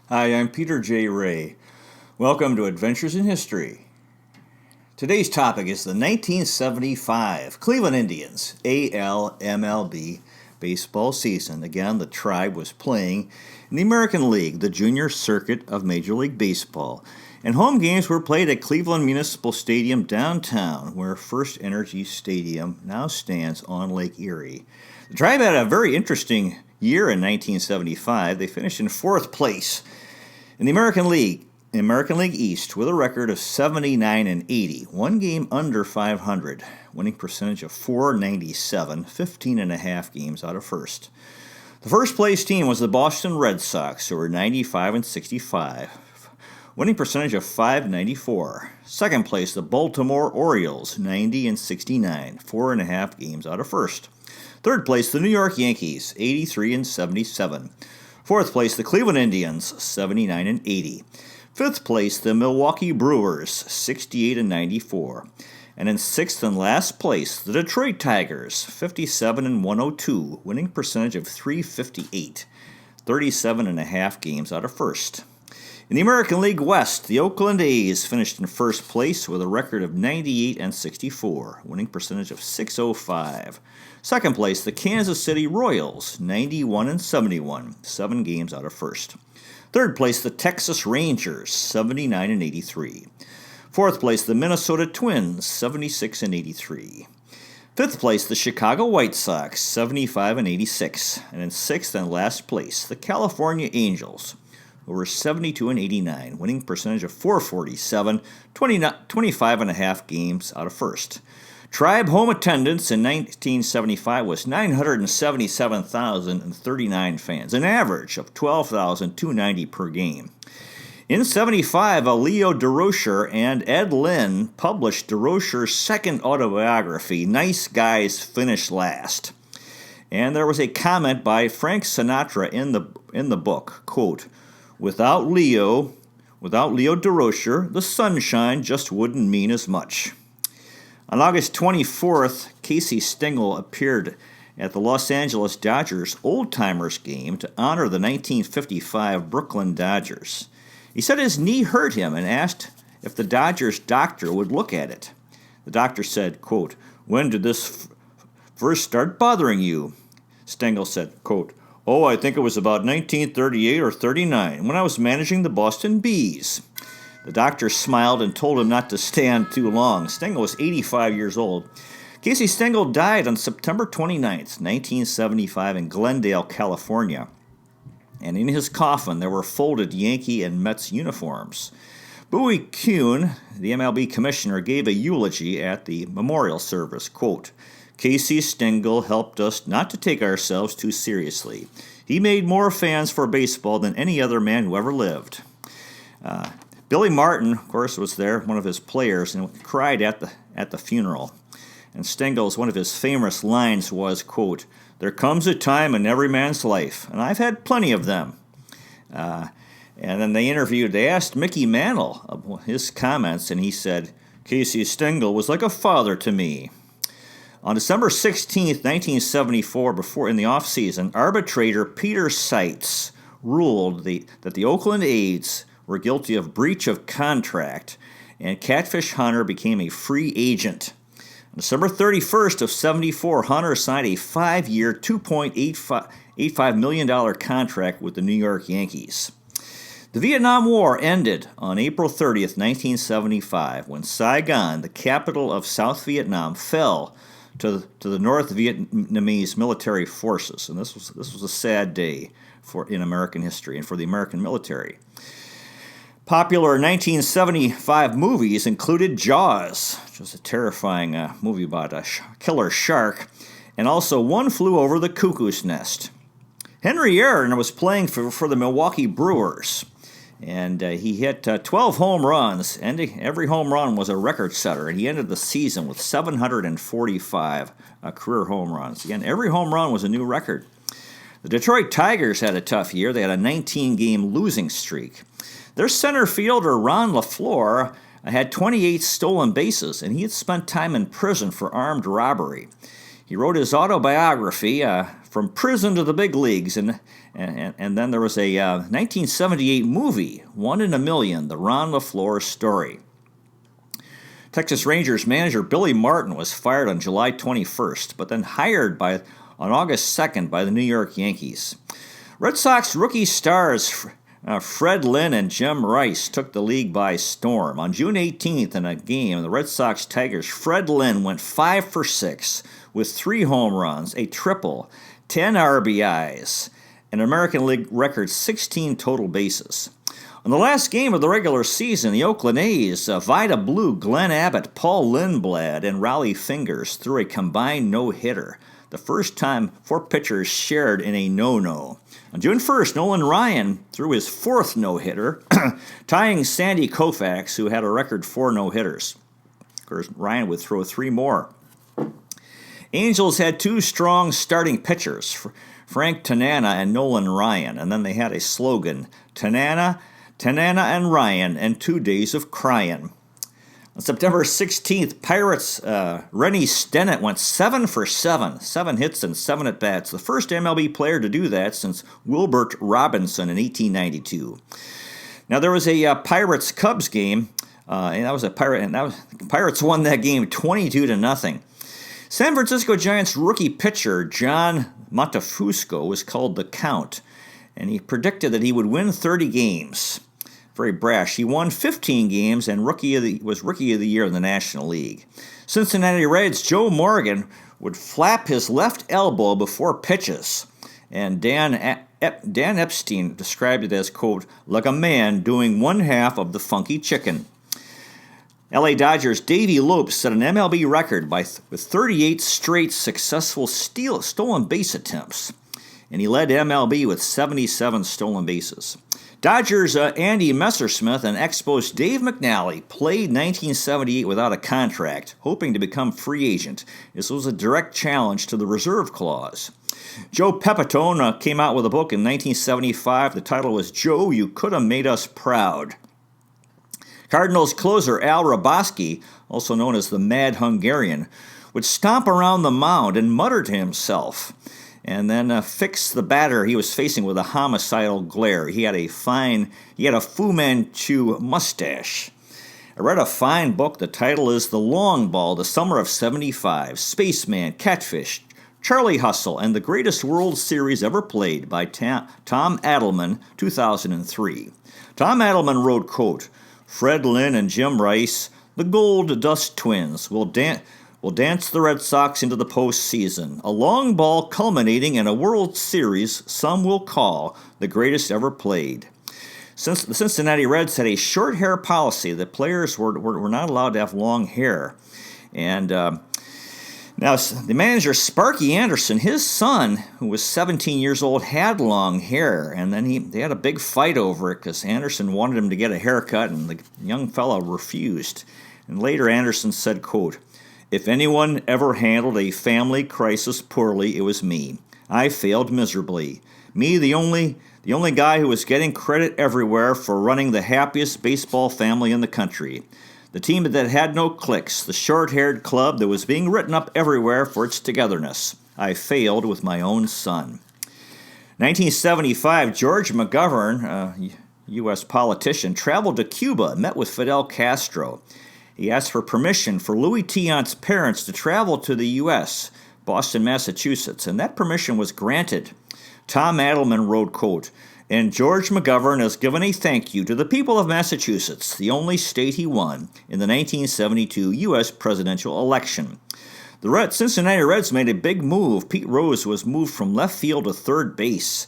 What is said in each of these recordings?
Hi, I'm Peter J. Ray. Welcome to Adventures in History. Today's topic is the 1975 Cleveland Indians MLB baseball season. Again, the Tribe was playing in the American League, the junior circuit of Major League Baseball. And home games were played at Cleveland Municipal Stadium downtown, where First Energy Stadium now stands on Lake Erie. The Tribe had a very interesting year in 1975. They finished in fourth place in the American League East with a record of 79-80, one game under 500, winning percentage of .497, 15.5 games out of first. The first place team was the Boston Red Sox, who were 95-65, winning percentage of .594. Second place, the Baltimore Orioles, 90-69, 4.5 games out of first. Third place, the New York Yankees, 83-77. Fourth place, the Cleveland Indians, 79-80. Fifth place, the Milwaukee Brewers, 68-94. And in sixth and last place, the Detroit Tigers, 57-102, winning percentage of .358, 37.5 games out of first. In the American League West, the Oakland A's finished in first place with a record of 98-64, winning percentage of .605. Second place, the Kansas City Royals, 91-71, 7 games out of first. Third place, the Texas Rangers, 79-83. Fourth place, the Minnesota Twins, 76-83. Fifth place, the Chicago White Sox, 75-86. And in sixth and last place, the California Angels, who were 72-89, winning percentage of .447, 25.5 games out of first. Tribe home attendance in 1975 was 977,039 fans, an average of 12,290 per game. In 75, Leo DeRocher and Ed Lynn published DeRocher's second autobiography, Nice Guys Finish Last. And there was a comment by Frank Sinatra in the book, quote, Without Leo DeRocher, the sunshine just wouldn't mean as much. On August 24th, Casey Stengel appeared at the Los Angeles Dodgers Old Timers game to honor the 1955 Brooklyn Dodgers. He said his knee hurt him and asked if the Dodgers doctor would look at it. The doctor said, quote, When did this first start bothering you? Stengel said, quote, Oh, I think it was about 1938 or 39 when I was managing the Boston Bees. The doctor smiled and told him not to stand too long. Stengel was 85 years old. Casey Stengel died on September 29th, 1975 in Glendale, California. And in his coffin there were folded Yankee and Mets uniforms. Bowie Kuhn, the MLB commissioner, gave a eulogy at the memorial service, quote, Casey Stengel helped us not to take ourselves too seriously. He made more fans for baseball than any other man who ever lived. Billy Martin, of course, was there, one of his players, and cried at the funeral. And Stengel's, one of his famous lines was, quote, There comes a time in every man's life, and I've had plenty of them. And then they asked Mickey Mantle of his comments, and he said, Casey Stengel was like a father to me. On December 16, 1974, in the offseason, arbitrator Peter Seitz ruled that the Oakland A's were guilty of breach of contract, and Catfish Hunter became a free agent. On December 31st of 74, Hunter signed a 5-year, $2.85 million contract with the New York Yankees. The Vietnam War ended on April 30th, 1975, when Saigon, the capital of South Vietnam, fell to the North Vietnamese military forces, and this was a sad day in American history and for the American military. Popular 1975 movies included Jaws, which was a terrifying movie about a killer shark, and also One Flew Over the Cuckoo's Nest. Henry Aaron was playing for the Milwaukee Brewers, and he hit 12 home runs, and every home run was a record setter, and he ended the season with 745 career home runs. Again, every home run was a new record. The Detroit Tigers had a tough year. They had a 19-game losing streak. Their center fielder, Ron LaFleur, had 28 stolen bases, and he had spent time in prison for armed robbery. He wrote his autobiography, From Prison to the Big Leagues, and And then there was a 1978 movie, One in a Million, the Ron LaFleur story. Texas Rangers manager Billy Martin was fired on July 21st, but then hired on August 2nd by the New York Yankees. Red Sox rookie stars Fred Lynn and Jim Rice took the league by storm. On June 18th, in a game, the Red Sox-Tigers, Fred Lynn went 5 for 6 with 3 home runs, a triple, 10 RBIs, an American League record 16 total bases. On the last game of the regular season, the Oakland A's, Vida Blue, Glenn Abbott, Paul Lindblad, and Raleigh Fingers threw a combined no-hitter, the first time 4 pitchers shared in a no-no. On June 1st, Nolan Ryan threw his 4th no-hitter, tying Sandy Koufax, who had a record 4 no-hitters. Of course, Ryan would throw 3 more. Angels had 2 strong starting pitchers, Frank Tanana and Nolan Ryan, and then they had a slogan, Tanana and Ryan, and 2 days of crying. On September 16th, Pirates' Rennie Stennett went 7 for 7 hits and 7 at-bats, the first MLB player to do that since Wilbert Robinson in 1892. Now, there was a Pirates-Cubs game, Pirates won that game 22-0. San Francisco Giants rookie pitcher John Montefusco was called the Count, and he predicted that he would win 30 games. Very brash. He won 15 games and was Rookie of the Year in the National League. Cincinnati Reds' Joe Morgan would flap his left elbow before pitches, and Dan Epstein described it as, quote, like a man doing one half of the funky chicken. LA Dodgers' Davey Lopes set an MLB record with 38 straight successful stolen base attempts, and he led MLB with 77 stolen bases. Dodgers' Andy Messersmith and Expos' Dave McNally played 1978 without a contract, hoping to become free agent. This was a direct challenge to the reserve clause. Joe Pepitone came out with a book in 1975. The title was Joe, You Could Have Made Us Proud. Cardinals closer Al Raboski, also known as the Mad Hungarian, would stomp around the mound and mutter to himself, and then fix the batter he was facing with a homicidal glare. He had a Fu Manchu mustache. I read a fine book. The title is The Long Ball, The Summer of '75, Spaceman, Catfish, Charlie Hustle, and the Greatest World Series Ever Played by Tom Adelman, 2003. Tom Adelman wrote, quote, Fred Lynn and Jim Rice, the Gold Dust Twins, will dance the Red Sox into the postseason, a long ball culminating in a World Series some will call the greatest ever played. Since the Cincinnati Reds had a short hair policy, the players were not allowed to have long hair. And now the manager, Sparky Anderson, his son, who was 17 years old, had long hair. And then they had a big fight over it because Anderson wanted him to get a haircut, and the young fellow refused. And later Anderson said, quote, if anyone ever handled a family crisis poorly, it was me. I failed miserably. Me, the only guy who was getting credit everywhere for running the happiest baseball family in the country. The team that had no cliques, the short-haired club that was being written up everywhere for its togetherness. I failed with my own son. 1975, George McGovern, U.S. politician, traveled to Cuba, met with Fidel Castro. He asked for permission for Louis Tiant's parents to travel to the U.S., Boston, Massachusetts, and that permission was granted. Tom Adelman wrote, quote, and George McGovern has given a thank you to the people of Massachusetts, the only state he won in the 1972 U.S. presidential election. The Cincinnati Reds made a big move. Pete Rose was moved from left field to third base,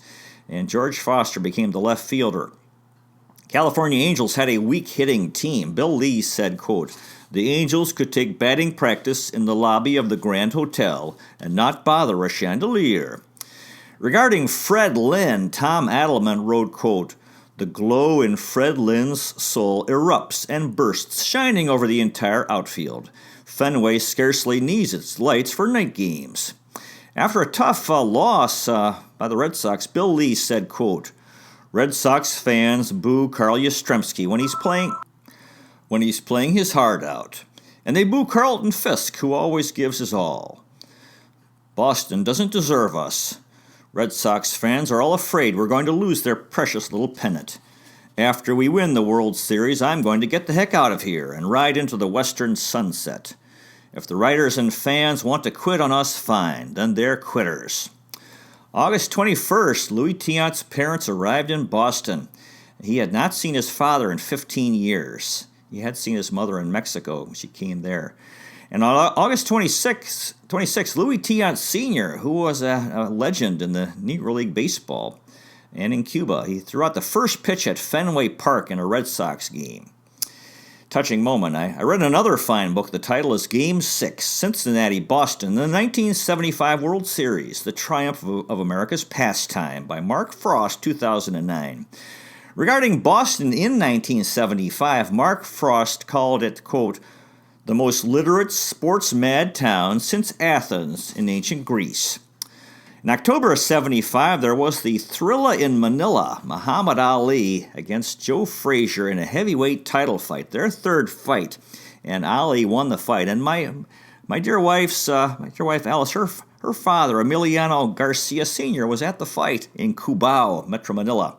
and George Foster became the left fielder. California Angels had a weak hitting team. Bill Lee said, quote, the Angels could take batting practice in the lobby of the Grand Hotel and not bother a chandelier. Regarding Fred Lynn, Tom Adelman wrote, quote, the glow in Fred Lynn's soul erupts and bursts, shining over the entire outfield. Fenway scarcely needs its lights for night games. After a tough loss by the Red Sox, Bill Lee said, quote, Red Sox fans boo Carl Yastrzemski when he's playing his heart out, and they boo Carlton Fisk, who always gives his all. Boston doesn't deserve us. Red Sox fans are all afraid we're going to lose their precious little pennant. After we win the World Series, I'm going to get the heck out of here and ride into the western sunset. If the writers and fans want to quit on us, fine, then they're quitters. August 21st, Louis Tiant's parents arrived in Boston. He had not seen his father in 15 years. He had seen his mother in Mexico when she came there. And on August 26, Louis Tiant Sr., who was a legend in the Negro League Baseball and in Cuba, he threw out the first pitch at Fenway Park in a Red Sox game. Touching moment. I read another fine book. The title is Game 6, Cincinnati-Boston, the 1975 World Series, The Triumph of America's Pastime, by Mark Frost, 2009. Regarding Boston in 1975, Mark Frost called it, quote, the most literate, sports-mad town since Athens in ancient Greece. In October of 75, there was the Thrilla in Manila, Muhammad Ali against Joe Frazier in a heavyweight title fight, their third fight, and Ali won the fight. And my dear wife Alice, her father, Emiliano Garcia Sr., was at the fight in Cubao, Metro Manila.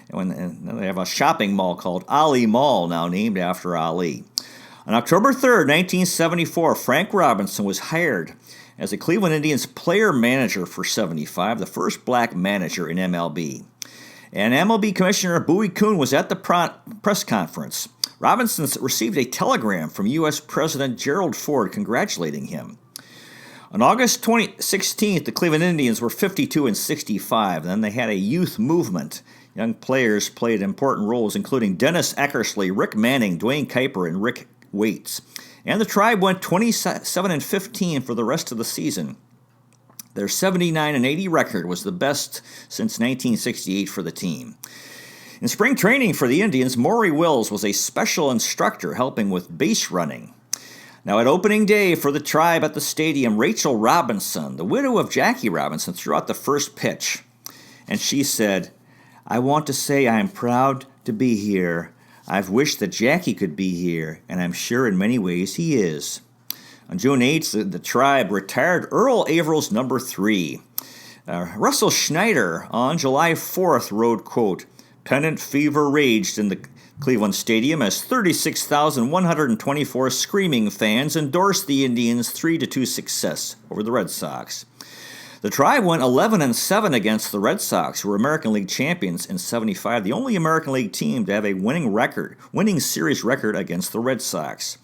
And they have a shopping mall called Ali Mall, now named after Ali. On October 3rd, 1974, Frank Robinson was hired as the Cleveland Indians player-manager for 75, the first black manager in MLB. And MLB Commissioner Bowie Kuhn was at the press conference. Robinson received a telegram from U.S. President Gerald Ford congratulating him. On August 16th, the Cleveland Indians were 52-65. Then they had a youth movement. Young players played important roles, including Dennis Eckersley, Rick Manning, Dwayne Kuiper, and Rick Waits. And the Tribe went 27-15 for the rest of the season. Their 79-80 record was the best since 1968 for the team. In spring training for the Indians, Maury Wills was a special instructor helping with base running. Now, at opening day for the Tribe at the stadium, Rachel Robinson, the widow of Jackie Robinson, threw out the first pitch. And she said, I want to say I am proud to be here. I've wished that Jackie could be here, and I'm sure in many ways he is. On June 8th, the Tribe retired Earl Averill's number 3. Russell Schneider on July 4th wrote, quote, Pennant fever raged in the Cleveland Stadium as 36,124 screaming fans endorsed the Indians' 3-2 success over the Red Sox. The Tribe went 11-7 against the Red Sox, who were American League champions in 75, the only American League team to have a winning series record against the Red Sox.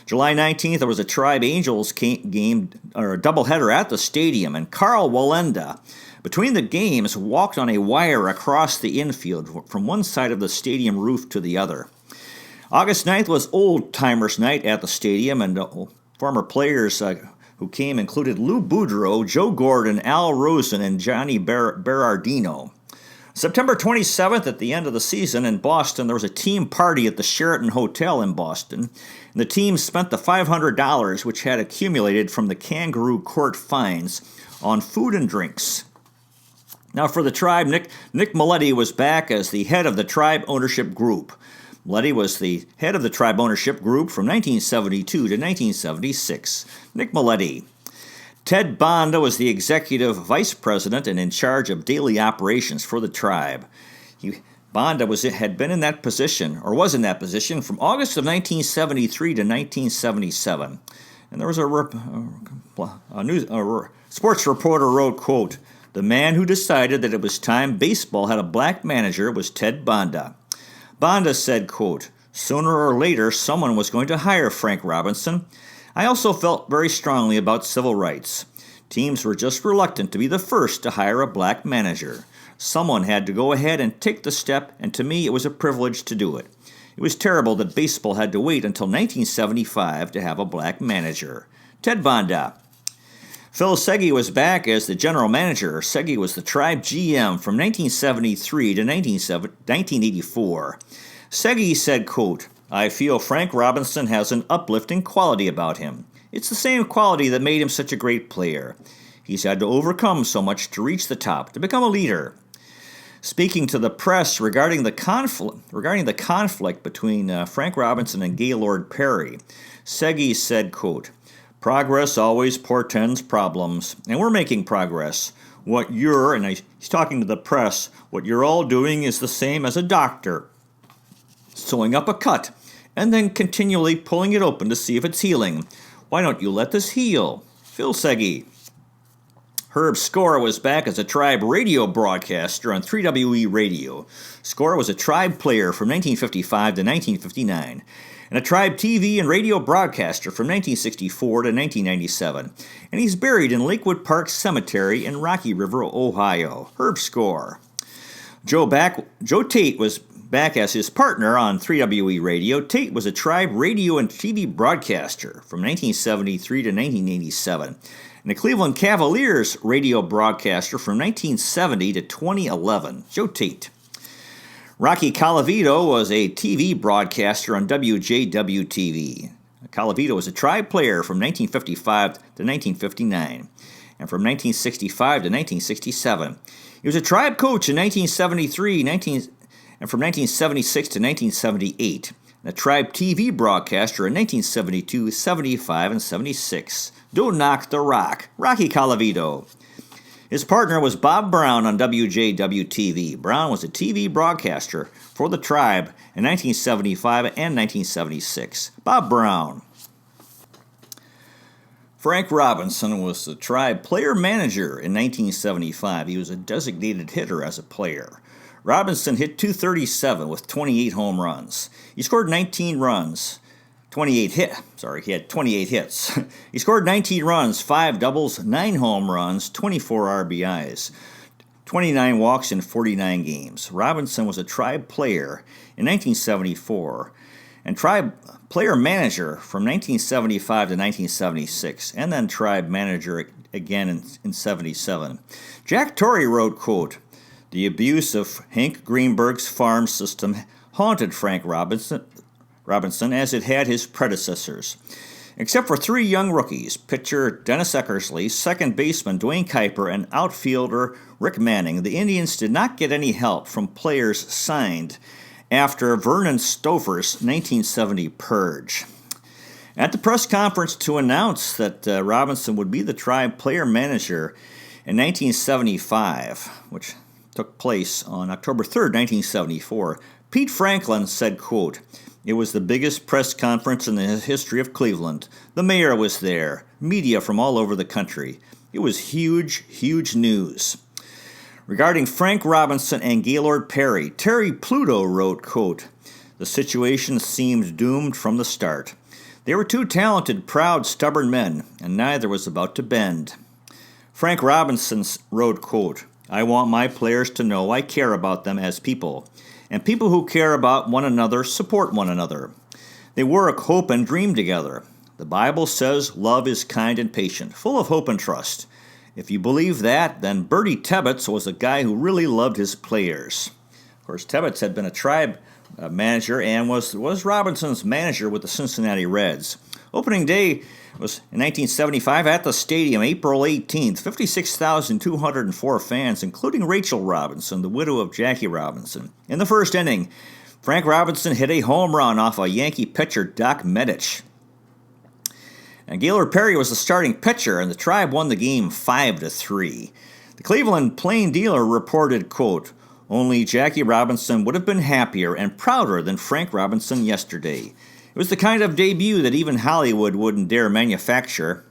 July 19th, there was a Tribe Angels game, or a doubleheader at the stadium, and Carl Wallenda, between the games, walked on a wire across the infield from one side of the stadium roof to the other. August 9th was Old Timers Night at the stadium, and former players who came included Lou Boudreau, Joe Gordon, Al Rosen, and Johnny Berardino. September 27th, at the end of the season in Boston, there was a team party at the Sheraton Hotel in Boston, and the team spent the $500 which had accumulated from the Kangaroo Court fines on food and drinks. Now for the Tribe, Nick Maletti was back as the head of the Tribe ownership group. Maletti was the head of the Tribe ownership group from 1972 to 1976. Nick Maletti. Ted Bonda was the executive vice president and in charge of daily operations for the Tribe. Bonda had been in that position, or was in that position, from August of 1973 to 1977. And there was a sports reporter wrote, quote, the man who decided that it was time baseball had a black manager was Ted Bonda. Bonda said, quote, sooner or later someone was going to hire Frank Robinson. I also felt very strongly about civil rights. Teams were just reluctant to be the first to hire a black manager. Someone had to go ahead and take the step, and to me it was a privilege to do it. It was terrible that baseball had to wait until 1975 to have a black manager. Ted Bonda. Phil Segui was back as the general manager. Segui was the Tribe GM from 1973 to 1984. Segui said, quote, I feel Frank Robinson has an uplifting quality about him. It's the same quality that made him such a great player. He's had to overcome so much to reach the top, to become a leader. Speaking to the press regarding the conflict between Frank Robinson and Gaylord Perry, Segui said, quote, progress always portends problems, and we're making progress. What you're, and he's talking to the press, what you're all doing is the same as a doctor. Sewing up a cut, and then continually pulling it open to see if it's healing. Why don't you let this heal? Phil Seggy. Herb Score was back as a Tribe radio broadcaster on 3WE Radio. Score was a Tribe player from 1955 to 1959, and a Tribe TV and radio broadcaster from 1964 to 1997, and he's buried in Lakewood Park Cemetery in Rocky River, Ohio. Herb Score. Joe Tate was back as his partner on 3WE Radio. Tate was a Tribe radio and TV broadcaster from 1973 to 1987, and the Cleveland Cavaliers radio broadcaster from 1970 to 2011. Joe Tate. Rocky Colavito was a TV broadcaster on WJW-TV. Colavito was a Tribe player from 1955 to 1959, and from 1965 to 1967. He was a Tribe coach in 1973, and from 1976 to 1978, and a Tribe TV broadcaster in 1972, 75, and 76. Don't knock the rock. Rocky Colavito. His partner was Bob Brown on WJW-TV. Brown was a TV broadcaster for the Tribe in 1975 and 1976. Bob Brown. Frank Robinson was the Tribe player-manager in 1975. He was a designated hitter as a player. Robinson hit .237 with 28 home runs. He scored 19 runs. He had 28 hits. He scored 19 runs, 5 doubles, 9 home runs, 24 RBIs, 29 walks in 49 games. Robinson was a Tribe player in 1974 and Tribe player manager from 1975 to 1976, and then Tribe manager again in 77. Jack Torrey wrote, quote, "The abuse of Hank Greenberg's farm system haunted Frank Robinson as it had his predecessors. Except for 3 young rookies, pitcher Dennis Eckersley, second baseman Dwayne Kuiper, and outfielder Rick Manning, the Indians did not get any help from players signed after Vernon Stover's 1970 purge." At the press conference to announce that Robinson would be the Tribe player manager in 1975, which took place on October 3rd, 1974, Pete Franklin said, quote, "It was the biggest press conference in the history of Cleveland. The mayor was there, media from all over the country. It was huge, huge news." Regarding Frank Robinson and Gaylord Perry, Terry Pluto wrote, quote, "The situation seemed doomed from the start. They were 2 talented, proud, stubborn men, and neither was about to bend." Frank Robinson wrote, quote, "I want my players to know I care about them as people, and people who care about one another support one another. They work, hope, and dream together. The Bible says love is kind and patient, full of hope and trust. If you believe that, then Bertie Tebbetts was a guy who really loved his players." Of course, Tebbetts had been a Tribe manager and was Robinson's manager with the Cincinnati Reds. Opening day was in 1975 at the stadium, April 18th. 56,204 fans, including Rachel Robinson, the widow of Jackie Robinson. In the first inning, Frank Robinson hit a home run off a Yankee pitcher, Doc Medich. And Gaylord Perry was the starting pitcher, and the Tribe won the game 5-3. The Cleveland Plain Dealer reported, quote, "Only Jackie Robinson would have been happier and prouder than Frank Robinson yesterday. It was the kind of debut that even Hollywood wouldn't dare manufacture."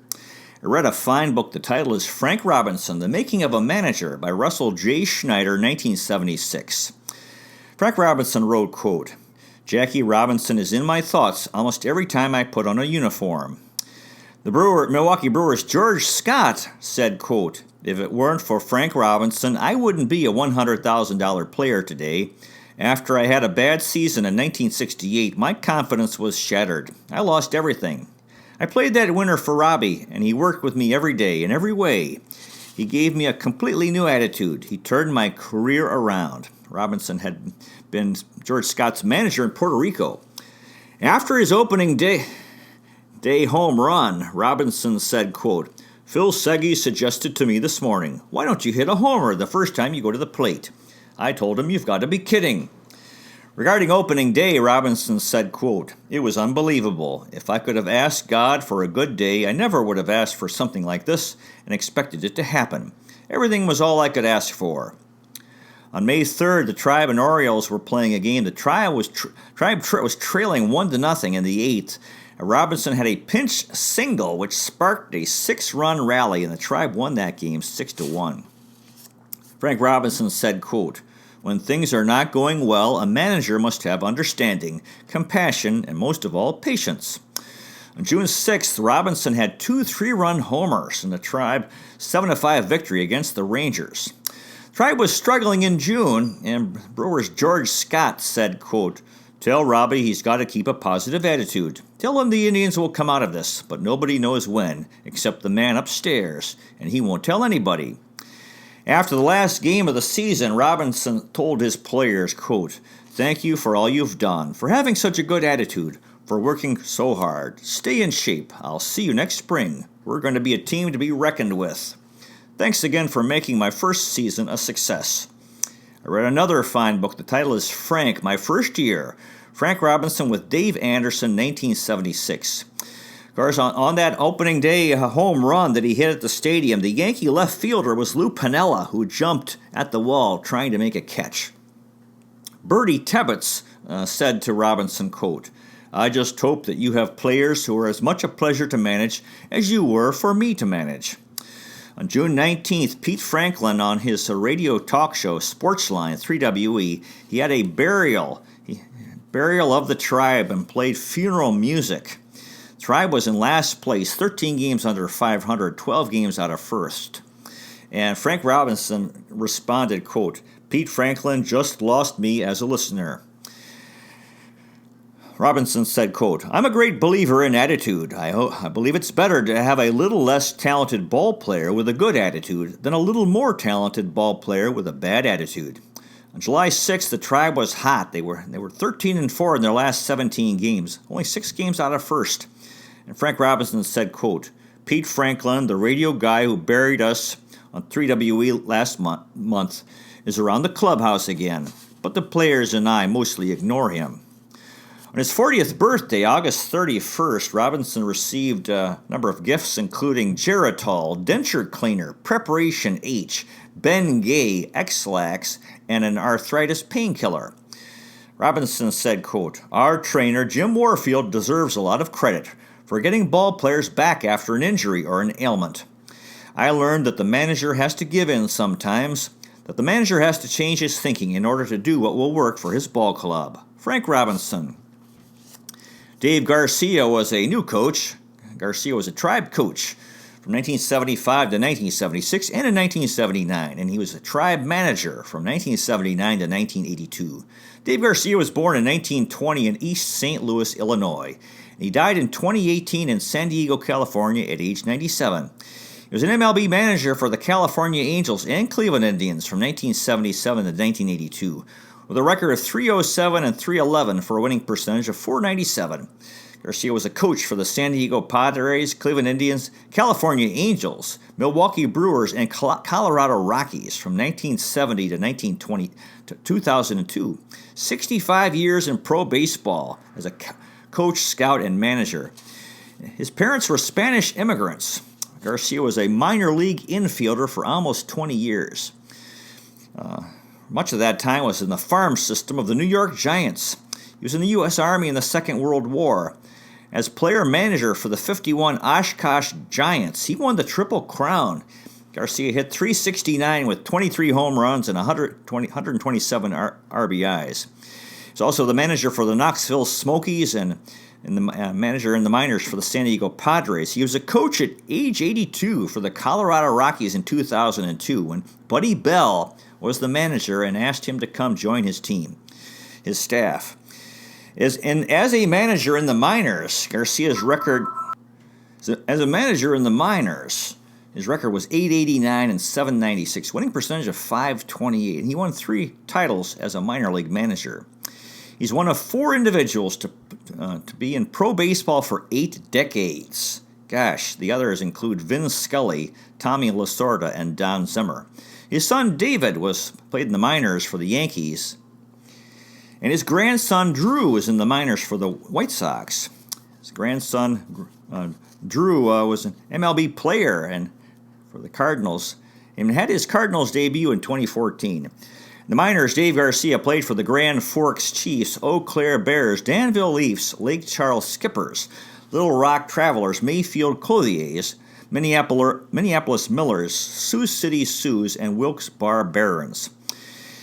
I read a fine book. The title is Frank Robinson, The Making of a Manager by Russell J. Schneider, 1976. Frank Robinson wrote, quote, "Jackie Robinson is in my thoughts almost every time I put on a uniform." The Milwaukee Brewers' George Scott said, quote, "If it weren't for Frank Robinson, I wouldn't be a $100,000 player today. After I had a bad season in 1968, my confidence was shattered. I lost everything. I played that winter for Robbie, and he worked with me every day in every way. He gave me a completely new attitude. He turned my career around." Robinson had been George Scott's manager in Puerto Rico. After his opening day home run, Robinson said, quote, "Phil Seggy suggested to me this morning, why don't you hit a homer the first time you go to the plate? I told him, you've got to be kidding." Regarding opening day, Robinson said, quote, "It was unbelievable. If I could have asked God for a good day, I never would have asked for something like this and expected it to happen. Everything was all I could ask for. On May 3rd, the Tribe and Orioles were playing a game. The Tribe was trailing 1-0 in the 8th. Robinson had a pinch single, which sparked a 6-run rally, and the Tribe won that game 6-1. Frank Robinson said, quote, "When things are not going well, a manager must have understanding, compassion, and most of all, patience." On June 6th, Robinson had 2 3-run homers in the Tribe 7-5 victory against the Rangers. Tribe was struggling in June, and Brewers' George Scott said, quote, "Tell Robbie he's got to keep a positive attitude. Tell him the Indians will come out of this, but nobody knows when, except the man upstairs, and he won't tell anybody." After the last game of the season, Robinson told his players, quote, "Thank you for all you've done, for having such a good attitude, for working so hard. Stay in shape. I'll see you next spring. We're going to be a team to be reckoned with. Thanks again for making my first season a success." I read another fine book. The title is Frank, My First Year. Frank Robinson with Dave Anderson, 1976. Of course, on that opening day home run that he hit at the stadium, the Yankee left fielder was Lou Piniella, who jumped at the wall trying to make a catch. Bertie Tebbetts said to Robinson, quote, "I just hope that you have players who are as much a pleasure to manage as you were for me to manage." On June 19th, Pete Franklin, on his radio talk show, Sportsline 3WE, he had a burial of the Tribe and played funeral music. Tribe was in last place, 13 games under 500, 12 games out of first. And Frank Robinson responded, quote, "Pete Franklin just lost me as a listener." Robinson said, quote, "I'm a great believer in attitude. I believe it's better to have a little less talented ball player with a good attitude than a little more talented ball player with a bad attitude." On July 6th, the Tribe was hot. They were 13-4 in their last 17 games, only 6 games out of first. And Frank Robinson said, quote, "Pete Franklin, the radio guy who buried us on 3WE last month, is around the clubhouse again, but the players and I mostly ignore him." On his 40th birthday, August 31st, Robinson received a number of gifts, including Geritol, denture cleaner, Preparation H, Ben Gay, X-Lax, and an arthritis painkiller. Robinson said, quote, "Our trainer, Jim Warfield, deserves a lot of credit for getting ball players back after an injury or an ailment. I learned that the manager has to give in sometimes, that the manager has to change his thinking in order to do what will work for his ball club." Frank Robinson. Dave Garcia was a new coach. Garcia was a Tribe coach from 1975 to 1976 and in 1979, and he was a Tribe manager from 1979 to 1982. Dave Garcia was born in 1920 in East St. Louis, Illinois. He died in 2018 in San Diego, California at age 97. He was an MLB manager for the California Angels and Cleveland Indians from 1977 to 1982. With a record of .307 and .311 for a winning percentage of .497. Garcia was a coach for the San Diego Padres, Cleveland Indians, California Angels, Milwaukee Brewers, and Colorado Rockies from 1970 to 2002. 65 years in pro baseball as a coach, scout, and manager. His parents were Spanish immigrants. Garcia was a minor league infielder for almost 20 years. Much of that time was in the farm system of the New York Giants. He was in the U.S. Army in the Second World War. As player-manager for the 51 Oshkosh Giants, he won the Triple Crown. Garcia hit .369 with 23 home runs and 127 RBIs. He's also the manager for the Knoxville Smokies and the manager in the minors for the San Diego Padres. He was a coach at age 82 for the Colorado Rockies in 2002 when Buddy Bell was the manager and asked him to come join his team, his staff. As a manager in the minors, Garcia's record, as a manager in the minors, his record was .889 and .796, winning percentage of .528, and he won 3 titles as a minor league manager. He's one of 4 individuals to be in pro baseball for 8 decades. Gosh, the others include Vin Scully, Tommy Lasorda, and Don Zimmer. His son David played in the minors for the Yankees, and his grandson Drew was in the minors for the White Sox. His grandson Drew was an MLB player and for the Cardinals, and had his Cardinals debut in 2014. In the minors, Dave Garcia played for the Grand Forks Chiefs, Eau Claire Bears, Danville Leafs, Lake Charles Skippers, Little Rock Travelers, Mayfield Clothiers, Minneapolis Millers, Sioux City Sioux, and Wilkes-Barre Barons.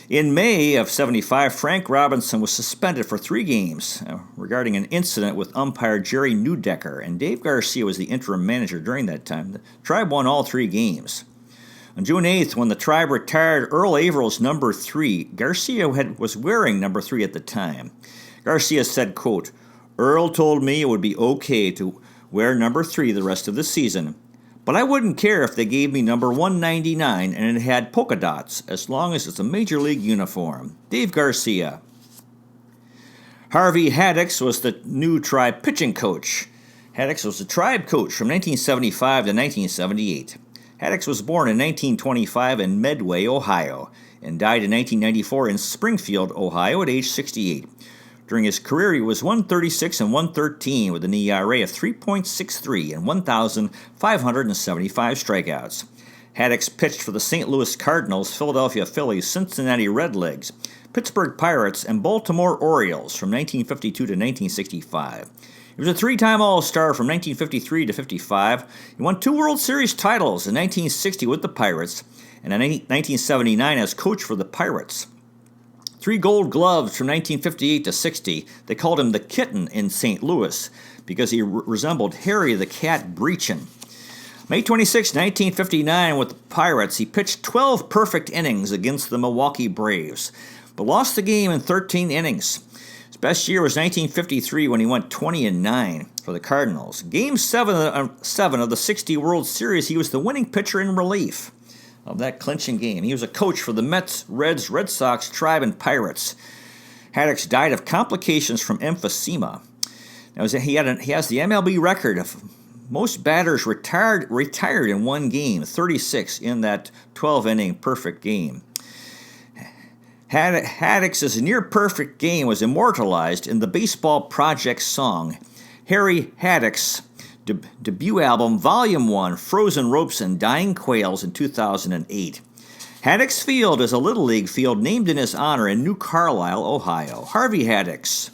In May of '75, Frank Robinson was suspended for 3 games regarding an incident with umpire Jerry Neudecker, and Dave Garcia was the interim manager during that time. The Tribe won all 3 games. On June 8th, when the Tribe retired Earl Averill's number 3, Garcia was wearing number 3 at the time. Garcia said, quote, "Earl told me it would be okay to wear number 3 the rest of the season, but I wouldn't care if they gave me number 199 and it had polka dots, as long as it's a Major League uniform." Dave Garcia. Harvey Haddix was the new Tribe pitching coach. Haddix was the Tribe coach from 1975 to 1978. Haddix was born in 1925 in Medway, Ohio, and died in 1994 in Springfield, Ohio at age 68. During his career, he was 136 and 113 with an ERA of 3.63 and 1,575 strikeouts. Haddix pitched for the St. Louis Cardinals, Philadelphia Phillies, Cincinnati Redlegs, Pittsburgh Pirates, and Baltimore Orioles from 1952 to 1965. He was a 3-time All-Star from 1953 to 55. He won 2 World Series titles in 1960 with the Pirates and in 1979 as coach for the Pirates. 3 Gold Gloves from 1958 to 60. They called him the Kitten in St. Louis because he resembled Harry the Cat Breachin. May 26, 1959, with the Pirates, he pitched 12 perfect innings against the Milwaukee Braves, but lost the game in 13 innings. His best year was 1953 when he went 20-9 for the Cardinals. Game 7 of the '60 World Series, he was the winning pitcher in relief of that clinching game. He was a coach for the Mets, Reds, Red Sox, Tribe, and Pirates. Haddix died of complications from emphysema. Now, he has the MLB record of most batters retired in one game, 36 in that 12-inning perfect game. Haddix's near-perfect game was immortalized in the Baseball Project song, Harry Haddix, debut album, Volume 1, Frozen Ropes and Dying Quails in 2008. Haddix Field is a Little League field named in his honor in New Carlisle, Ohio. Harvey Haddix.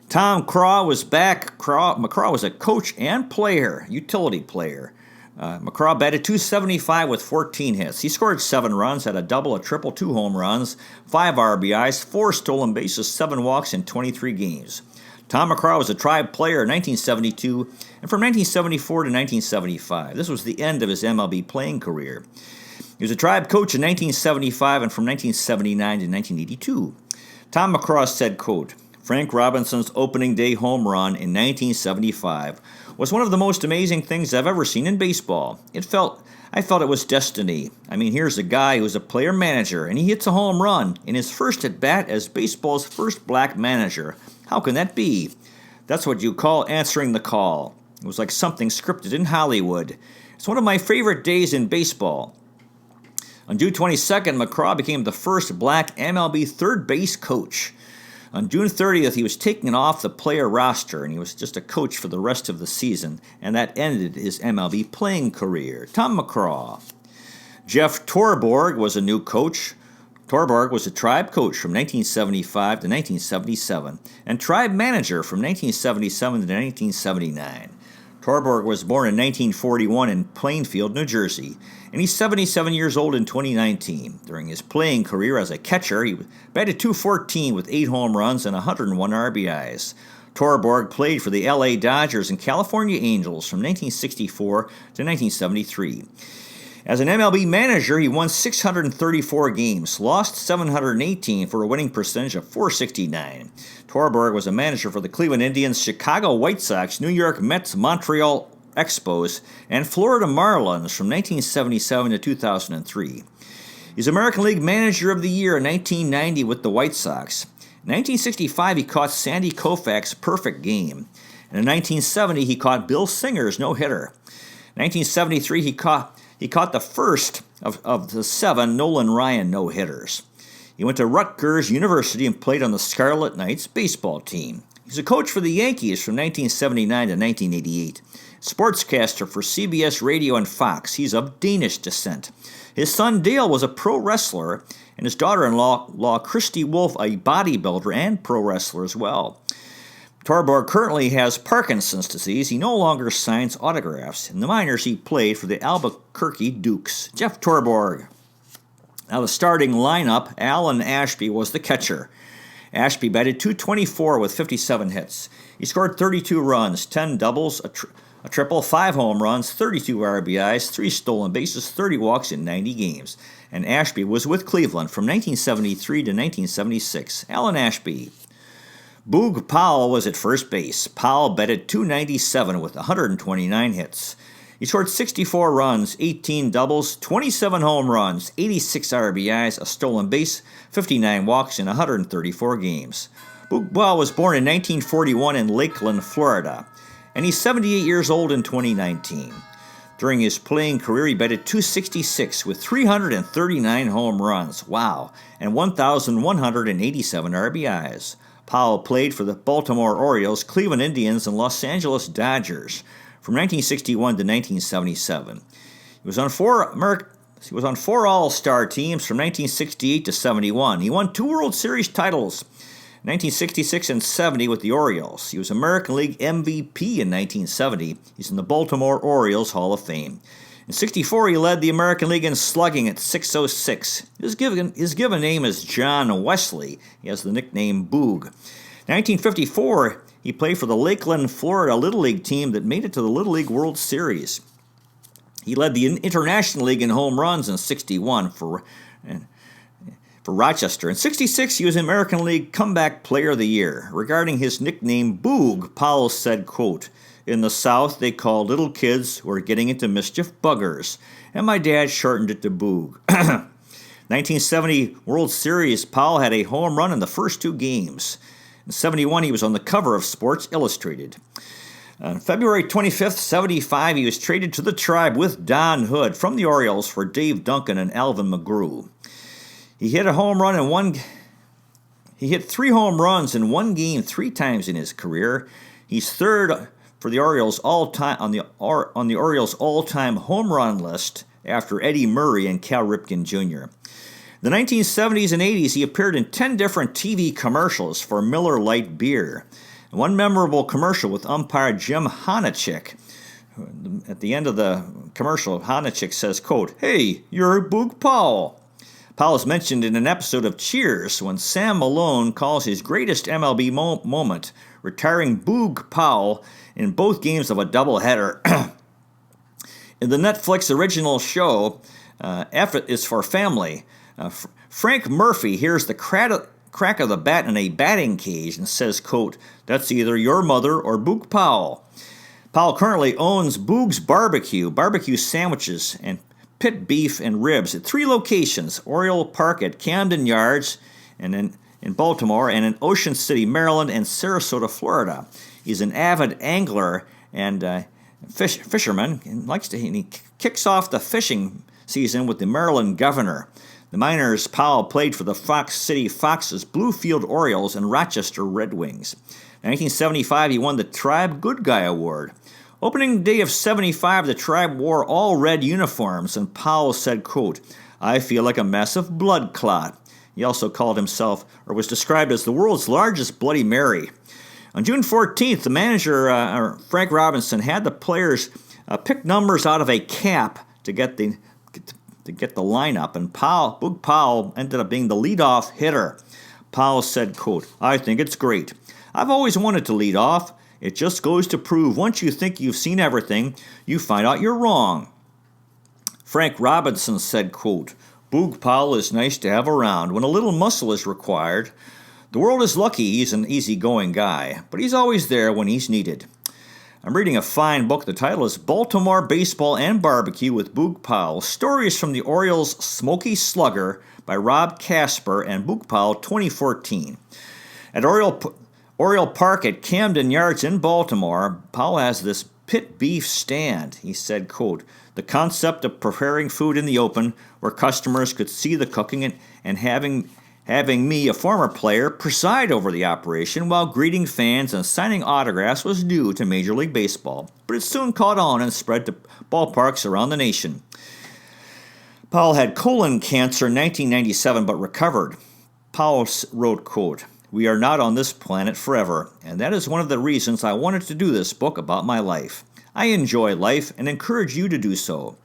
Tom McCraw was back. McCraw was a coach and player, utility player. McCraw batted .275 with 14 hits. He scored 7 runs, had a double, a triple, 2 home runs, 5 RBIs, 4 stolen bases, 7 walks in 23 games. Tom McCraw was a Tribe player in 1972 and from 1974 to 1975. This was the end of his MLB playing career. He was a Tribe coach in 1975 and from 1979 to 1982. Tom McCraw said, quote, "Frank Robinson's opening day home run in 1975 was one of the most amazing things I've ever seen in baseball. I felt it was destiny. I mean, here's a guy who's a player manager, and he hits a home run in his first at-bat as baseball's first black manager. How can that be? That's what you call answering the call. It was like something scripted in Hollywood. It's one of my favorite days in baseball." On June 22nd, McCraw became the first black MLB third base coach. On June 30th, he was taken off the player roster, and he was just a coach for the rest of the season, and that ended his MLB playing career. Tom McCraw. Jeff Torborg was a new coach. Torborg was a Tribe coach from 1975 to 1977 and Tribe manager from 1977 to 1979. Torborg was born in 1941 in Plainfield, New Jersey, and he's 77 years old in 2019. During his playing career as a catcher, he batted .214 with 8 home runs and 101 RBIs. Torborg played for the LA Dodgers and California Angels from 1964 to 1973. As an MLB manager, he won 634 games, lost 718 for a winning percentage of .469. Torborg was a manager for the Cleveland Indians, Chicago White Sox, New York Mets, Montreal Expos, and Florida Marlins from 1977 to 2003. He's American League Manager of the Year in 1990 with the White Sox. In 1965, he caught Sandy Koufax's perfect game. And in 1970, he caught Bill Singer's no-hitter. In 1973, he caught the first of the 7 Nolan Ryan no-hitters. He went to Rutgers University and played on the Scarlet Knights baseball team. He's a coach for the Yankees from 1979 to 1988. sportscaster for CBS Radio and Fox. He's of Danish descent. His son Dale was a pro wrestler, and his daughter-in-law, Christy Wolf, a bodybuilder and pro wrestler as well. Torborg currently has Parkinson's disease. He no longer signs autographs. In the minors, he played for the Albuquerque Dukes. Jeff Torborg. Now the starting lineup, Alan Ashby was the catcher. Ashby batted .224 with 57 hits. He scored 32 runs, 10 doubles, a triple, 5 home runs, 32 RBIs, 3 stolen bases, 30 walks in 90 games. And Ashby was with Cleveland from 1973 to 1976. Alan Ashby. Boog Powell was at first base. Powell batted .297 with 129 hits. He scored 64 runs, 18 doubles, 27 home runs, 86 RBIs, a stolen base, 59 walks in 134 games. Boog Powell was born in 1941 in Lakeland, Florida, and he's 78 years old in 2019. During his playing career, he batted .266 with 339 home runs, wow, and 1,187 RBIs. Powell played for the Baltimore Orioles, Cleveland Indians, and Los Angeles Dodgers from 1961 to 1977. He was on four All-Star teams from 1968 to 71. He won 2 World Series titles, 1966 and 70 with the Orioles. He was American League MVP in 1970. He's in the Baltimore Orioles Hall of Fame. In 64, he led the American League in slugging at .606. His given name is John Wesley. He has the nickname Boog. 1954, he played for the Lakeland, Florida Little League team that made it to the Little League World Series. He led the International League in home runs in 61 for Rochester. In 66, he was American League Comeback Player of the Year. Regarding his nickname Boog, Powell said, quote, "In the South, they call little kids who are getting into mischief buggers, and my dad shortened it to Boog." 1970 World Series, Powell had a home run in the first 2 games. In 71, he was on the cover of Sports Illustrated. On February 25th, 75, he was traded to the Tribe with Don Hood from the Orioles for Dave Duncan and Alvin McGrew. He hit 3 home runs in 1 game 3 times in his career. He's third for the Orioles all-time on the Orioles all-time home run list after Eddie Murray and Cal Ripken Jr. In the 1970s and 80s, he appeared in 10 different TV commercials for Miller Lite Beer. One memorable commercial with umpire Jim Honachek. At the end of the commercial, Honachek says, quote, "Hey, you're Boog Powell." Powell is mentioned in an episode of Cheers when Sam Malone calls his greatest MLB moment, retiring Boog Powell in both games of a doubleheader. In the Netflix original show, F is for Family, Frank Murphy hears the crack of the bat in a batting cage and says, quote, "That's either your mother or Boog Powell." Powell currently owns Boog's barbecue sandwiches, and pit beef and ribs at 3 locations: Oriole Park at Camden Yards and in Baltimore, and in Ocean City, Maryland, and Sarasota, Florida. He's an avid angler and fisherman, and he kicks off the fishing season with the Maryland Governor. The minors, Powell played for the Fox City Foxes, Bluefield Orioles, and Rochester Red Wings. In 1975, he won the Tribe Good Guy Award. Opening day of 75, the Tribe wore all red uniforms, and Powell said, quote, "I feel like a massive blood clot." He also called himself, or was described as, the world's largest Bloody Mary. On June 14th, the manager, Frank Robinson, had the players pick numbers out of a cap to get the lineup, and Boog Powell ended up being the leadoff hitter. Powell said, quote, "I think it's great. I've always wanted to lead off. It just goes to prove once you think you've seen everything, you find out you're wrong." Frank Robinson said, quote, "Boog Powell is nice to have around when a little muscle is required. The world is lucky he's an easygoing guy, but he's always there when he's needed." I'm reading a fine book. The title is Baltimore Baseball and Barbecue with Boog Powell, Stories from the Orioles' Smoky Slugger by Rob Casper and Boog Powell, 2014. At Oriole Park at Camden Yards in Baltimore, Powell has this pit beef stand. He said, quote, "The concept of preparing food in the open where customers could see the cooking and having having me, a former player, preside over the operation while greeting fans and signing autographs was new to Major League Baseball, but it soon caught on and spread to ballparks around the nation. Powell had colon cancer in 1997 but recovered. Powell wrote, quote, "We are not on this planet forever, and that is one of the reasons I wanted to do this book about my life. I enjoy life and encourage you to do so.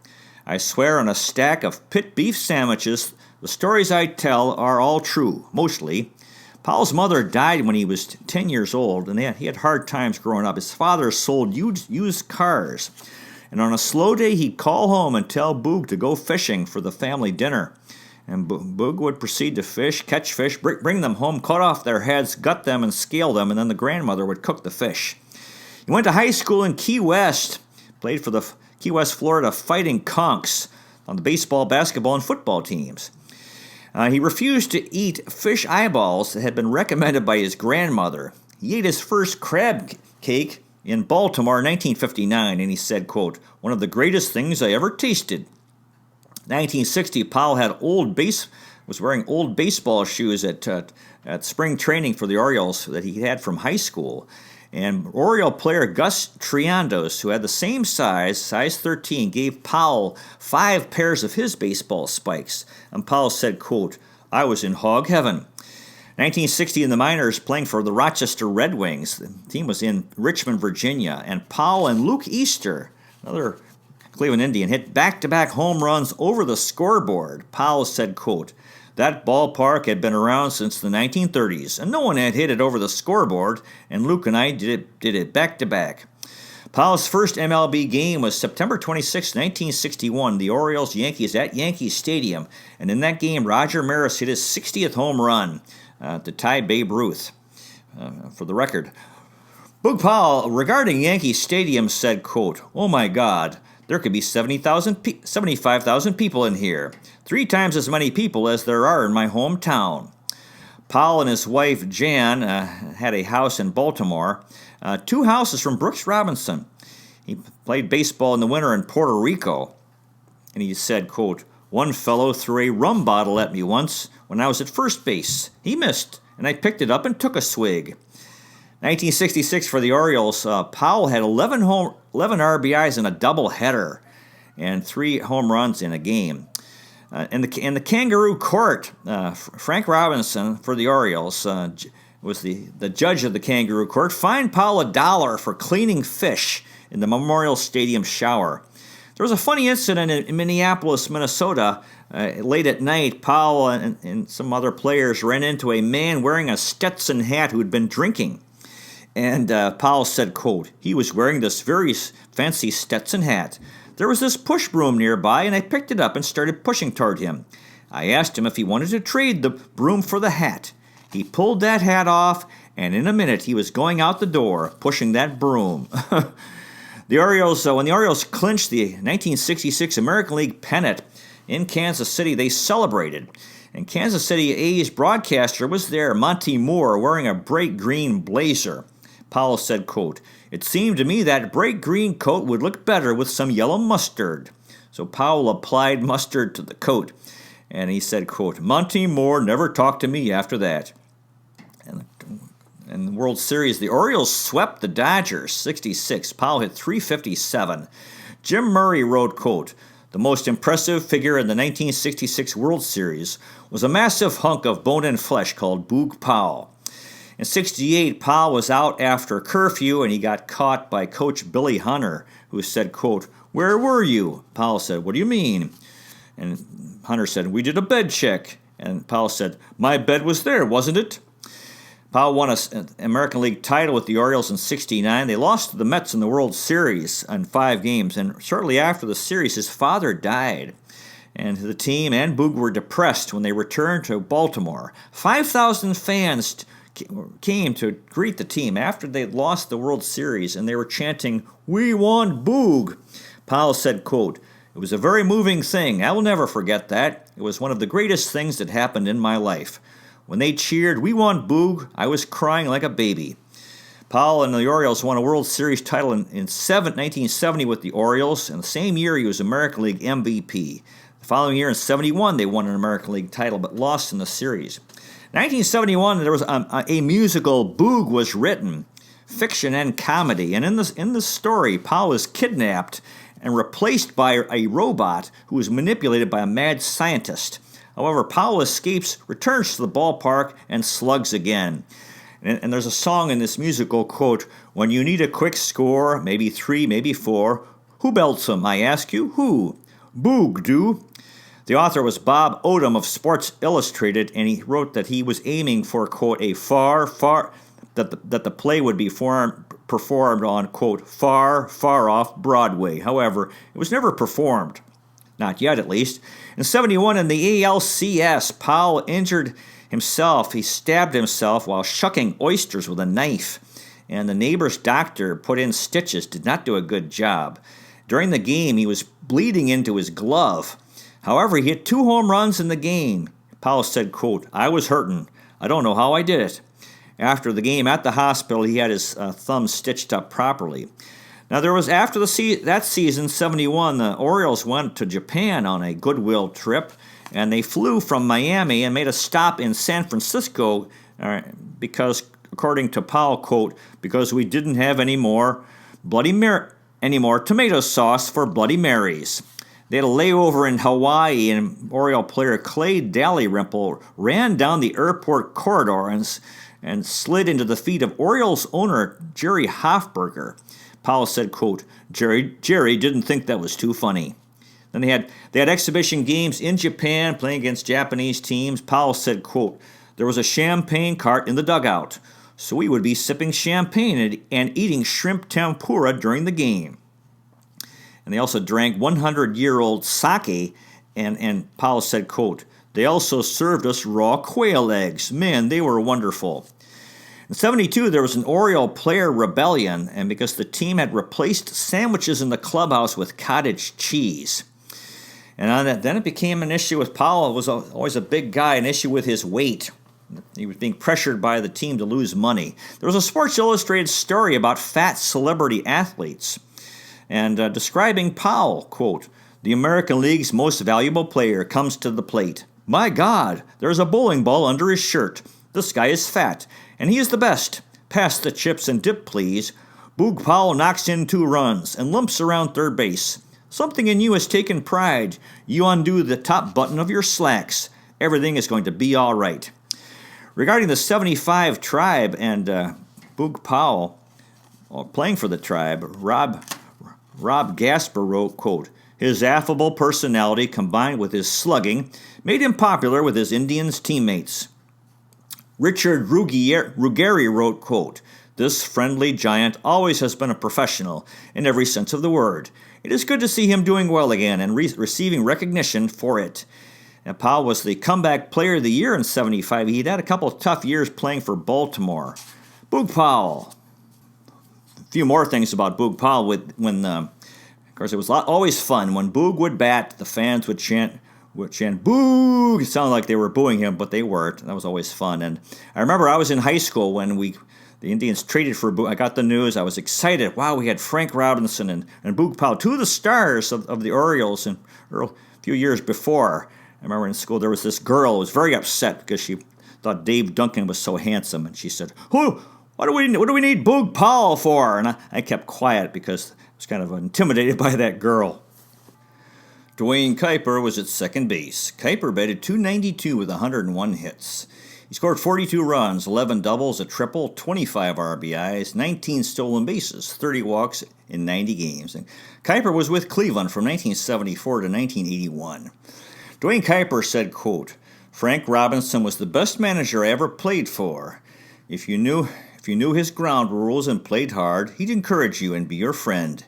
I swear on a stack of pit beef sandwiches, the stories I tell are all true, mostly." Powell's mother died when he was 10 years old, and he had hard times growing up. His father sold used cars, and on a slow day he'd call home and tell Boog to go fishing for the family dinner. And Boog would proceed to catch fish, bring them home, cut off their heads, gut them, and scale them, and then the grandmother would cook the fish. He went to high school in Key West, played for the Key West, Florida Fighting Conchs on the baseball, basketball, and football teams. He refused to eat fish eyeballs that had been recommended by his grandmother. He ate his first crab cake in Baltimore in 1959, and he said, quote, "One of the greatest things I ever tasted." 1960, Powell was wearing old baseball shoes at spring training for the Orioles that he had from high school. And Oriole player Gus Triandos, who had the same size 13, gave Powell 5 pairs of his baseball spikes. And Powell said, quote, "I was in hog heaven." 1960 in the minors, playing for the Rochester Red Wings. The team was in Richmond, Virginia. And Powell and Luke Easter, another Cleveland Indian, hit back-to-back home runs over the scoreboard. Powell said, quote, "That ballpark had been around since the 1930s, and no one had hit it over the scoreboard, and Luke and I did it back-to-back." Powell's first MLB game was September 26, 1961, the Orioles-Yankees at Yankee Stadium, and in that game, Roger Maris hit his 60th home run to tie Babe Ruth. For the record, Boog Powell, regarding Yankee Stadium, said, quote, "Oh my God, there could be 75,000 people in here, 3 times as many people as there are in my hometown." Powell and his wife, Jan, had a house in Baltimore, 2 houses from Brooks Robinson. He played baseball in the winter in Puerto Rico. And he said, quote, "One fellow threw a rum bottle at me once when I was at first base. He missed, and I picked it up and took a swig." 1966 for the Orioles, Powell had 11 RBIs in a doubleheader and 3 home runs in a game. In the Kangaroo Court, Frank Robinson for the Orioles was the judge of the Kangaroo Court, fined Powell $1 for cleaning fish in the Memorial Stadium shower. There was a funny incident in Minneapolis, Minnesota. Late at night, Powell and some other players ran into a man wearing a Stetson hat who had been drinking. And Powell said, quote, "He was wearing this very fancy Stetson hat. There was this push broom nearby, and I picked it up and started pushing toward him. I asked him if he wanted to trade the broom for the hat. He pulled that hat off, and in a minute he was going out the door, pushing that broom." The Orioles, when the Orioles clinched the 1966 American League pennant in Kansas City, they celebrated. And Kansas City A's broadcaster was there, Monty Moore, wearing a bright green blazer. Powell said, quote, "It seemed to me that bright green coat would look better with some yellow mustard." So Powell applied mustard to the coat, and he said, quote, "Monty Moore never talked to me after that." And in the World Series, the Orioles swept the Dodgers, 66. Powell hit 357. Jim Murray wrote, quote, "The most impressive figure in the 1966 World Series was a massive hunk of bone and flesh called Boog Powell. In 68, Powell was out after curfew, and he got caught by Coach Billy Hunter, who said, quote, 'Where were you?' Powell said, 'What do you mean?' And Hunter said, 'We did a bed check.' And Powell said, 'My bed was there, wasn't it?' Powell won an American League title with the Orioles in 69. They lost to the Mets in the World Series in 5 games, and shortly after the series, his father died. And the team and Boog were depressed when they returned to Baltimore. 5,000 fans came to greet the team after they lost the World Series, and they were chanting, 'We want Boog.' Powell said, quote, 'It was a very moving thing. I will never forget that. It was one of the greatest things that happened in my life. When they cheered, 'We want Boog,' I was crying like a baby." Powell and the Orioles won a World Series title in 1970 with the Orioles, and the same year he was American League MVP. The Following year in 71, they won an American League title but lost in the series. 1971, there was a musical, Boog, was written, fiction and comedy. And in this story, Powell is kidnapped and replaced by a robot who is manipulated by a mad scientist. However, Powell escapes, returns to the ballpark, and slugs again. And there's a song in this musical, quote, "When you need a quick score, maybe 3, maybe 4, who belts them, I ask you? Who? Boog do." The author was Bob Odom of Sports Illustrated, and he wrote that he was aiming for, quote, a far, that the play would be performed on, quote, far, far off Broadway. However, it was never performed. Not yet, at least. In 71, in the ALCS, Powell injured himself. He stabbed himself while shucking oysters with a knife, and the neighbor's doctor put in stitches, did not do a good job. During the game, he was bleeding into his glove. However, he hit 2 home runs in the game. Powell said, quote, "I was hurting. I don't know how I did it." After the game at the hospital, he had his thumb stitched up properly. Now, there was after that season, 71, the Orioles went to Japan on a goodwill trip, and they flew from Miami and made a stop in San Francisco because, according to Powell, quote, "because we didn't have any more tomato sauce for Bloody Marys." They had a layover in Hawaii, and Oriole player Clay Dalrymple ran down the airport corridor and slid into the feet of Orioles owner Jerry Hofberger. Powell said, quote, Jerry didn't think that was too funny." Then they had exhibition games in Japan playing against Japanese teams. Powell said, quote, "There was a champagne cart in the dugout, so we would be sipping champagne and eating shrimp tempura during the game." And they also drank 100-year-old sake, and Powell said, quote, "They also served us raw quail eggs. Man, they were wonderful." In 72, there was an Oriole player rebellion, and because the team had replaced sandwiches in the clubhouse with cottage cheese. And on that, then it became an issue with Powell. It was always a big guy, an issue with his weight. He was being pressured by the team to lose money. There was a Sports Illustrated story about fat celebrity athletes, and describing Powell, quote, "The American League's most valuable player comes to the plate. My God, there's a bowling ball under his shirt. This guy is fat, and he is the best. Pass the chips and dip, please." Boog Powell knocks in 2 runs and limps around third base. "Something in you has taken pride. You undo the top button of your slacks. Everything is going to be all right." Regarding the 75 Tribe and Boog Powell playing for the Tribe, Rob Gasper wrote, quote, "His affable personality combined with his slugging made him popular with his Indians teammates." Richard Ruggieri wrote, quote, "This friendly giant always has been a professional in every sense of the word. It is good to see him doing well again and receiving recognition for it." And Powell was the comeback player of the year in 75. He'd had a couple of tough years playing for Baltimore. Boog Powell. A few more things about Boog Powell. Of course, it was always fun. When Boog would bat, the fans would chant "Boog!" It sounded like they were booing him, but they weren't. That was always fun. And I remember I was in high school when the Indians traded for Boog. I got the news. I was excited. Wow, we had Frank Robinson and Boog Powell, 2 of the stars of the Orioles a few years before. I remember in school there was this girl who was very upset because she thought Dave Duncan was so handsome. And she said, What do we need Boog Powell for?" And I kept quiet because I was kind of intimidated by that girl. Dwayne Kuiper was at second base. Kuiper batted .292 with 101 hits. He scored 42 runs, 11 doubles, a triple, 25 RBIs, 19 stolen bases, 30 walks in 90 games. And Kuiper was with Cleveland from 1974 to 1981. Dwayne Kuiper said, quote, "Frank Robinson was the best manager I ever played for. If you knew his ground rules and played hard, he'd encourage you and be your friend.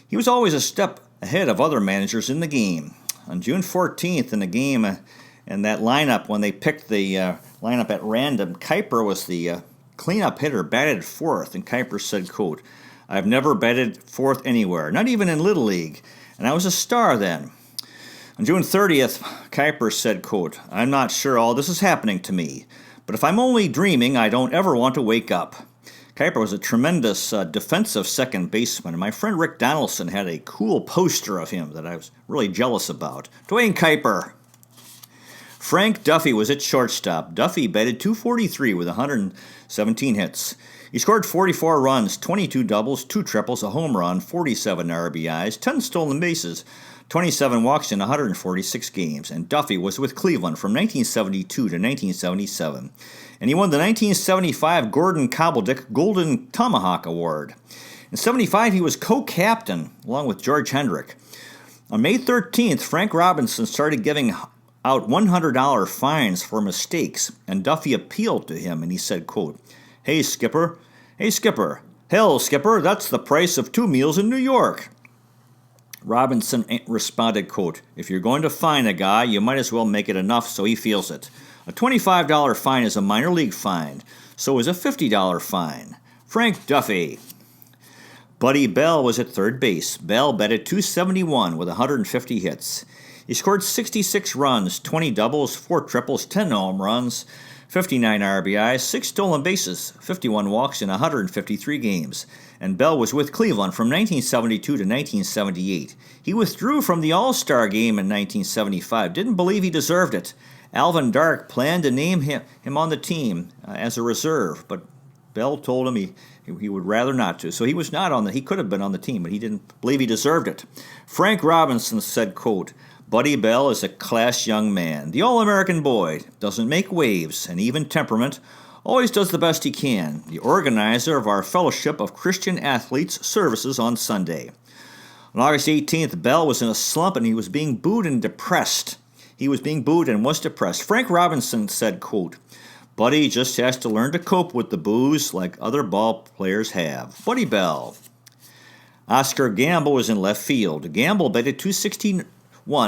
He was always a step ahead of other managers in the game. On June 14th in the game and that lineup, when they picked the lineup at random, Kuiper was the cleanup hitter, batted 4th, and Kuiper said, quote, "I've never batted 4th anywhere, not even in Little League, and I was a star then." On June 30th, Kuiper said, quote, "I'm not sure all this is happening to me, but if I'm only dreaming, I don't ever want to wake up." Kuiper was a tremendous defensive second baseman, and my friend Rick Donaldson had a cool poster of him that I was really jealous about. Dwayne Kuiper. Frank Duffy was at shortstop. Duffy batted .243 with 117 hits. He scored 44 runs, 22 doubles, 2 triples, a home run, 47 RBIs, 10 stolen bases, 27 walks in 146 games. And Duffy was with Cleveland from 1972 to 1977. And he won the 1975 Gordon Cobbledick Golden Tomahawk Award. In 75, he was co-captain along with George Hendrick. On May 13th, Frank Robinson started giving out $100 fines for mistakes, and Duffy appealed to him, and he said, quote, Hey, Skipper. Hell, Skipper, that's the price of 2 meals in New York. Robinson responded, quote, If you're going to fine a guy, you might as well make it enough so he feels it. A $25 fine is a minor league fine. So is a $50 fine. Frank Duffy. Buddy Bell was at third base. Bell batted .271 with 150 hits. He scored 66 runs, 20 doubles, 4 triples, 10 home runs, 59 RBIs, 6 stolen bases, 51 walks in 153 games. And Bell was with Cleveland from 1972 to 1978. He withdrew from the All-Star game in 1975, didn't believe he deserved it. Alvin Dark planned to name him on the team as a reserve, but Bell told him he would rather not to. So he was not on he could have been on the team, but he didn't believe he deserved it. Frank Robinson said, quote, Buddy Bell is a class young man. The All-American boy, doesn't make waves, and even temperament, always does the best he can. The organizer of our Fellowship of Christian Athletes services on Sunday. On August 18th, Bell was in a slump and he was being booed and depressed. He was being booed and was depressed. Frank Robinson said, quote, Buddy just has to learn to cope with the boos like other ball players have. Buddy Bell. Oscar Gamble was in left field. Gamble batted .261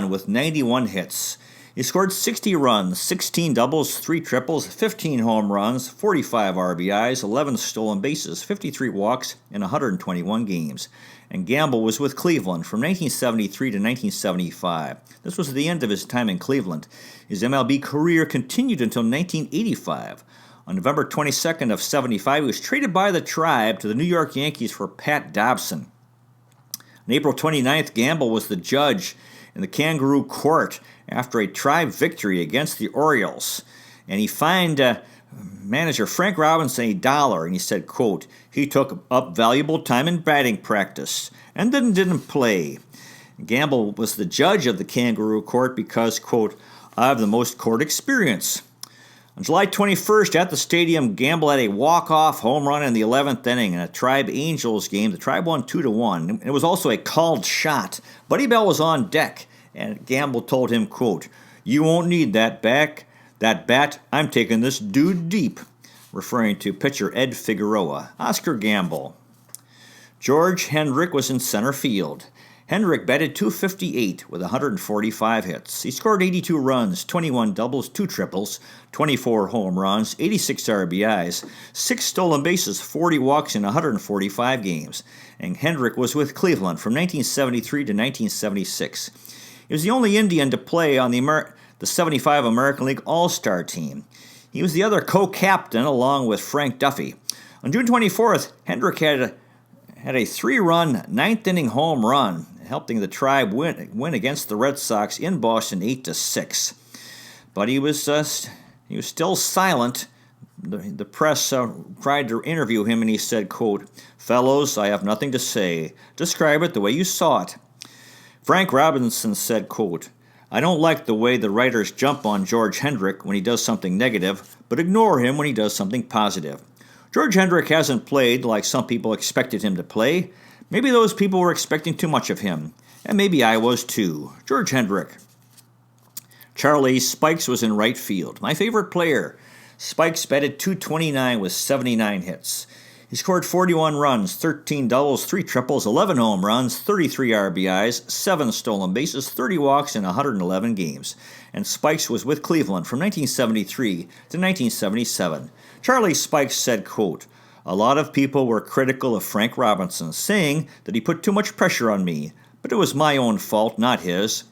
with 91 hits. He scored 60 runs, 16 doubles, 3 triples, 15 home runs, 45 RBIs, 11 stolen bases, 53 walks in 121 games. And Gamble was with Cleveland from 1973 to 1975. This was the end of his time in Cleveland. His MLB career continued until 1985. On November 22nd of 75, he was traded by the Tribe to the New York Yankees for Pat Dobson. On April 29th, Gamble was the judge in the Kangaroo Court after a Tribe victory against the Orioles. And he fined manager Frank Robinson $1, and he said, quote, he took up valuable time in batting practice and then didn't play. Gamble was the judge of the Kangaroo Court because, quote, I have the most court experience. On July 21st at the stadium, Gamble had a walk-off home run in the 11th inning in a Tribe Angels game. The Tribe won 2-1. It was also a called shot. Buddy Bell was on deck, and Gamble told him, quote, you won't need that bat, I'm taking this dude deep, referring to pitcher Ed Figueroa. Oscar Gamble. George Hendrick was in center field. Hendrick batted .258 with 145 hits. He scored 82 runs, 21 doubles, 2 triples, 24 home runs, 86 RBIs, 6 stolen bases, 40 walks in 145 games. And Hendrick was with Cleveland from 1973 to 1976. He was the only Indian to play on the 75 American League All-Star team. He was the other co-captain along with Frank Duffy. On June 24th, Hendrick had a 3-run, 9th-inning home run, helping the Tribe win against the Red Sox in Boston 8-6. But he was still silent. The press tried to interview him, and he said, quote, fellows, I have nothing to say. Describe it the way you saw it. Frank Robinson said, quote, I don't like the way the writers jump on George Hendrick when he does something negative, but ignore him when he does something positive. George Hendrick hasn't played like some people expected him to play. Maybe those people were expecting too much of him, and maybe I was too. George Hendrick. Charlie Spikes was in right field. My favorite player. Spikes batted .229 with 79 hits. He scored 41 runs, 13 doubles, 3 triples, 11 home runs, 33 RBIs, 7 stolen bases, 30 walks in 111 games. And Spikes was with Cleveland from 1973 to 1977. Charlie Spikes said, quote, a lot of people were critical of Frank Robinson, saying that he put too much pressure on me, but it was my own fault, not his.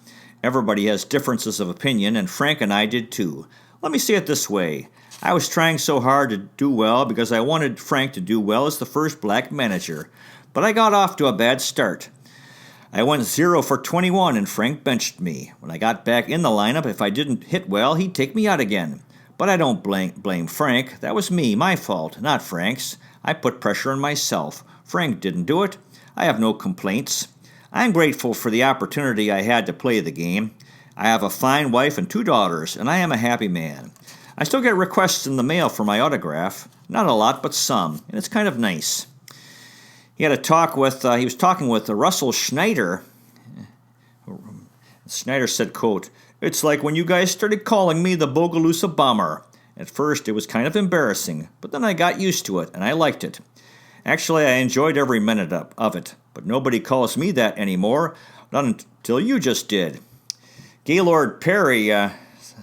Everybody has differences of opinion, and Frank and I did too. Let me say it this way. I was trying so hard to do well because I wanted Frank to do well as the first black manager, but I got off to a bad start. I went 0 for 21 and Frank benched me. When I got back in the lineup, if I didn't hit well, he'd take me out again. But I don't blame Frank. That was me, my fault, not Frank's. I put pressure on myself. Frank didn't do it. I have no complaints. I'm grateful for the opportunity I had to play the game. I have a fine wife and 2 daughters, and I am a happy man. I still get requests in the mail for my autograph. Not a lot, but some, and it's kind of nice. He was talking with Russell Schneider. Schneider said, quote, "It's like when you guys started calling me the Bogalusa Bomber. At first, it was kind of embarrassing, but then I got used to it, and I liked it. Actually, I enjoyed every minute of it, but nobody calls me that anymore, not until you just did." Gaylord Perry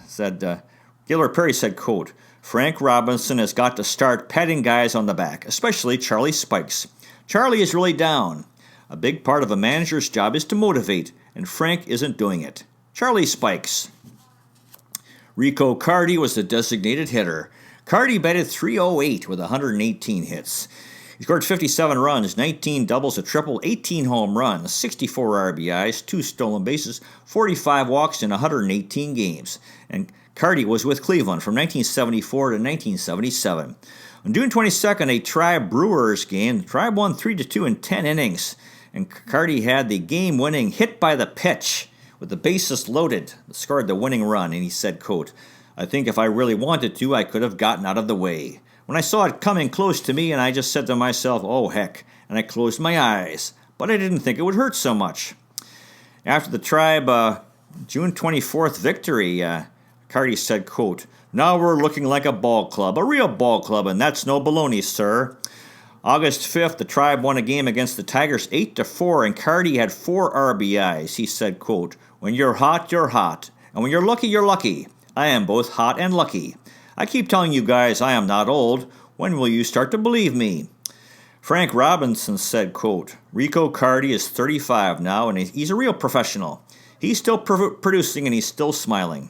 said, quote, "Frank Robinson has got to start patting guys on the back, especially Charlie Spikes. Charlie is really down. A big part of a manager's job is to motivate, and Frank isn't doing it. Charlie Spikes." Rico Carty was the designated hitter. Carty batted .308 with 118 hits. He scored 57 runs, 19 doubles, a triple, 18 home runs, 64 RBIs, 2 stolen bases, 45 walks in 118 games. And Carty was with Cleveland from 1974 to 1977. On June 22nd, a Tribe Brewers game. The Tribe won 3-2 in 10 innings, and Carty had the game-winning hit by the pitch with the bases loaded, scored the winning run, and he said, quote, "I think if I really wanted to, I could have gotten out of the way. When I saw it coming close to me, and I just said to myself, oh, heck, and I closed my eyes, but I didn't think it would hurt so much." After the Tribe June 24th victory, Carty said, quote, "Now we're looking like a ball club, a real ball club, and that's no baloney, sir." August 5th, the Tribe won a game against the Tigers 8-4, and Carty had 4 RBIs. He said, quote, "When you're hot, and when you're lucky. I am both hot and lucky. I keep telling you guys I am not old. When will you start to believe me?" Frank Robinson said, quote, "Rico Carty is 35 now, and he's a real professional. He's still producing, and he's still smiling."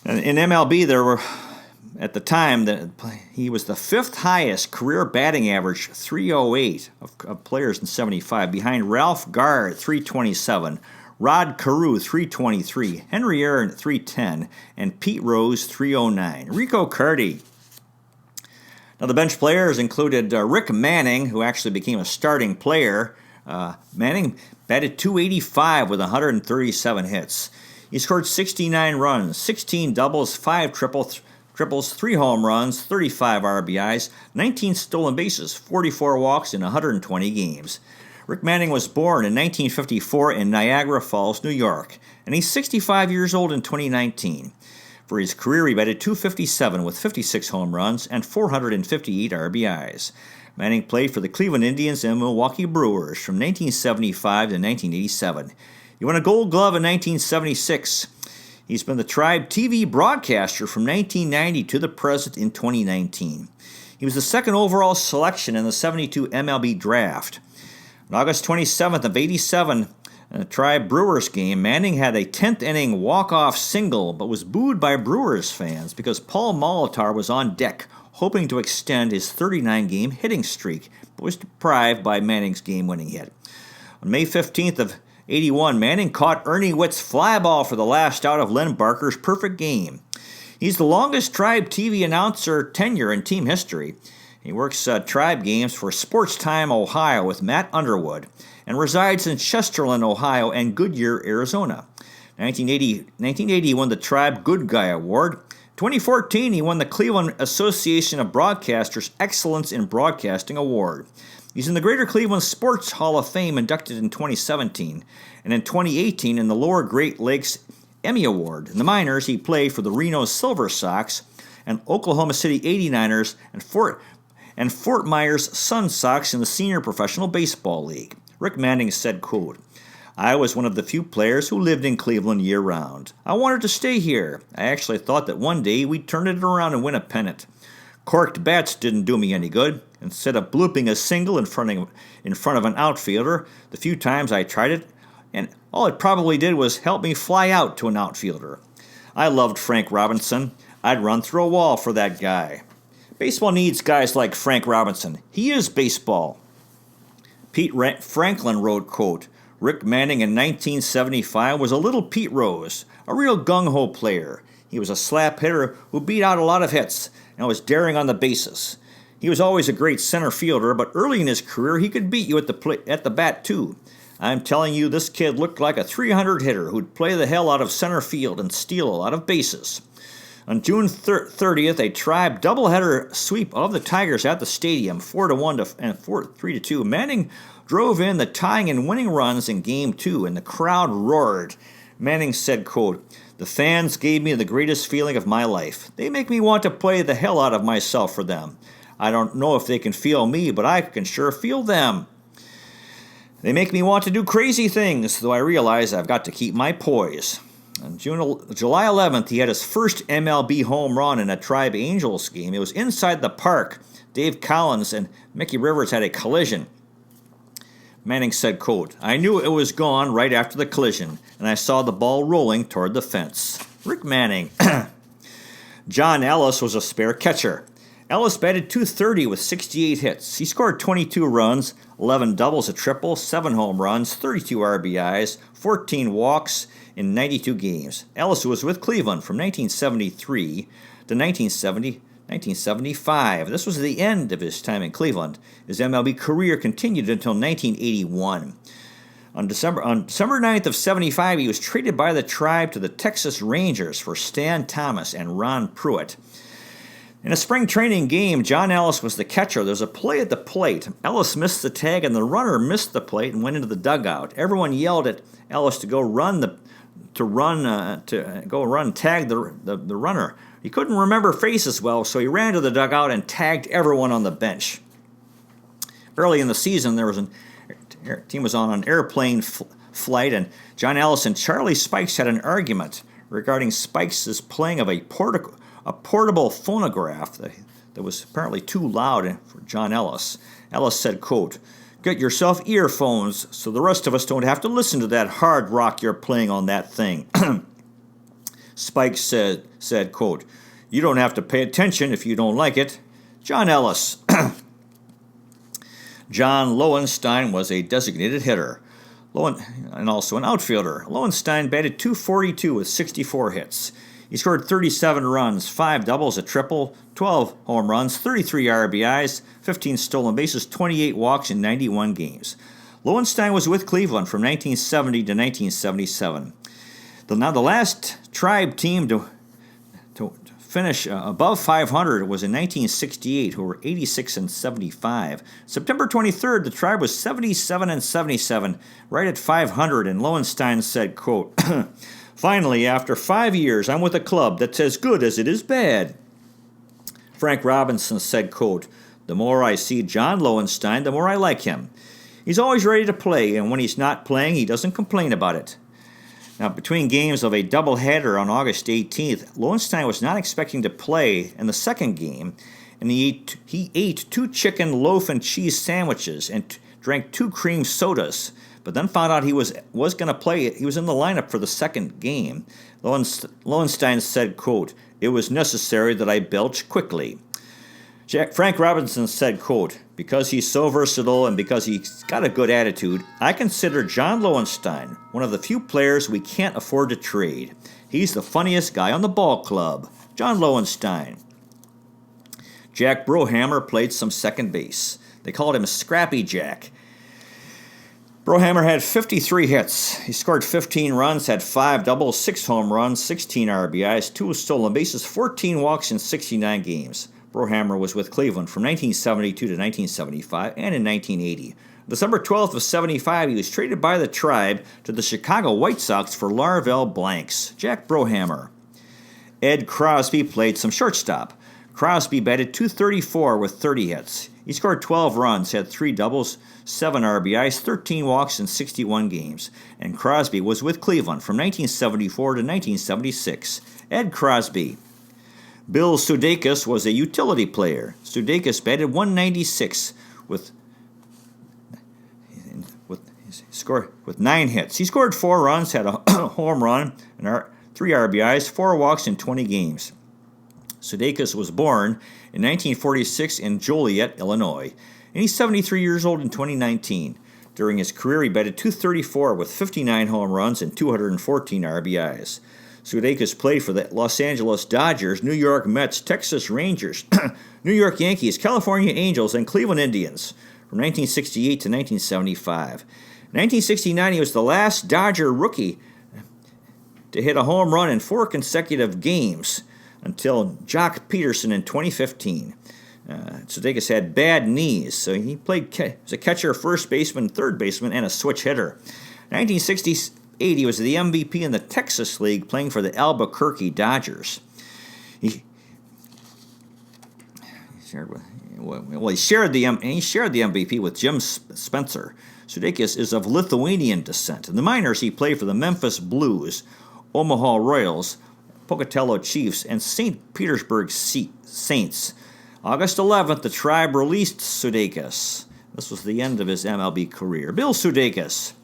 In MLB, there were, at the time, he was the 5th highest career batting average, .308, of players in 75, behind Ralph Gard, .327, Rod Carew, .323, Henry Aaron, .310, and Pete Rose, .309. Rico Carty. Now, the bench players included Rick Manning, who actually became a starting player. Manning batted .285 with 137 hits. He scored 69 runs, 16 doubles, 5 triples, 3 home runs, 35 RBIs, 19 stolen bases, 44 walks in 120 games. Rick Manning was born in 1954 in Niagara Falls, New York, and he's 65 years old in 2019. For his career, he batted .257 with 56 home runs and 458 RBIs. Manning played for the Cleveland Indians and Milwaukee Brewers from 1975 to 1987. He won a Gold Glove in 1976. He's been the Tribe TV broadcaster from 1990 to the present in 2019. He was the 2nd overall selection in the 72 MLB draft. On August 27th of '87, in a Tribe Brewers game, Manning had a 10th inning walk-off single, but was booed by Brewers fans because Paul Molitor was on deck, hoping to extend his 39-game hitting streak, but was deprived by Manning's game-winning hit. On May 15th of '81, Manning caught Ernie Witt's fly ball for the last out of Len Barker's perfect game. He's the longest Tribe TV announcer tenure in team history. He works Tribe games for Sports Time Ohio with Matt Underwood and resides in Chesterland, Ohio and Goodyear, Arizona. 1980, he won the Tribe Good Guy Award. 2014, he won the Cleveland Association of Broadcasters Excellence in Broadcasting Award. He's in the Greater Cleveland Sports Hall of Fame, inducted in 2017, and in 2018 in the Lower Great Lakes Emmy Award. In the minors, he played for the Reno Silver Sox and Oklahoma City 89ers and Fort Myers Sun Sox in the Senior Professional Baseball League. Rick Manning said, quote, "I was one of the few players who lived in Cleveland year-round. I wanted to stay here. I actually thought that one day we'd turn it around and win a pennant. Corked bats didn't do me any good. Instead of blooping a single in front of an outfielder, the few times I tried it, and all it probably did was help me fly out to an outfielder. I loved Frank Robinson. I'd run through a wall for that guy. Baseball needs guys like Frank Robinson. He is baseball. Franklin wrote, quote, Rick Manning in 1975 was a little Pete Rose, a real gung-ho player. He was a slap hitter who beat out a lot of hits and was daring on the bases. He was always a great center fielder, but early in his career he could beat you at the bat too. I'm telling you, this kid looked like a 300 hitter who'd play the hell out of center field and steal a lot of bases. On June 30th, a Tribe doubleheader sweep of the Tigers at the stadium, 4-1 and 3-2. Manning drove in the tying and winning runs in Game 2, and the crowd roared. Manning said, quote, the fans gave me the greatest feeling of my life. They make me want to play the hell out of myself for them. I don't know if they can feel me, but I can sure feel them. They make me want to do crazy things, though I realize I've got to keep my poise. On July 11th, he had his first MLB home run in a Tribe Angels game. It was inside the park. Dave Collins and Mickey Rivers had a collision. Manning said, quote, I knew it was gone right after the collision, and I saw the ball rolling toward the fence. Rick Manning. John Ellis was a spare catcher. Ellis batted .230 with 68 hits. He scored 22 runs, 11 doubles, a triple, 7 home runs, 32 RBIs, 14 walks in 92 games. Ellis was with Cleveland from 1973 to 1975. This was the end of his time in Cleveland. His MLB career continued until 1981. On December 9th of 75, he was traded by the Tribe to the Texas Rangers for Stan Thomas and Ron Pruitt. In a spring training game, John Ellis was the catcher. There was a play at the plate. Ellis missed the tag, and the runner missed the plate and went into the dugout. Everyone yelled at Ellis to go tag the runner. He couldn't remember faces well, so he ran to the dugout and tagged everyone on the bench. Early in the season, team was on an airplane flight, and John Ellis and Charlie Spikes had an argument regarding Spikes' playing of a portable phonograph that was apparently too loud for John Ellis. Ellis said, quote, get yourself earphones so the rest of us don't have to listen to that hard rock you're playing on that thing. Spikes said, quote, you don't have to pay attention if you don't like it. John Ellis. John Lowenstein was a designated hitter and also an outfielder. Lowenstein batted .242 with 64 hits. He scored 37 runs, 5 doubles, a triple, 12 home runs, 33 RBIs, 15 stolen bases, 28 walks in 91 games. Lowenstein was with Cleveland from 1970 to 1977. The last Tribe team to finish above 500 was in 1968, who were 86-75. September 23rd, the Tribe was 77-77, right at 500, and Lowenstein said, quote, finally, after 5 years, I'm with a club that's as good as it is bad. Frank Robinson said, quote, the more I see John Lowenstein, the more I like him. He's always ready to play, and when he's not playing, he doesn't complain about it. Now, between games of a doubleheader on August 18th, Lowenstein was not expecting to play in the second game, and he ate 2 chicken loaf and cheese sandwiches and drank 2 cream sodas, but then found out he was going to play. He was in the lineup for the second game. Lowenstein said, quote, it was necessary that I belch quickly. Frank Robinson said, quote, because he's so versatile and because he's got a good attitude, I consider John Lowenstein one of the few players we can't afford to trade. He's the funniest guy on the ball club. John Lowenstein. Jack Brohammer played some second base. They called him Scrappy Jack. Brohammer had 53 hits. He scored 15 runs, had 5 doubles, 6 home runs, 16 RBIs, 2 stolen bases, 14 walks in 69 games. Brohammer was with Cleveland from 1972 to 1975 and in 1980. December 12th of 75, he was traded by the Tribe to the Chicago White Sox for Larvell Blanks. Jack Brohammer. Ed Crosby played some shortstop. Crosby batted .234 with 30 hits. He scored 12 runs, had 3 doubles, 7 RBIs, 13 walks in 61 games. And Crosby was with Cleveland from 1974 to 1976. Ed Crosby. Bill Sudeikis was a utility player. Sudeikis batted .196 with 9 hits. He scored 4 runs, had a home run, and 3 RBIs, 4 walks in 20 games. Sudeikis was born in 1946 in Joliet, Illinois, and he's 73 years old in 2019. During his career, he batted .234 with 59 home runs and 214 RBIs. Sudeikis played for the Los Angeles Dodgers, New York Mets, Texas Rangers, New York Yankees, California Angels, and Cleveland Indians from 1968 to 1975. In 1969, he was the last Dodger rookie to hit a home run in 4 consecutive games until Jock Peterson in 2015. Sudeikis had bad knees, so he played as a catcher, first baseman, third baseman, and a switch hitter. In 1968, he was the MVP in the Texas League, playing for the Albuquerque Dodgers. He shared the MVP with Jim Spencer. Sudeikis is of Lithuanian descent. In the minors, he played for the Memphis Blues, Omaha Royals, Pocatello Chiefs, and St. Petersburg Saints. August 11th, the Tribe released Sudeikis. This was the end of his MLB career. Bill Sudeikis.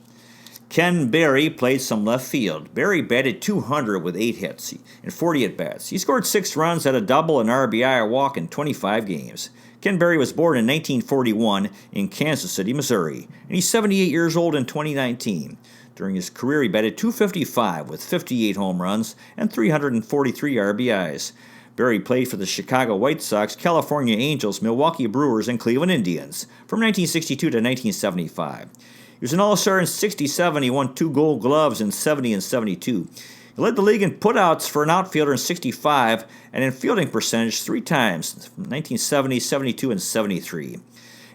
Ken Berry played some left field. Berry batted .200 with 8 hits and 40 at-bats. He scored 6 runs, had a double, an RBI, a walk in 25 games. Ken Berry was born in 1941 in Kansas City, Missouri, and he's 78 years old in 2019. During his career, he batted .255 with 58 home runs and 343 RBIs. Berry played for the Chicago White Sox, California Angels, Milwaukee Brewers, and Cleveland Indians from 1962 to 1975. He was an All-Star in '67. He won 2 Gold Gloves in '70 and '72. He led the league in putouts for an outfielder in '65 and in fielding percentage 3 times, from 1970, '72, and '73. In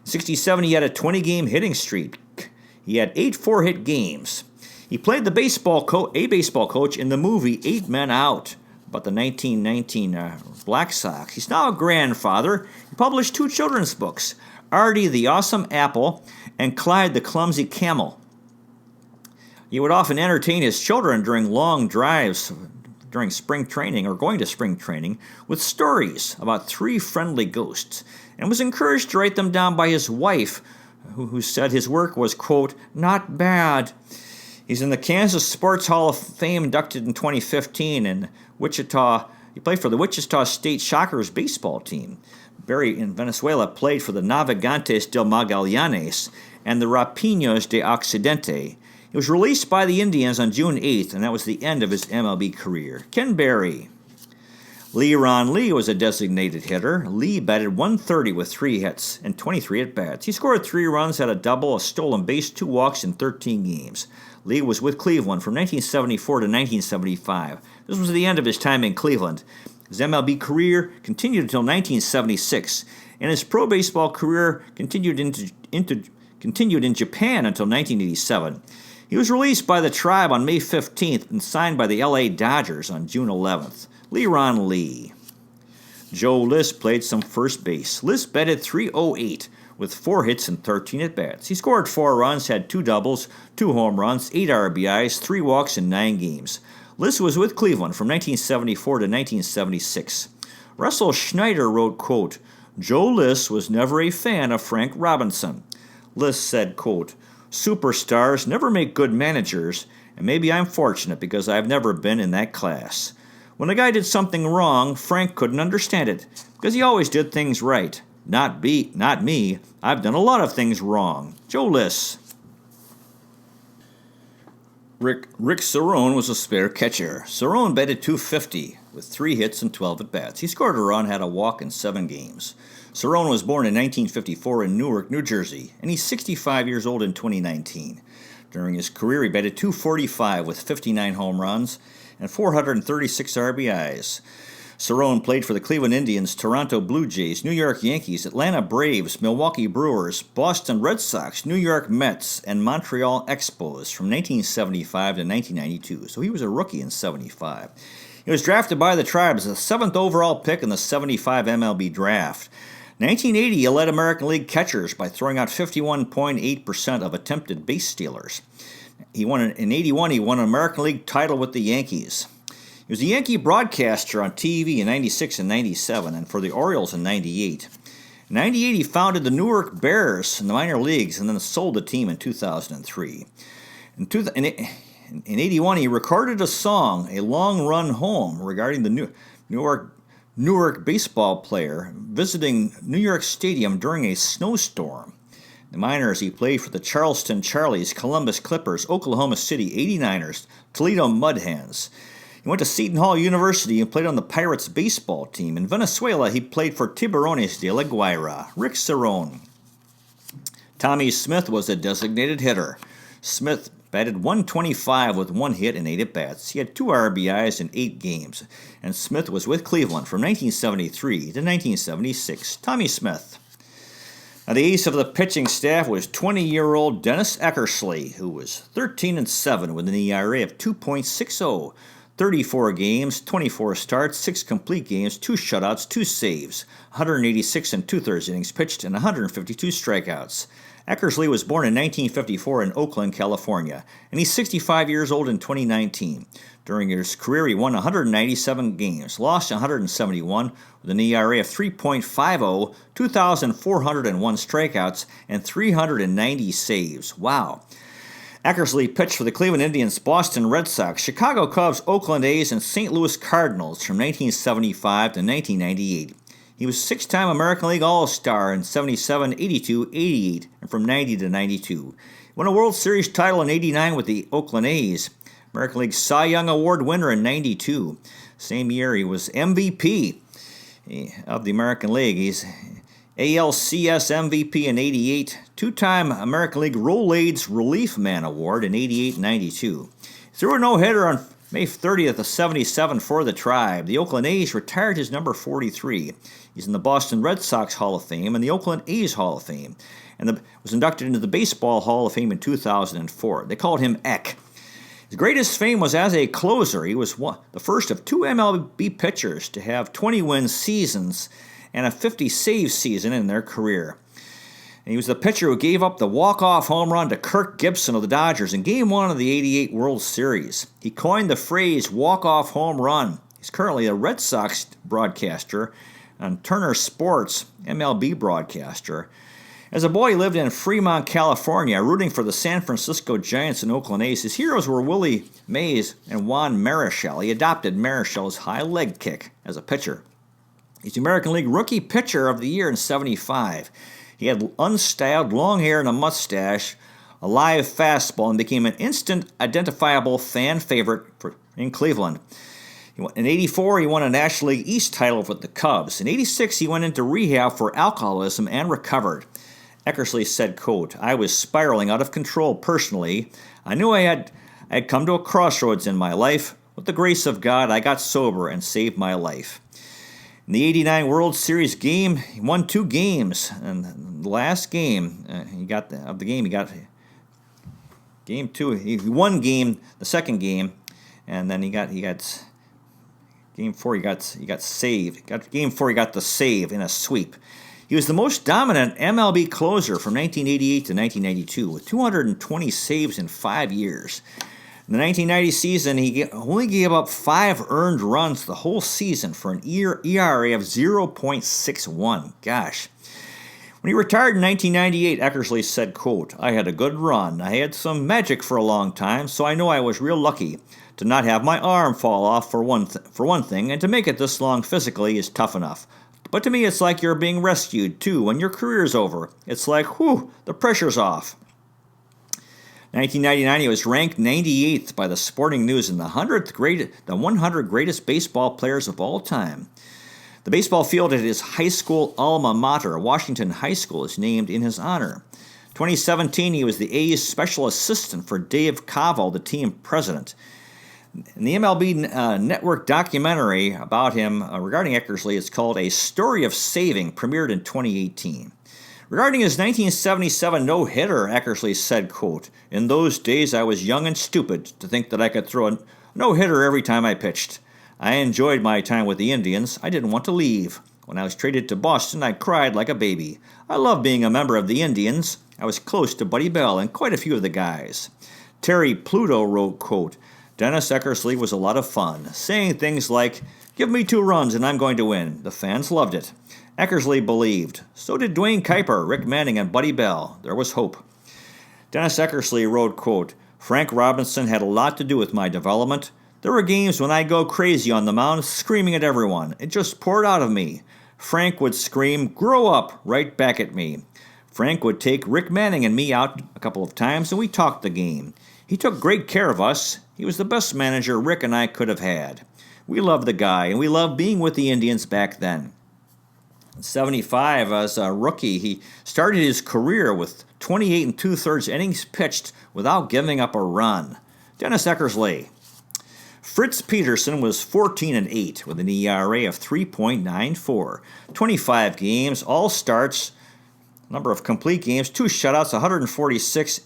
'67, he had a 20-game hitting streak. He had 8 4-hit games. He played a baseball coach in the movie 8 Men Out, about the 1919 Black Sox. He's now a grandfather. He published 2 children's books, Artie the Awesome Apple and Clyde the Clumsy Camel. He would often entertain his children during long drives during spring training or going to spring training with stories about 3 friendly ghosts, and was encouraged to write them down by his wife, who said his work was, quote, not bad. He's in the Kansas Sports Hall of Fame, inducted in 2015, and Wichita. He played for the Wichita State Shockers baseball team. Berry in Venezuela played for the Navegantes del Magallanes and the Rapiños de Occidente. He was released by the Indians on June 8th, and that was the end of his MLB career. Ken Berry. Leron Lee was a designated hitter. Lee batted .130 with 3 hits and 23 at-bats. He scored 3 runs, had a double, a stolen base, 2 walks in 13 games. Lee was with Cleveland from 1974 to 1975. This was the end of his time in Cleveland. His MLB career continued until 1976, and his pro baseball career continued in Japan until 1987. He was released by the Tribe on May 15th and signed by the LA Dodgers on June 11th. Leron Lee. Joe List played some first base. List batted .308 with 4 hits and 13 at-bats. He scored 4 runs, had 2 doubles, 2 home runs, 8 RBIs, 3 walks in 9 games. List was with Cleveland from 1974 to 1976. Russell Schneider wrote, quote, Joe List was never a fan of Frank Robinson. List said, quote, superstars never make good managers, and maybe I'm fortunate because I've never been in that class. When a guy did something wrong, Frank couldn't understand it, because he always did things right. Not me. I've done a lot of things wrong. Joe List. Rick Cerrone was a spare catcher. Cerrone batted .250 with 3 hits and 12 at-bats. He scored a run, had a walk in 7 games. Cerrone was born in 1954 in Newark, New Jersey, and he's 65 years old in 2019. During his career, he batted .245 with 59 home runs and 436 RBIs. Cerrone played for the Cleveland Indians, Toronto Blue Jays, New York Yankees, Atlanta Braves, Milwaukee Brewers, Boston Red Sox, New York Mets, and Montreal Expos from 1975 to 1992. So he was a rookie in '75. He was drafted by the Tribe as the 7th overall pick in the '75 MLB draft. In 1980, he led American League catchers by throwing out 51.8% of attempted base stealers. In '81, he won an American League title with the Yankees. He was a Yankee broadcaster on TV in '96 and '97, and for the Orioles in '98. In '98, he founded the Newark Bears in the minor leagues and then sold the team in 2003. In '81, he recorded a song, A Long Run Home, regarding the Newark Newark baseball player visiting New York Stadium during a snowstorm. The minors, he played for the Charleston Charlies, Columbus Clippers, Oklahoma City 89ers, Toledo Mud Hens. He went to Seton Hall University and played on the Pirates baseball team. In Venezuela, he played for Tiburones de la Guaira. Rick Cerrone. Tommy Smith was a designated hitter. Smith batted .125 with 1 hit and 8 at-bats. He had 2 RBIs in 8 games. And Smith was with Cleveland from 1973 to 1976. Tommy Smith. Now, the ace of the pitching staff was 20-year-old Dennis Eckersley, who was 13-7 with an ERA of 2.60. 34 games, 24 starts, 6 complete games, 2 shutouts, 2 saves, 186 and 2/3 innings pitched, and 152 strikeouts. Eckersley was born in 1954 in Oakland, California, and he's 65 years old in 2019. During his career, he won 197 games, lost 171 with an ERA of 3.50, 2,401 strikeouts, and 390 saves. Wow. Eckersley pitched for the Cleveland Indians, Boston Red Sox, Chicago Cubs, Oakland A's, and St. Louis Cardinals from 1975 to 1998. He was 6-time American League All-Star in 77, 82, 88, and from 90 to 92. He won a World Series title in 89 with the Oakland A's, American League Cy Young Award winner in 92. Same year, he was MVP of the American League. He's ALCS MVP in 88, 2-time American League Rolaids Relief Man Award in 88 and 92. Threw a no-hitter on May 30th of 77 for the Tribe. The Oakland A's retired his number 43. He's in the Boston Red Sox Hall of Fame and the Oakland A's Hall of Fame, and was inducted into the Baseball Hall of Fame in 2004. They called him Eck. His greatest fame was as a closer. He was the first of 2 MLB pitchers to have 20-win seasons and a 50-save season in their career. And he was the pitcher who gave up the walk-off home run to Kirk Gibson of the Dodgers in Game 1 of the '88 World Series. He coined the phrase walk-off home run. He's currently a Red Sox broadcaster and Turner Sports MLB broadcaster. As a boy, he lived in Fremont, California, rooting for the San Francisco Giants and Oakland A's. His heroes were Willie Mays and Juan Marichal. He adopted Marichal's high leg kick as a pitcher. He's the American League Rookie Pitcher of the Year in 75. He had unstyled long hair and a mustache, a live fastball, and became an instant identifiable fan favorite in Cleveland. In 84, he won a National League East title with the Cubs. In 86, he went into rehab for alcoholism and recovered. Eckersley said, quote, "I was spiraling out of control personally. I knew I had come to a crossroads in my life. With the grace of God, I got sober and saved my life." In the '89 World Series game, he won 2 games, and the last game he got game 2. He won the second game, and then he got game 4. He got saved. Game 4. He got the save in a sweep. He was the most dominant MLB closer from 1988 to 1992, with 220 saves in 5 years. In the 1990 season, he only gave up 5 earned runs the whole season for an ERA of 0.61. Gosh. When he retired in 1998, Eckersley said, quote, "I had a good run. I had some magic for a long time, so I know I was real lucky. To not have my arm fall off for one thing, and to make it this long physically is tough enough. But to me, it's like you're being rescued, too, when your career's over. It's like, whew, the pressure's off." 1999, he was ranked 98th by the Sporting News in the 100 greatest baseball players of all time. The baseball field at his high school alma mater, Washington High School, is named in his honor. 2017, he was the A's special assistant for Dave Kaval, the team president. In the MLB Network documentary about him regarding Eckersley, it's called A Story of Saving, premiered in 2018. Regarding his 1977 no-hitter, Eckersley said, quote, "In those days I was young and stupid to think that I could throw a no-hitter every time I pitched. I enjoyed my time with the Indians. I didn't want to leave. When I was traded to Boston, I cried like a baby. I love being a member of the Indians. I was close to Buddy Bell and quite a few of the guys." Terry Pluto wrote, quote, "Dennis Eckersley was a lot of fun, saying things like, 'Give me 2 runs and I'm going to win.' The fans loved it. Eckersley believed. So did Dwayne Kuiper, Rick Manning, and Buddy Bell. There was hope." Dennis Eckersley wrote, quote, "Frank Robinson had a lot to do with my development. There were games when I'd go crazy on the mound, screaming at everyone. It just poured out of me. Frank would scream, "Grow up," right back at me. Frank would take Rick Manning and me out a couple of times, and we talked the game. He took great care of us. He was the best manager Rick and I could have had. We loved the guy, and we loved being with the Indians back then. In 75, as a rookie, he started his career with 28 and two-thirds innings pitched without giving up a run. Dennis Eckersley. Fritz Peterson was 14 and 8 with an ERA of 3.94. 25 games, all starts, number of complete games, 2 shutouts, 146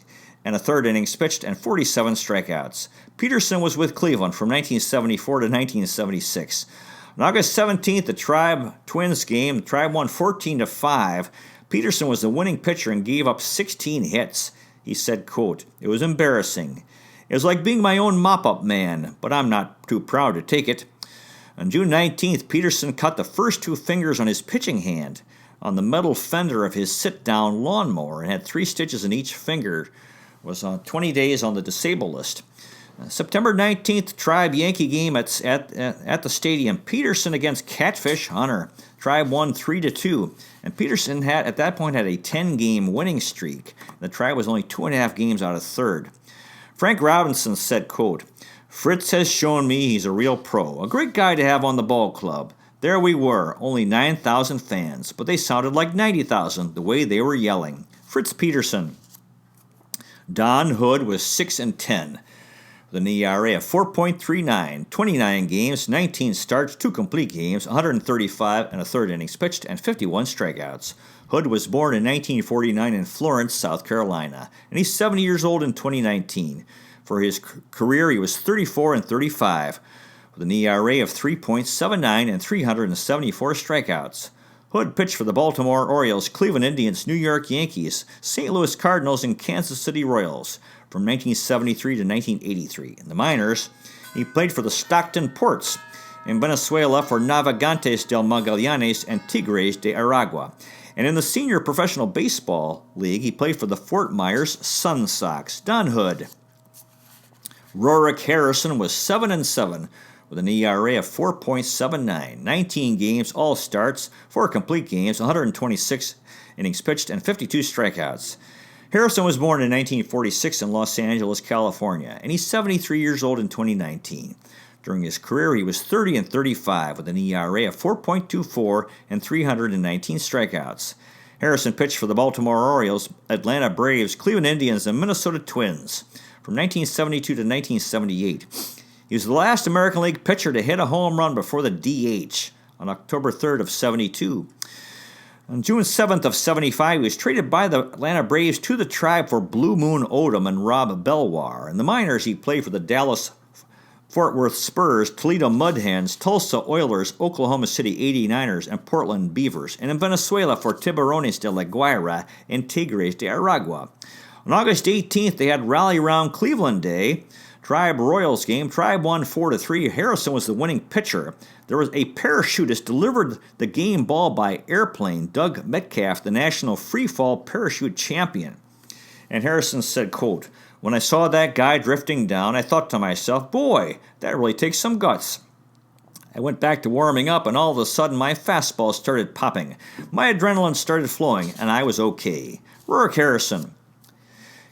and a third innings pitched, and 47 strikeouts. Peterson was with Cleveland from 1974 to 1976. On August 17th, the Tribe Twins game, the Tribe won 14-5. Peterson was the winning pitcher and gave up 16 hits. He said, quote, "It was embarrassing. It was like being my own mop-up man, but I'm not too proud to take it." On June 19th, Peterson cut the first 2 fingers on his pitching hand on the metal fender of his sit-down lawnmower and had 3 stitches in each finger. Was on 20 days on the disabled list. September 19th, Tribe Yankee game at the stadium. Peterson against Catfish Hunter. Tribe won 3-2, and Peterson at that point had a 10-game winning streak. The Tribe was only 2.5 games out of third. Frank Robinson said, quote, "Fritz has shown me he's a real pro, a great guy to have on the ball club. There we were, only 9,000 fans, but they sounded like 90,000 the way they were yelling." Fritz Peterson. Don Hood was 6 and 10 with an ERA of 4.39, 29 games, 19 starts, 2 complete games, 135 and a third innings pitched, and 51 strikeouts. Hood was born in 1949 in Florence, South Carolina, and he's 70 years old in 2019. For his career, he was 34 and 35 with an ERA of 3.79 and 374 strikeouts. Hood pitched for the Baltimore Orioles, Cleveland Indians, New York Yankees, St. Louis Cardinals, and Kansas City Royals from 1973 to 1983. In the minors, he played for the Stockton Ports in Venezuela for Navegantes del Magallanes and Tigres de Aragua. And in the Senior Professional Baseball League, he played for the Fort Myers Sun Sox. Don Hood. Rorick Harrison was 7 and 7 with an ERA of 4.79, 19 games, all starts, 4 complete games, 126 innings pitched, and 52 strikeouts. Harrison was born in 1946 in Los Angeles, California, and he's 73 years old in 2019. During his career, he was 30 and 35 with an ERA of 4.24 and 319 strikeouts. Harrison pitched for the Baltimore Orioles, Atlanta Braves, Cleveland Indians, and Minnesota Twins from 1972 to 1978. He was the last American League pitcher to hit a home run before the DH on October 3rd of 72. On June 7th of 75, he was traded by the Atlanta Braves to the Tribe for Blue Moon Odom and Rob Belwar. In the minors, he played for the Dallas Fort Worth Spurs, Toledo Mud Hens, Tulsa Oilers, Oklahoma City 89ers, and Portland Beavers, and in Venezuela for Tiburones de la Guaira and Tigres de Aragua. On August 18th, they had Rally Round Cleveland Day, Tribe Royals game. Tribe won 4-3. Harrison was the winning pitcher. There was a parachutist delivered the game ball by airplane, Doug Metcalf, the national freefall parachute champion. And Harrison said, quote, "When I saw that guy drifting down, I thought to myself, boy, that really takes some guts. I went back to warming up, and all of a sudden my fastball started popping. My adrenaline started flowing, and I was okay." Rorick Harrison.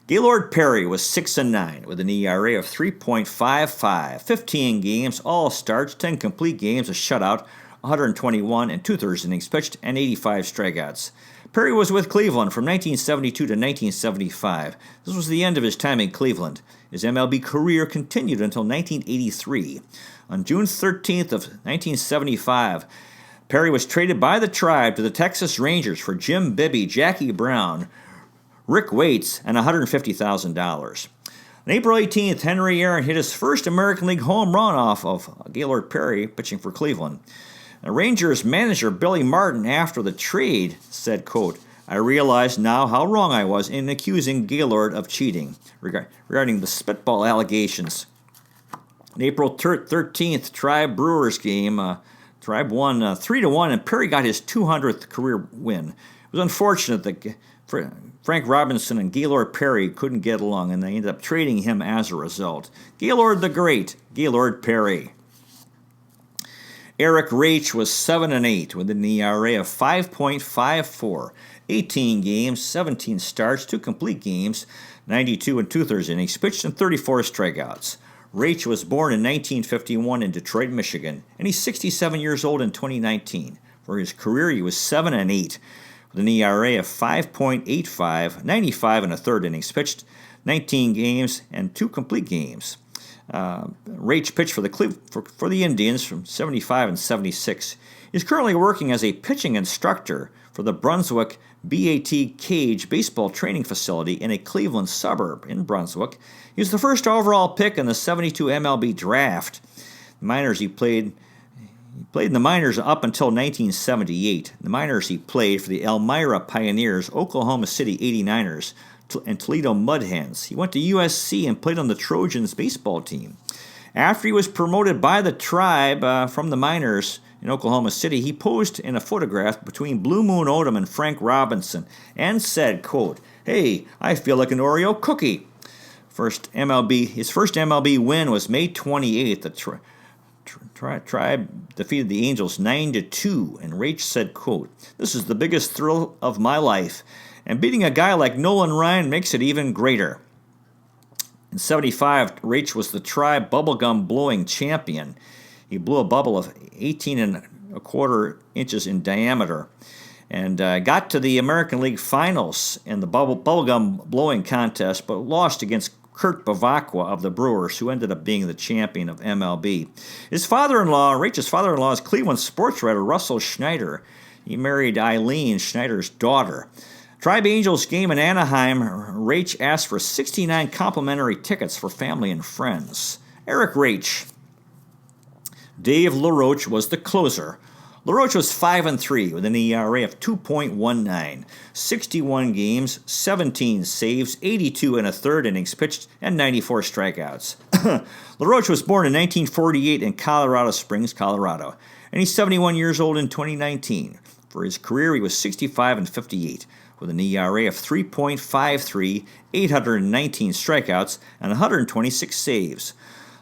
Gaylord Perry was 6 and 9 with an ERA of 3.55, 15 games, all starts, 10 complete games, a shutout, 121 and 2/3 innings pitched, and 85 strikeouts. Perry was with Cleveland from 1972 to 1975. This was the end of his time in Cleveland. His MLB career continued until 1983. On June 13th of 1975, Perry was traded by the Tribe to the Texas Rangers for Jim Bibby, Jackie Brown, Rick Waits, and $150,000. On April 18th, Henry Aaron hit his first American League home run off of Gaylord Perry, pitching for Cleveland. The Rangers manager Billy Martin, after the trade, said, quote, "I realize now how wrong I was in accusing Gaylord of cheating," regarding the spitball allegations. On April 13th, Tribe Brewers game, Tribe won 3-1, and Perry got his 200th career win. It was unfortunate that Frank Robinson and Gaylord Perry couldn't get along, and they ended up trading him as a result. Gaylord the Great, Gaylord Perry. Eric Raich was 7-8 with an ERA of 5.54, 18 games, 17 starts, 2 complete games, 92 and 2/3 innings pitched, and 34 strikeouts. Raich was born in 1951 in Detroit, Michigan, and he's 67 years old in 2019. For his career, he was 7-8 with an ERA of 5.85, 95 and 1/3 innings pitched, 19 games, and 2 complete games. Raich pitched for the Indians from 75 and 76. He's currently working as a pitching instructor for the Brunswick BAT Cage baseball training facility in a Cleveland suburb in Brunswick. He was the first overall pick in the 72 MLB draft. He played in the minors up until 1978. In the minors, he played for the Elmira Pioneers, Oklahoma City 89ers, and Toledo Mud Hens. He went to USC and played on the Trojans baseball team. After he was promoted by the Tribe from the minors in Oklahoma City, he posed in a photograph between Blue Moon Odom and Frank Robinson and said, quote, "Hey, I feel like an Oreo cookie." His first MLB win was May 28th. The Tribe defeated the Angels 9-2, and Raich said, quote, "This is the biggest thrill of my life, and beating a guy like Nolan Ryan makes it even greater." In 75, Raich was the Tribe bubblegum blowing champion. He blew a bubble of 18.25 inches in diameter and got to the American League Finals in the bubblegum blowing contest, but lost against Kurt Bavacqua of the Brewers, who ended up being the champion of MLB. Raich's father-in-law, is Cleveland sports writer Russell Schneider. He married Eileen, Schneider's daughter. Tribe Angels game in Anaheim, Raich asked for 69 complimentary tickets for family and friends. Eric Raich. Dave LaRoche was the closer. LaRoche was 5-3 with an ERA of 2.19, 61 games, 17 saves, 82 1/3 innings pitched, and 94 strikeouts. LaRoche was born in 1948 in Colorado Springs, Colorado, and he's 71 years old in 2019. For his career, he was 65 and 58 with an ERA of 3.53, 819 strikeouts, and 126 saves.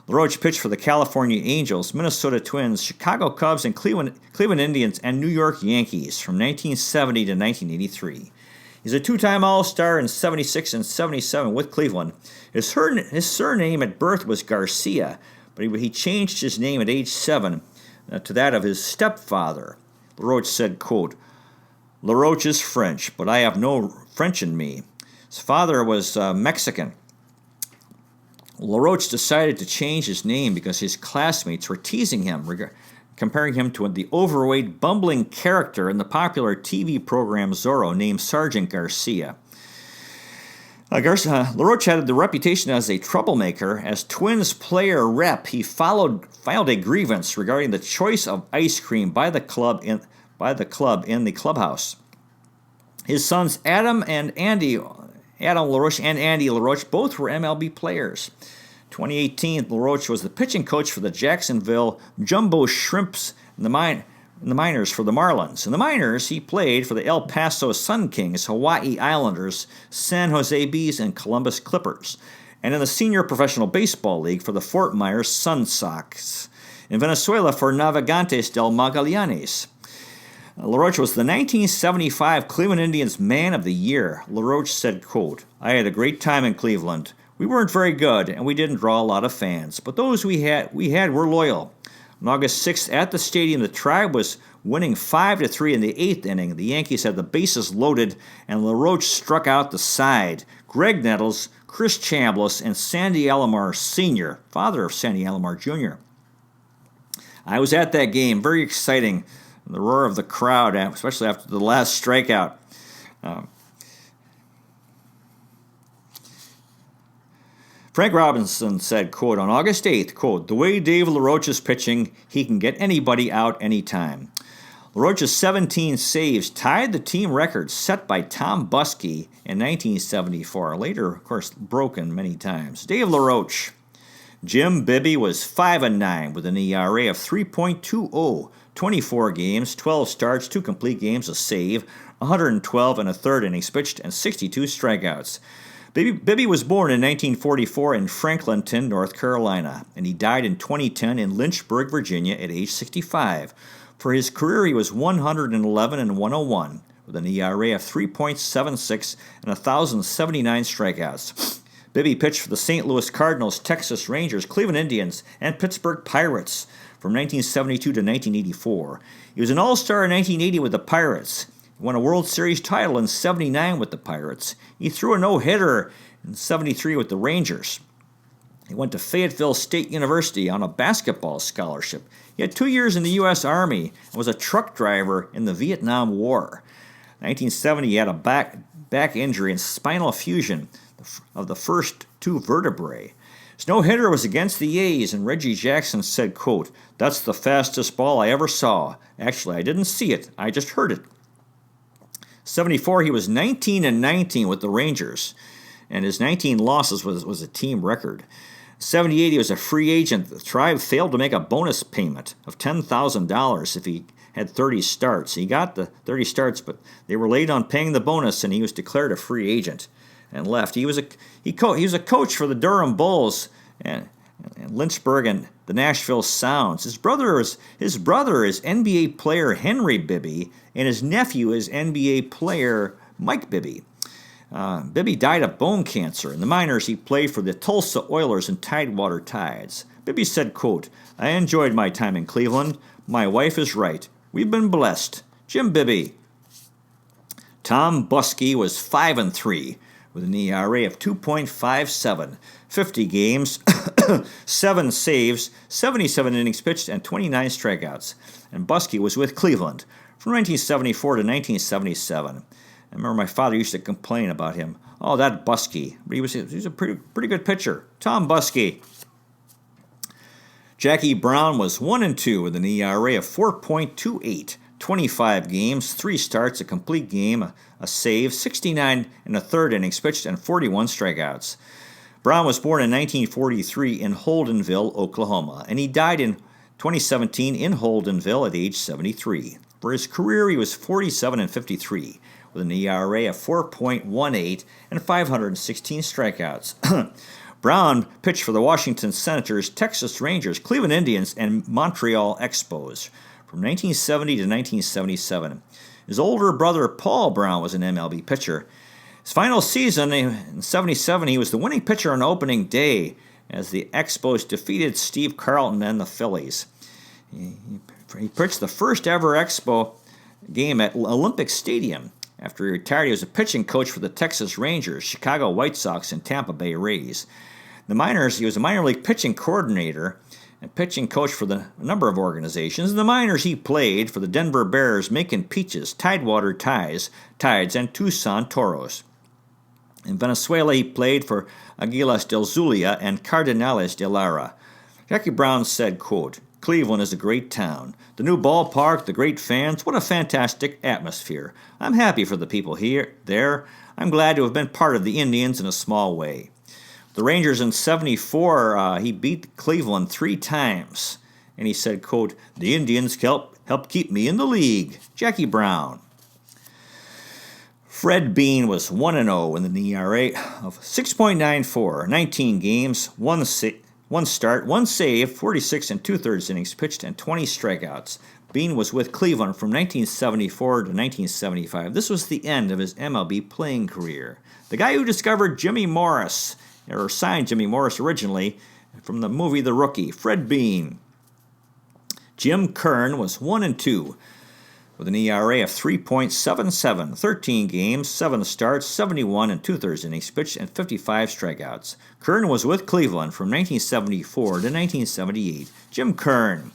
LaRoche pitched for the California Angels, Minnesota Twins, Chicago Cubs, and Cleveland Indians and New York Yankees from 1970 to 1983. He's a two-time All-Star in 76 and 77 with Cleveland. His surname at birth was Garcia, but he changed his name at age 7 to that of his stepfather. LaRoche said, quote, "LaRoche is French, but I have no French in me." His father was Mexican. LaRoche decided to change his name because his classmates were teasing him, comparing him to the overweight, bumbling character in the popular TV program Zorro named Sergeant Garcia. LaRoche had the reputation as a troublemaker. As Twins player rep, he filed a grievance regarding the choice of ice cream by the club in the clubhouse. His sons Adam LaRoche and Andy LaRoche both were MLB players. 2018, LaRoche was the pitching coach for the Jacksonville Jumbo Shrimps in the minors for the Marlins. In the minors, he played for the El Paso Sun Kings, Hawaii Islanders, San Jose Bees, and Columbus Clippers, and in the Senior Professional Baseball League for the Fort Myers Sun Sox. In Venezuela for Navegantes del Magallanes. LaRoche was the 1975 Cleveland Indians Man of the Year. LaRoche said, quote, "I had a great time in Cleveland. We weren't very good, and we didn't draw a lot of fans, but those we had were loyal." On August 6th at the stadium, the Tribe was winning 5-3 in the 8th inning. The Yankees had the bases loaded, and LaRoche struck out the side. Greg Nettles, Chris Chambliss, and Sandy Alomar Sr., father of Sandy Alomar Jr. I was at that game. Very exciting. The roar of the crowd, especially after the last strikeout. Frank Robinson said, quote, on August 8th, quote, "The way Dave LaRoche is pitching, he can get anybody out anytime." LaRoche's 17 saves tied the team record set by Tom Buskey in 1974, later, of course, broken many times. Dave LaRoche. Jim Bibby was 5-9 with an ERA of 3.20, 24 games, 12 starts, 2 complete games, a save, 112 and a third innings pitched, and 62 strikeouts. Bibby was born in 1944 in Franklinton, North Carolina, and he died in 2010 in Lynchburg, Virginia at age 65. For his career, he was 111 and 101, with an ERA of 3.76 and 1,079 strikeouts. Bibby pitched for the St. Louis Cardinals, Texas Rangers, Cleveland Indians, and Pittsburgh Pirates from 1972 to 1984. He was an All-Star in 1980 with the Pirates. He won a World Series title in 79 with the Pirates. He threw a no-hitter in 73 with the Rangers. He went to Fayetteville State University on a basketball scholarship. He had 2 years in the U.S. Army and was a truck driver in the Vietnam War. In 1970, he had a back injury and spinal fusion of the first two vertebrae. His no-hitter was against the A's, and Reggie Jackson said, quote, "That's the fastest ball I ever saw. Actually, I didn't see it. I just heard it." 74, he was 19 and 19 with the Rangers, and his 19 losses was a team record. 78, he was a free agent. The Tribe failed to make a bonus payment of $10,000 if he had 30 starts. He got the 30 starts, but they were late on paying the bonus, and he was declared a free agent and left. He was a coach for the Durham Bulls and Lynchburg and the Nashville Sounds. His brother is NBA player Henry Bibby, and his nephew is NBA player Mike Bibby. Bibby died of bone cancer. In the minors, he played for the Tulsa Oilers and Tidewater Tides. Bibby said, quote, "I enjoyed my time in Cleveland. My wife is right. We've been blessed." Jim Bibby. Tom Buskey was 5-3 with an ERA of 2.57, 50 games, 7 saves, 77 innings pitched, and 29 strikeouts. And Buskey was with Cleveland from 1974 to 1977. I remember my father used to complain about him. Oh, that Buskey. But he was a pretty good pitcher. Tom Buskey. Jackie Brown was 1-2 with an ERA of 4.28, 25 games, 3 starts, a complete game, a save, 69 and a third innings pitched, and 41 strikeouts. Brown was born in 1943 in Holdenville, Oklahoma, and he died in 2017 in Holdenville at age 73. For his career, he was 47 and 53. With an ERA of 4.18 and 516 strikeouts. Brown pitched for the Washington Senators, Texas Rangers, Cleveland Indians, and Montreal Expos from 1970 to 1977. His older brother Paul Brown was an MLB pitcher. His final season in 77, he was the winning pitcher on opening day as the Expos defeated Steve Carlton and the Phillies. He pitched the first ever Expo game at Olympic Stadium. After he retired, he was a pitching coach for the Texas Rangers, Chicago White Sox, and Tampa Bay Rays. In the minors, he was a minor league pitching coordinator and pitching coach for a number of organizations. In the minors, he played for the Denver Bears, Macon Peaches, Tidewater Tides, and Tucson Toros. In Venezuela, he played for Águilas del Zulia and Cardenales de Lara. Jackie Brown said, quote, "Cleveland is a great town. The new ballpark, the great fans, what a fantastic atmosphere. I'm happy for the people there. I'm glad to have been part of the Indians in a small way." The Rangers in 74, he beat Cleveland 3 times. And he said, quote, "The Indians helped keep me in the league." Jackie Brown. Fred Bean was 1-0 with an ERA of 6.94, 19 games, 1 start, 1 save, 46 and 2/3 innings pitched, and 20 strikeouts. Bean was with Cleveland from 1974 to 1975. This was the end of his MLB playing career. The guy who discovered Jimmy Morris, or signed Jimmy Morris originally from the movie The Rookie, Fred Bean. Jim Kern was 1-2 with an ERA of 3.77, 13 games, 7 starts, 71 and 2/3 innings pitched, and 55 strikeouts. Kern was with Cleveland from 1974 to 1978. Jim Kern.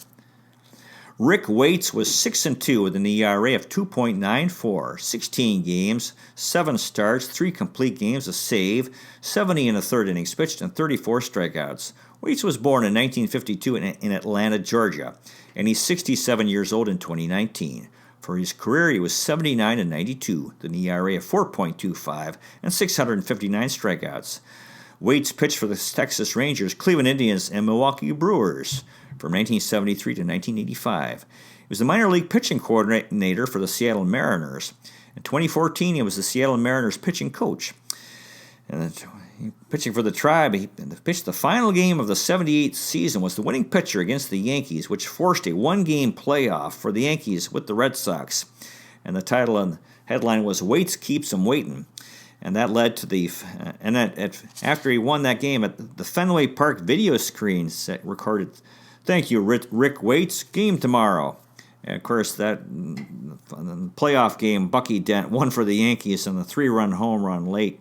Rick Waits was 6-2 with an ERA of 2.94, 16 games, 7 starts, 3 complete games, a save, 70 and a third innings pitched, and 34 strikeouts. Waits was born in 1952 in Atlanta, Georgia, and he's 67 years old in 2019. For his career, he was 79 and 92, with an ERA of 4.25 and 659 strikeouts. Waits pitched for the Texas Rangers, Cleveland Indians, and Milwaukee Brewers from 1973 to 1985. He was the minor league pitching coordinator for the Seattle Mariners In 2014, he was the Seattle Mariners pitching coach. And pitching for the Tribe, he pitched the final game of the 78th season, was the winning pitcher against the Yankees, which forced a one-game playoff for the Yankees with the Red Sox. And the title and headline was "Waits Keeps Him Waiting." And that led to after he won that game, at the Fenway Park video screen recorded, "Thank you, Rick Waits, game tomorrow." And of course, that playoff game, Bucky Dent won for the Yankees on the 3-run home run late.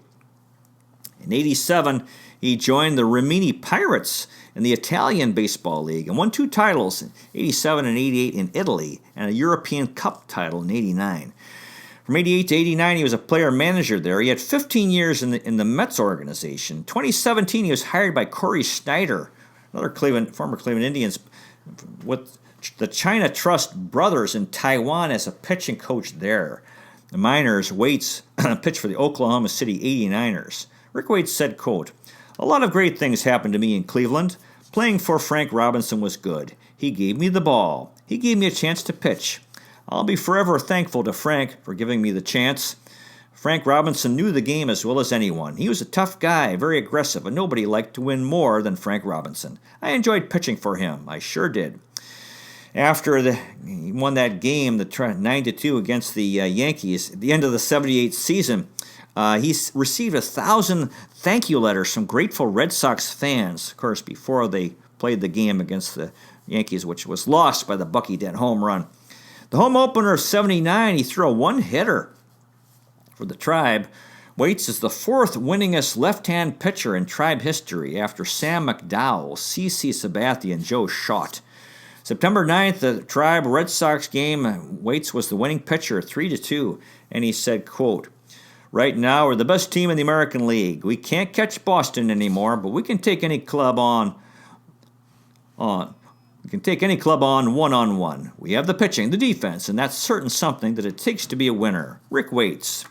In '87, he joined the Rimini Pirates in the Italian Baseball League and won 2 titles in '87 and '88 in Italy, and a European Cup title in '89. From '88 to '89, he was a player-manager there. He had 15 years in the Mets organization. In 2017, he was hired by Corey Snyder, another former Cleveland Indians, with the China Trust brothers in Taiwan as a pitching coach there. The minors, Waits pitched for the Oklahoma City 89ers. Rick Waits said, quote, "A lot of great things happened to me in Cleveland. Playing for Frank Robinson was good. He gave me the ball. He gave me a chance to pitch. I'll be forever thankful to Frank for giving me the chance. Frank Robinson knew the game as well as anyone. He was a tough guy, very aggressive, and nobody liked to win more than Frank Robinson. I enjoyed pitching for him. I sure did." After he won that game, the 9-2 against the Yankees, at the end of the 78th season, he received 1,000 thank you letters from grateful Red Sox fans, of course, before they played the game against the Yankees, which was lost by the Bucky Dent home run. The home opener of '79, he threw a one-hitter for the Tribe. Waits is the 4th winningest left-hand pitcher in Tribe history after Sam McDowell, C.C. Sabathia, and Joe Schott. September 9th, the Tribe Red Sox game, Waits was the winning pitcher, 3-2, and he said, quote, "Right now, we're the best team in the American League. We can't catch Boston anymore, but we can take any club on one-on-one. We have the pitching, the defense, and that's certain something that it takes to be a winner." Rick Waits.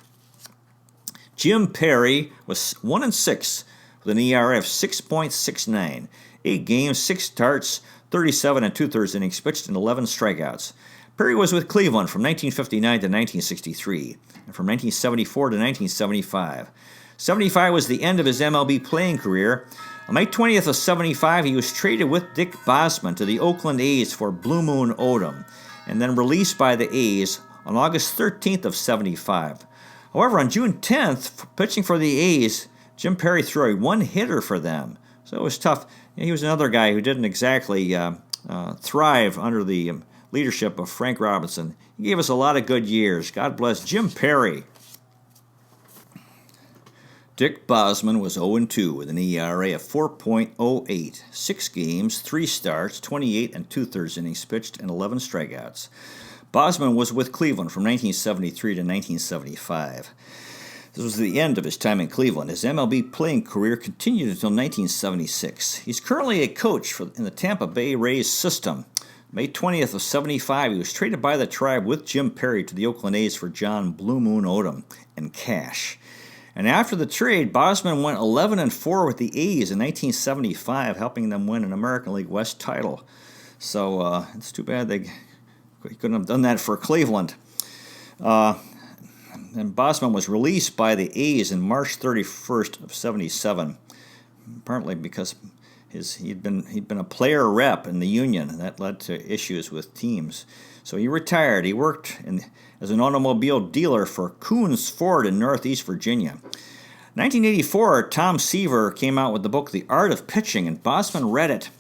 Jim Perry was 1-6 with an ERA of 6.69. 8 games, 6 starts, 37 2/3 innings pitched, and 11 strikeouts. Perry was with Cleveland from 1959 to 1963, and from 1974 to 1975. 75 was the end of his MLB playing career. On May 20th of '75, he was traded with Dick Bosman to the Oakland A's for Blue Moon Odom, and then released by the A's on August 13th of '75. However, on June 10th, pitching for the A's, Jim Perry threw a one-hitter for them. So it was tough. He was another guy who didn't exactly thrive under the leadership of Frank Robinson. He gave us a lot of good years. God bless Jim Perry. Dick Bosman was 0-2 with an ERA of 4.08, 6 games, 3 starts, 28 2/3 innings pitched, and 11 strikeouts. Bosman was with Cleveland from 1973 to 1975. This was the end of his time in Cleveland. His MLB playing career continued until 1976. He's currently a coach in the Tampa Bay Rays system. May 20th of '75, he was traded by the Tribe with Jim Perry to the Oakland A's for John Blue Moon Odom and cash. And after the trade, Bosman went 11-4 with the A's in 1975, helping them win an American League West title. So it's too bad he couldn't have done that for Cleveland. And Bosman was released by the A's in March 31st of '77, apparently because he'd been a player rep in the union, and that led to issues with teams. So he retired. He worked as an automobile dealer for Coons Ford in Northeast Virginia. 1984, Tom Seaver came out with the book The Art of Pitching, and Bosman read it,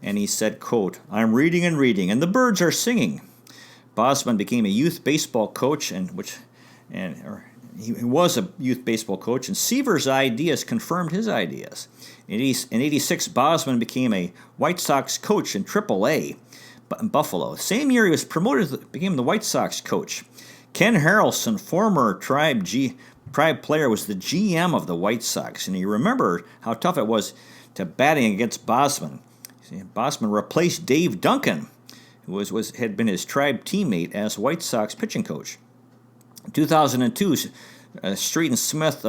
and he said, quote, "I'm reading, and the birds are singing." Bosman became a youth baseball coach, he was a youth baseball coach, and Seaver's ideas confirmed his ideas. In '86, Bosman became a White Sox coach in AAA in Buffalo. Same year, he was promoted, became the White Sox coach. Ken Harrelson, former Tribe player, was the GM of the White Sox, and he remembered how tough it was to batting against Bosman. Bosman replaced Dave Duncan, who had been his Tribe teammate as White Sox pitching coach. In 2002, Street and Smith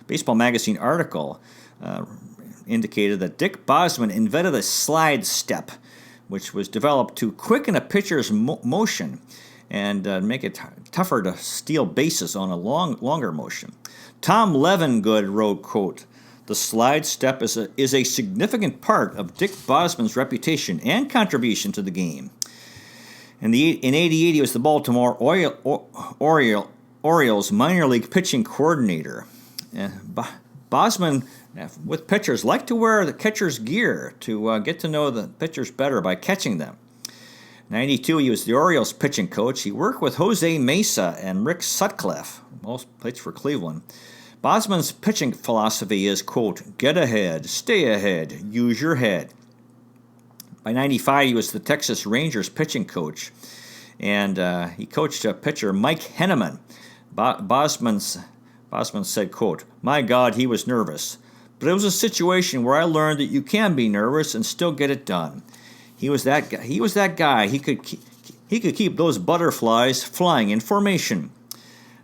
baseball magazine article indicated that Dick Bosman invented a slide step, which was developed to quicken a pitcher's motion. and make it tougher to steal bases on a longer motion. Tom Levengood wrote, quote, "The slide step is a significant part of Dick Bosman's reputation and contribution to the game." In 88, he was the Baltimore Orioles minor league pitching coordinator. Bosman, with pitchers, liked to wear the catcher's gear to get to know the pitchers better by catching them. In 92, he was the Orioles pitching coach. He worked with Jose Mesa and Rick Sutcliffe, most pitched for Cleveland. Bosman's pitching philosophy is, quote, "Get ahead, stay ahead, use your head." By 95, he was the Texas Rangers pitching coach, and he coached pitcher Mike Henneman. Bosman said, quote, "My God, he was nervous. But it was a situation where I learned that you can be nervous and still get it done. He was that guy. He could keep those butterflies flying in formation."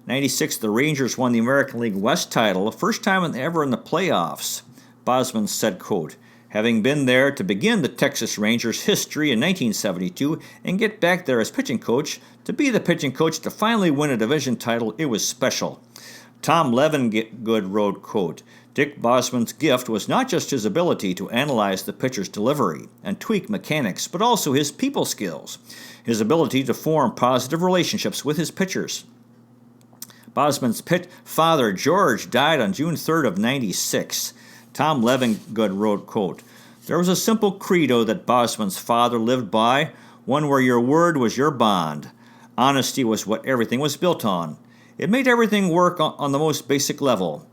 96, the Rangers won the American League West title, first time ever in the playoffs. Bosman said, quote, "Having been there to begin the Texas Rangers' history in 1972 and get back there as pitching coach, to be the pitching coach to finally win a division title, it was special." Tom Levengood wrote, quote, "Dick Bosman's gift was not just his ability to analyze the pitcher's delivery and tweak mechanics, but also his people skills, his ability to form positive relationships with his pitchers." Bosman's father, George, died on June 3rd of 96. Tom Levengood wrote, quote, "There was a simple credo that Bosman's father lived by, one where your word was your bond. Honesty was what everything was built on. It made everything work on the most basic level.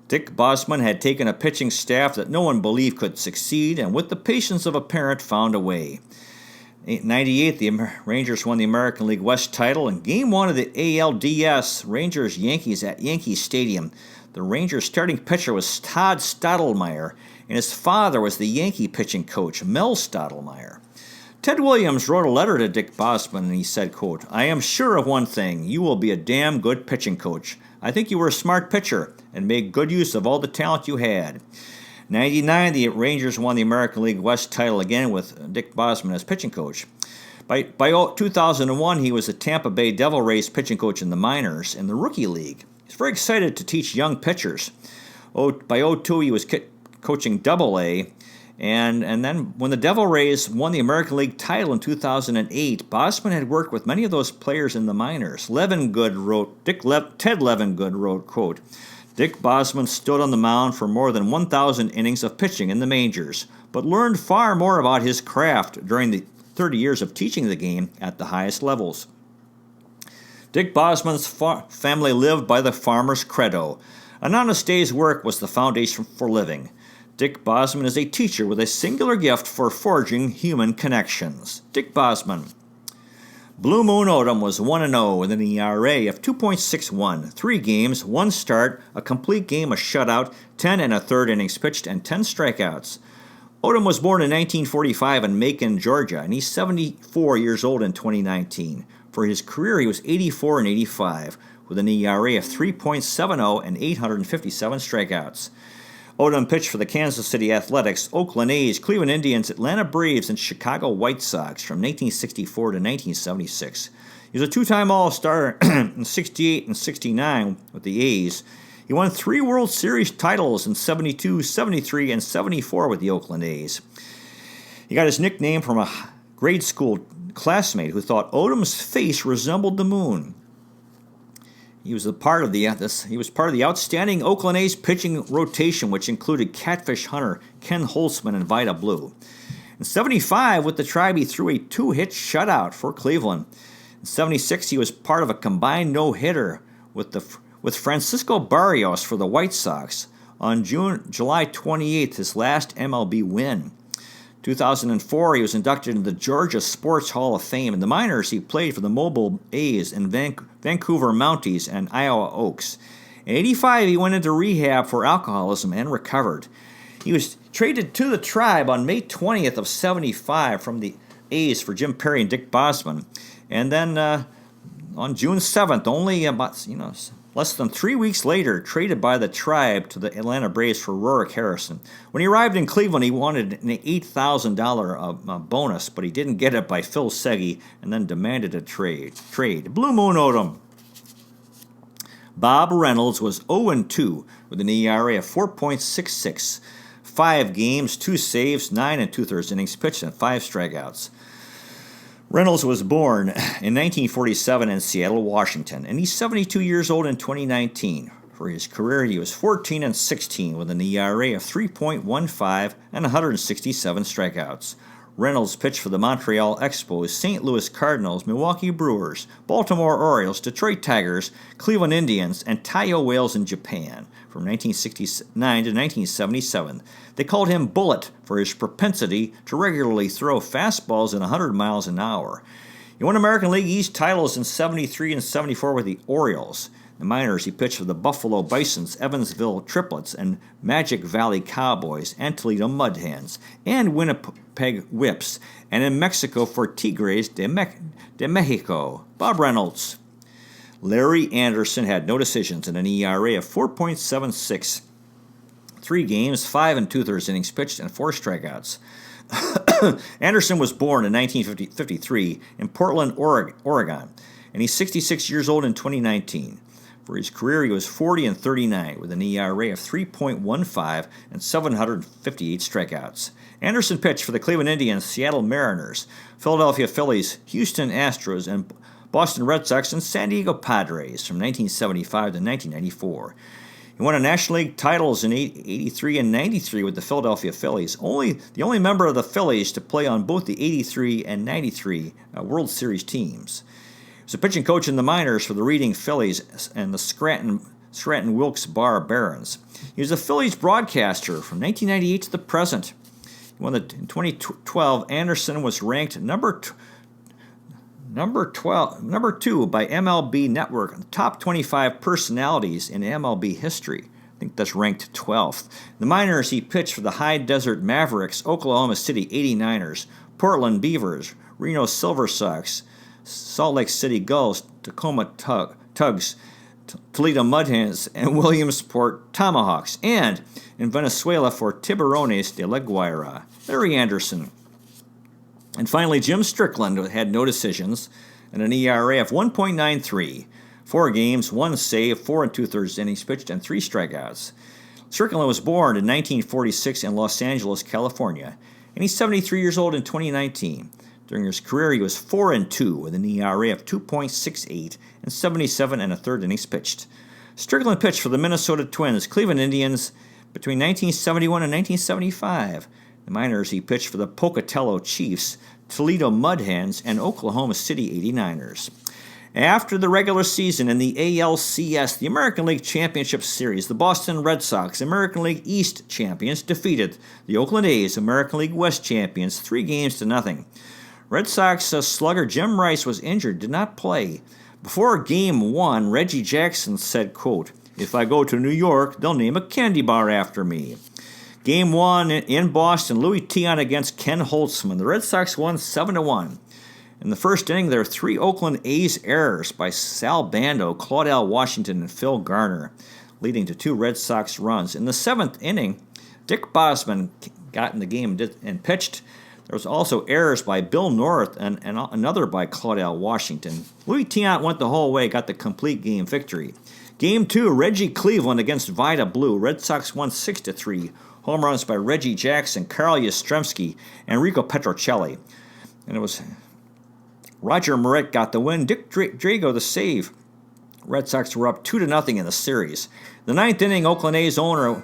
Dick Bosman had taken a pitching staff that no one believed could succeed, and with the patience of a parent found a way." In 98, the Rangers won the American League West title in Game 1 of the ALDS Rangers-Yankees at Yankee Stadium. The Rangers starting pitcher was Todd Stottlemyre, and his father was the Yankee pitching coach, Mel Stottlemyre. Ted Williams wrote a letter to Dick Bosman, and he said, quote, "I am sure of one thing. You will be a damn good pitching coach. I think you were a smart pitcher and made good use of all the talent you had." 99, the Rangers won the American League West title again with Dick Bosman as pitching coach. By 2001, he was the Tampa Bay Devil Rays pitching coach in the minors in the Rookie League. He's very excited to teach young pitchers. By 2002, he was coaching Double-A, and then when the Devil Rays won the American League title in 2008, Bosman had worked with many of those players in the minors. Ted Levengood wrote, quote, "Dick Bosman stood on the mound for more than 1,000 innings of pitching in the majors, but learned far more about his craft during the 30 years of teaching the game at the highest levels." Dick Bosman's family lived by the farmer's credo. An honest day's work was the foundation for living. Dick Bosman is a teacher with a singular gift for forging human connections. Dick Bosman. Blue Moon Odom was 1-0 with an ERA of 2.61, 3 games, 1 start, a complete game, a shutout, 10 and a third innings pitched, and 10 strikeouts. Odom was born in 1945 in Macon, Georgia, and he's 74 years old in 2019. For his career, he was 84 and 85, with an ERA of 3.70 and 857 strikeouts. Odom pitched for the Kansas City Athletics, Oakland A's, Cleveland Indians, Atlanta Braves, and Chicago White Sox from 1964 to 1976. He was a 2-time All-Star in 68 and 69 with the A's. He won 3 World Series titles in 72, 73, and 74 with the Oakland A's. He got his nickname from a grade school classmate who thought Odom's face resembled the moon. He was part of the outstanding Oakland A's pitching rotation, which included catfish hunter Ken Holtzman and Vida Blue. In 75, with the Tribe, he threw a 2-hit shutout for Cleveland. In 76, he was part of a combined no-hitter with Francisco Barrios for the White Sox. On July 28th, his last MLB win. 2004, he was inducted into the Georgia Sports Hall of Fame. In the minors, he played for the Mobile A's and Vancouver Mounties and Iowa Oaks. In 85, he went into rehab for alcoholism and recovered. He was traded to the Tribe on May 20th of 75 from the A's for Jim Perry and Dick Bosman. And then on June 7th, only less than 3 weeks later, traded by the Tribe to the Atlanta Braves for Rorik Harrison. When he arrived in Cleveland, he wanted an $8,000 bonus, but he didn't get it by Phil Segui and then demanded a trade. Blue Moon owed him. Bob Reynolds was 0-2 with an ERA of 4.66. 5 games, 2 saves, 9 2/3 innings pitched, and 5 strikeouts. Reynolds was born in 1947 in Seattle, Washington, and he's 72 years old in 2019. For his career, he was 14-16 with an ERA of 3.15 and 167 strikeouts. Reynolds pitched for the Montreal Expos, St. Louis Cardinals, Milwaukee Brewers, Baltimore Orioles, Detroit Tigers, Cleveland Indians, and Taiyo Whales in Japan from 1969 to 1977. They called him Bullet for his propensity to regularly throw fastballs at 100 miles an hour. He won American League East titles in 73 and 74 with the Orioles. In the minors, he pitched for the Buffalo Bisons, Evansville Triplets, and Magic Valley Cowboys, and Toledo Mud Hens, and Winnipeg Whips, and in Mexico for Tigres de Mexico. Bob Reynolds. Larry Anderson had no decisions and an ERA of 4.76. 3 games, 5 2/3 innings pitched, and 4 strikeouts. Anderson was born in 1953 in Portland, Oregon, and he's 66 years old in 2019. For his career, he was 40-39 with an ERA of 3.15 and 758 strikeouts. Anderson pitched for the Cleveland Indians, Seattle Mariners, Philadelphia Phillies, Houston Astros, and Boston Red Sox and San Diego Padres from 1975 to 1994. He won a National League titles in 83 and 93 with the Philadelphia Phillies, the only member of the Phillies to play on both the 83 and 93 World Series teams. He was a pitching coach in the minors for the Reading Phillies and the Scranton Wilkes-Barre Barons. He was a Phillies broadcaster from 1998 to the present. In 2012, Anderson was ranked number 2 by MLB Network, the top 25 personalities in MLB history. I think that's ranked 12th. In the minors, he pitched for the High Desert Mavericks, Oklahoma City 89ers, Portland Beavers, Reno Silver Sox, Salt Lake City Gulls, Tacoma Tugs, Toledo Mud Hens, and Williamsport Tomahawks, and in Venezuela for Tiburones de la Guaira. Larry Anderson. And finally, Jim Strickland had no decisions and an ERA of 1.93. 4 games, 1 save, 4 2/3 innings pitched, and 3 strikeouts. Strickland was born in 1946 in Los Angeles, California, and he's 73 years old in 2019. During his career, he was 4-2 with an ERA of 2.68 and 77 1/3 innings pitched. Strickland pitched for the Minnesota Twins, Cleveland Indians between 1971 and 1975. In the minors, he pitched for the Pocatello Chiefs, Toledo Mud Hens, and Oklahoma City 89ers. After the regular season in the ALCS, the American League Championship Series, the Boston Red Sox, American League East champions, defeated the Oakland A's, American League West champions, 3-0. Red Sox slugger Jim Rice was injured, did not play. Before Game 1, Reggie Jackson said, quote, "If I go to New York, they'll name a candy bar after me." Game 1 in Boston, Louis Tiant against Ken Holtzman. The Red Sox won 7-1. In the first inning, there were 3 Oakland A's errors by Sal Bando, Claudell Washington, and Phil Garner, leading to 2 Red Sox runs. In the 7th inning, Dick Bosman got in the game and pitched. There was also errors by Bill North and another by Claudell Washington. Louis Tiant went the whole way, got the complete game victory. Game 2, Reggie Cleveland against Vida Blue. Red Sox won 6-3. Home runs by Reggie Jackson, Carl Yastrzemski, and Rico Petrocelli. And it was Roger Moret got the win, Dick Drago the save. Red Sox were up 2-0 in the series. The 9th inning, Oakland A's owner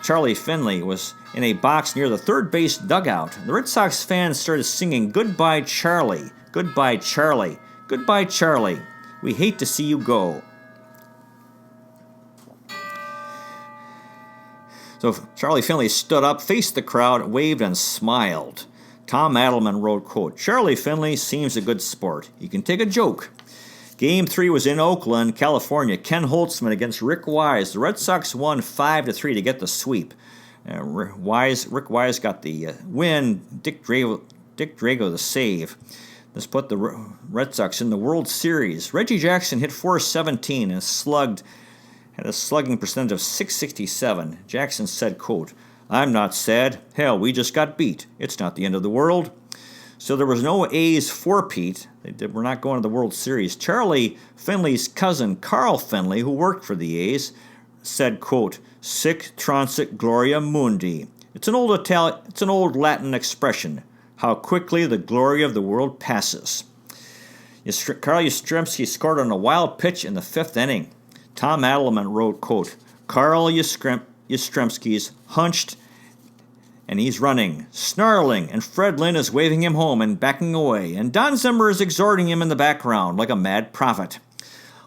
Charlie Finley was in a box near the third base dugout. The Red Sox fans started singing, "Goodbye, Charlie. Goodbye, Charlie. Goodbye, Charlie. We hate to see you go." So Charlie Finley stood up, faced the crowd, waved, and smiled. Tom Adelman wrote, quote, "Charlie Finley seems a good sport. He can take a joke." Game 3 was in Oakland, California. Ken Holtzman against Rick Wise. The Red Sox won 5-3 to get the sweep. Rick Wise got the win. Dick Drago the save. This put the Red Sox in the World Series. Reggie Jackson hit .417 and had a slugging percentage of .667. Jackson said, quote, "I'm not sad. Hell, we just got beat. It's not the end of the world." So there was no A's four-peat. They were not going to the World Series. Charlie Finley's cousin, Carl Finley, who worked for the A's, said, quote, "Sic transit gloria mundi." It's an old Latin expression. How quickly the glory of the world passes. Carl Yastrzemski scored on a wild pitch in the fifth inning. Tom Adelman wrote, quote, "Carl Yastrzemski's hunched and he's running, snarling, and Fred Lynn is waving him home and backing away, and Don Zimmer is exhorting him in the background like a mad prophet."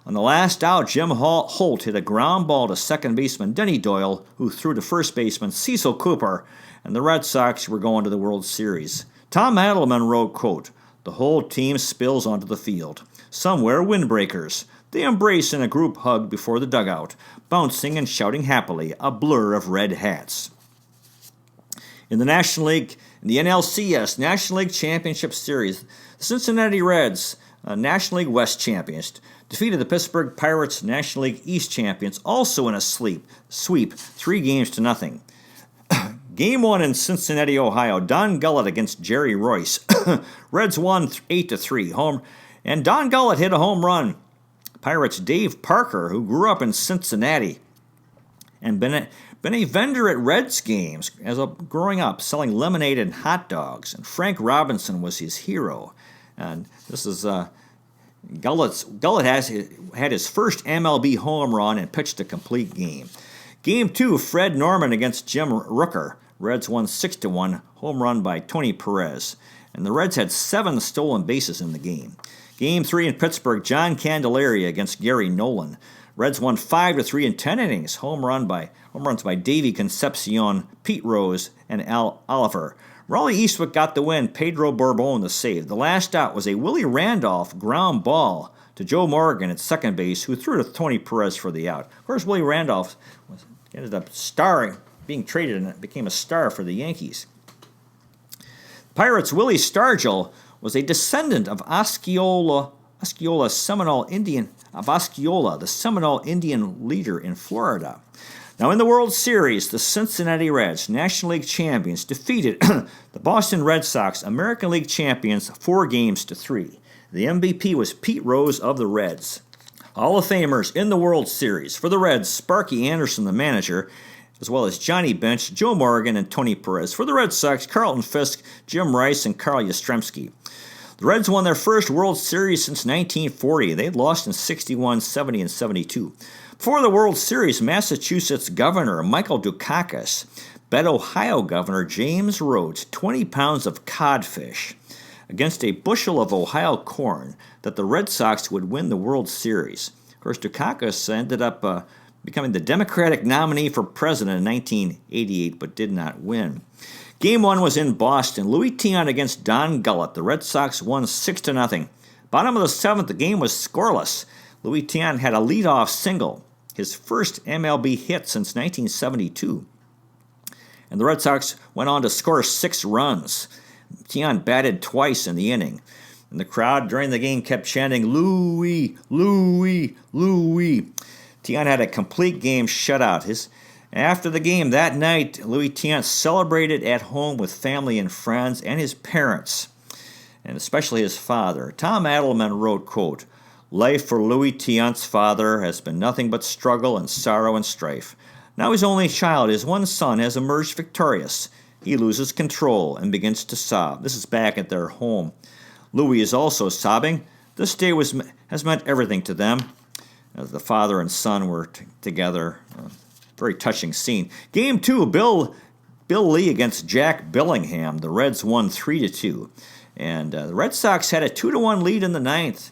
On the last out, Jim Holt hit a ground ball to second baseman Denny Doyle, who threw to first baseman Cecil Cooper, and the Red Sox were going to the World Series. Tom Adelman wrote, quote, "The whole team spills onto the field. Some wear windbreakers. They embrace in a group hug before the dugout, bouncing and shouting happily, a blur of red hats." In the National League, in the NLCS National League Championship Series, the Cincinnati Reds, National League West champions, defeated the Pittsburgh Pirates, National League East champions, also in a sweep 3-0. Game 1 in Cincinnati, Ohio, Don Gullett against Jerry Royce. Reds won 8-3, and Don Gullett hit a home run. Pirates' Dave Parker, who grew up in Cincinnati and been a vendor at Reds games growing up, selling lemonade and hot dogs, and Frank Robinson was his hero. And this is Gullett had his first MLB home run and pitched a complete game. Game 2, Fred Norman against Jim Rooker. Reds won 6-1, home run by Tony Perez. And the Reds had 7 stolen bases in the game. Game 3 in Pittsburgh, John Candelaria against Gary Nolan. Reds won 5-3 in 10 innings, home runs by Davey Concepcion, Pete Rose, and Al Oliver. Raleigh Eastwood got the win, Pedro Bourbon the save. The last out was a Willie Randolph ground ball to Joe Morgan at second base, who threw to Tony Perez for the out. Of course, Willie Randolph ended up being traded and became a star for the Yankees. Pirates' Willie Stargell was a descendant of Osceola, the Seminole Indian leader in Florida. Now, in the World Series, the Cincinnati Reds, National League champions, defeated the Boston Red Sox, American League champions, 4-3. The MVP was Pete Rose of the Reds. Hall of Famers in the World Series. For the Reds, Sparky Anderson, the manager, as well as Johnny Bench, Joe Morgan, and Tony Perez. For the Red Sox, Carlton Fisk, Jim Rice, and Carl Yastrzemski. The Reds won their first World Series since 1940. They'd lost in 61, 70, and 72. Before the World Series, Massachusetts Governor Michael Dukakis bet Ohio Governor James Rhodes 20 pounds of codfish against a bushel of Ohio corn that the Red Sox would win the World Series. Of course, Dukakis ended up becoming the Democratic nominee for president in 1988, but did not win. Game 1 was in Boston. Louis Tiant against Don Gullett. The Red Sox won 6-0. Bottom of the 7th, the game was scoreless. Louis Tiant had a leadoff single, his first MLB hit since 1972. And the Red Sox went on to score 6 runs. Tiant batted twice in the inning. And the crowd during the game kept chanting, "Louis, Louis, Louis." Tiant had a complete game shutout. After the game that night, Louis Tiant celebrated at home with family and friends and his parents, and especially his father. Tom Adelman wrote, quote, "Life for Louis Tiant's father has been nothing but struggle and sorrow and strife. Now his only child, his one son, has emerged victorious. He loses control and begins to sob." This is back at their home. Louis is also sobbing. This day has meant everything to them. As the father and son were together. Very touching scene. Game 2, Bill Lee against Jack Billingham. The Reds won 3-2. And the Red Sox had a 2-1 lead in the 9th.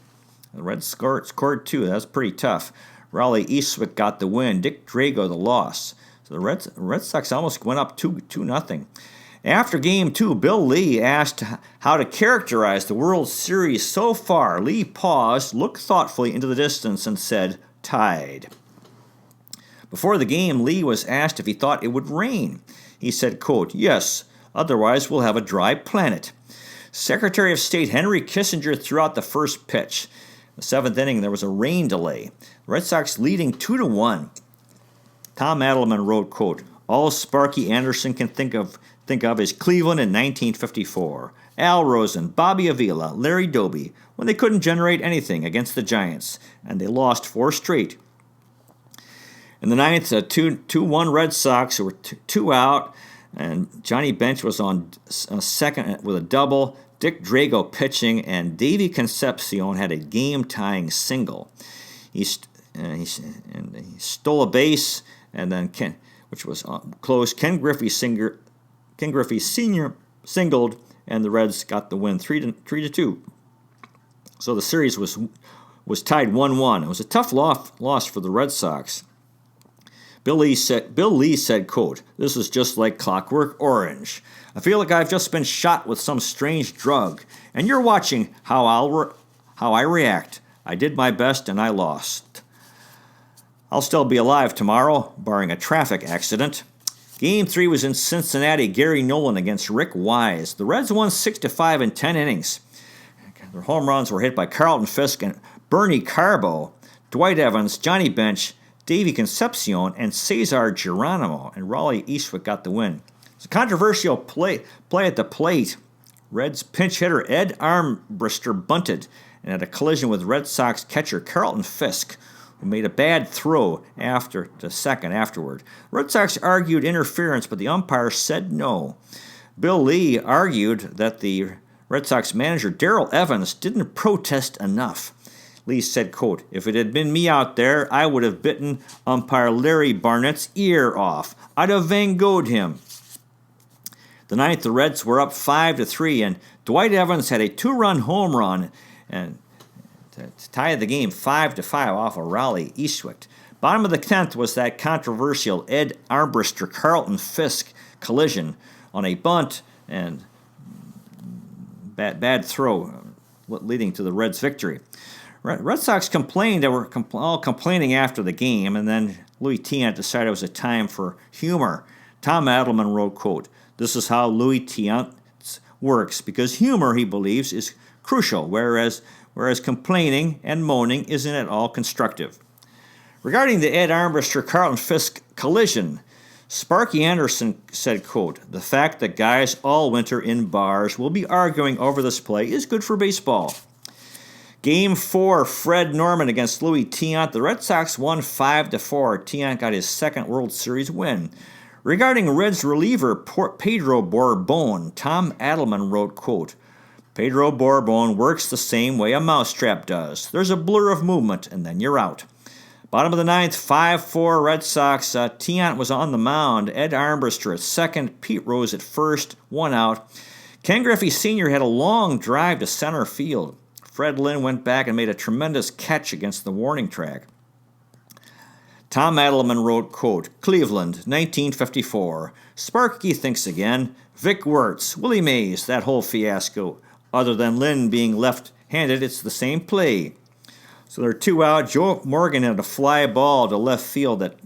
The Reds scored 2. That was pretty tough. Raleigh Eastwood got the win. Dick Drago the loss. So the Red Sox almost went up 2-0. After Game 2, Bill Lee asked how to characterize the World Series so far. Lee paused, looked thoughtfully into the distance, and said, "Tied." Before the game, Lee was asked if he thought it would rain. He said, quote, "Yes, otherwise we'll have a dry planet." Secretary of State Henry Kissinger threw out the first pitch. In the seventh inning, there was a rain delay. The Red Sox leading 2-1. Tom Adelman wrote, quote, all Sparky Anderson can think of is Cleveland in 1954. Al Rosen, Bobby Avila, Larry Doby, when they couldn't generate anything against the Giants, and they lost 4 straight. In the ninth, 2-1 Red Sox, who were 2 out, and Johnny Bench was on second with a double. Dick Drago pitching, and Davey Concepcion had a game-tying single. He stole a base, and then which was close. Ken Griffey Sr. singled, and the Reds got the win 3-2. So the series was tied 1-1. It was a tough loss for the Red Sox. Bill Lee said, quote, this is just like Clockwork Orange. I feel like I've just been shot with some strange drug, and you're watching how I react. I did my best, and I lost. I'll still be alive tomorrow, barring a traffic accident. Game 3 was in Cincinnati. Gary Nolan against Rick Wise. The Reds won 6-5 in 10 innings. Their home runs were hit by Carlton Fisk and Bernie Carbo, Dwight Evans, Johnny Bench, Davey Concepcion, and Cesar Geronimo, and Raleigh Eastwick got the win. It's a controversial play at the plate. Reds pinch hitter Ed Armbruster bunted and had a collision with Red Sox catcher Carlton Fisk, who made a bad throw after the second afterward. Red Sox argued interference, but the umpire said no. Bill Lee argued that the Red Sox manager Darrell Evans didn't protest enough. Lee said, quote, if it had been me out there, I would have bitten umpire Larry Barnett's ear off. I'd have Van Gogh'd him. The ninth, the Reds were up 5-3, and Dwight Evans had a 2-run home run and to tie the game 5-5 off of Raleigh Eastwick. Bottom of the 10th was that controversial Ed Armbruster Carlton Fisk collision on a bunt and bad throw, leading to the Reds' victory. Red Sox complained. They were all complaining after the game, and then Louis Tiant decided it was a time for humor. Tom Adelman wrote, quote, this is how Louis Tiant works, because humor, he believes, is crucial, whereas complaining and moaning isn't at all constructive. Regarding the Ed Armbruster-Carlton Fisk collision, Sparky Anderson said, quote, the fact that guys all winter in bars will be arguing over this play is good for baseball. Game 4, Fred Norman against Louis Tiant. The Red Sox won 5-4. Tiant got his second World Series win. Regarding Reds reliever Pedro Borbon, Tom Adelman wrote, quote, Pedro Borbon works the same way a mousetrap does. There's a blur of movement, and then you're out. Bottom of the ninth, 5-4 Red Sox. Tiant was on the mound. Ed Armbruster at second. Pete Rose at first. 1 out. Ken Griffey Sr. had a long drive to center field. Fred Lynn went back and made a tremendous catch against the warning track. Tom Adelman wrote, quote, Cleveland, 1954. Sparky thinks again. Vic Wirtz, Willie Mays, that whole fiasco. Other than Lynn being left-handed, it's the same play. So they're 2 out. Joe Morgan had a fly ball to left field that,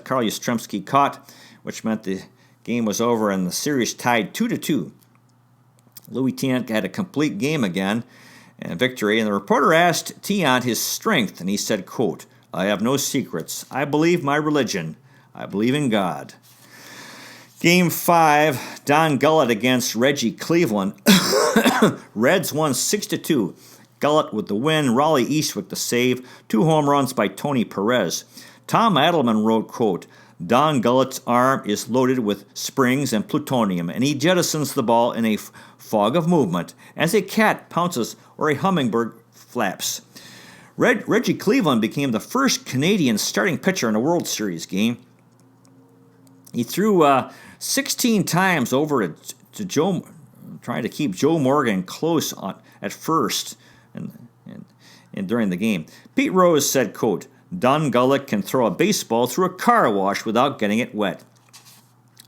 Carl Yastrzemski caught, which meant the game was over and the series tied 2-2. Louis Tiant had a complete game again and victory, and the reporter asked Tiant his strength, and he said, quote, I have no secrets. I believe my religion. I believe in God. Game 5, Don Gullett against Reggie Cleveland. Reds won 6-2. Gullett with the win, Raleigh Eastwick the save, 2 home runs by Tony Perez. Tom Adelman wrote, quote, Don Gullett's arm is loaded with springs and plutonium, and he jettisons the ball in a fog of movement, as a cat pounces or a hummingbird flaps. Reggie Cleveland became the first Canadian starting pitcher in a World Series game. He threw 16 times over to Joe, trying to keep Joe Morgan close at first and during the game. Pete Rose said, quote, Don Gullett can throw a baseball through a car wash without getting it wet.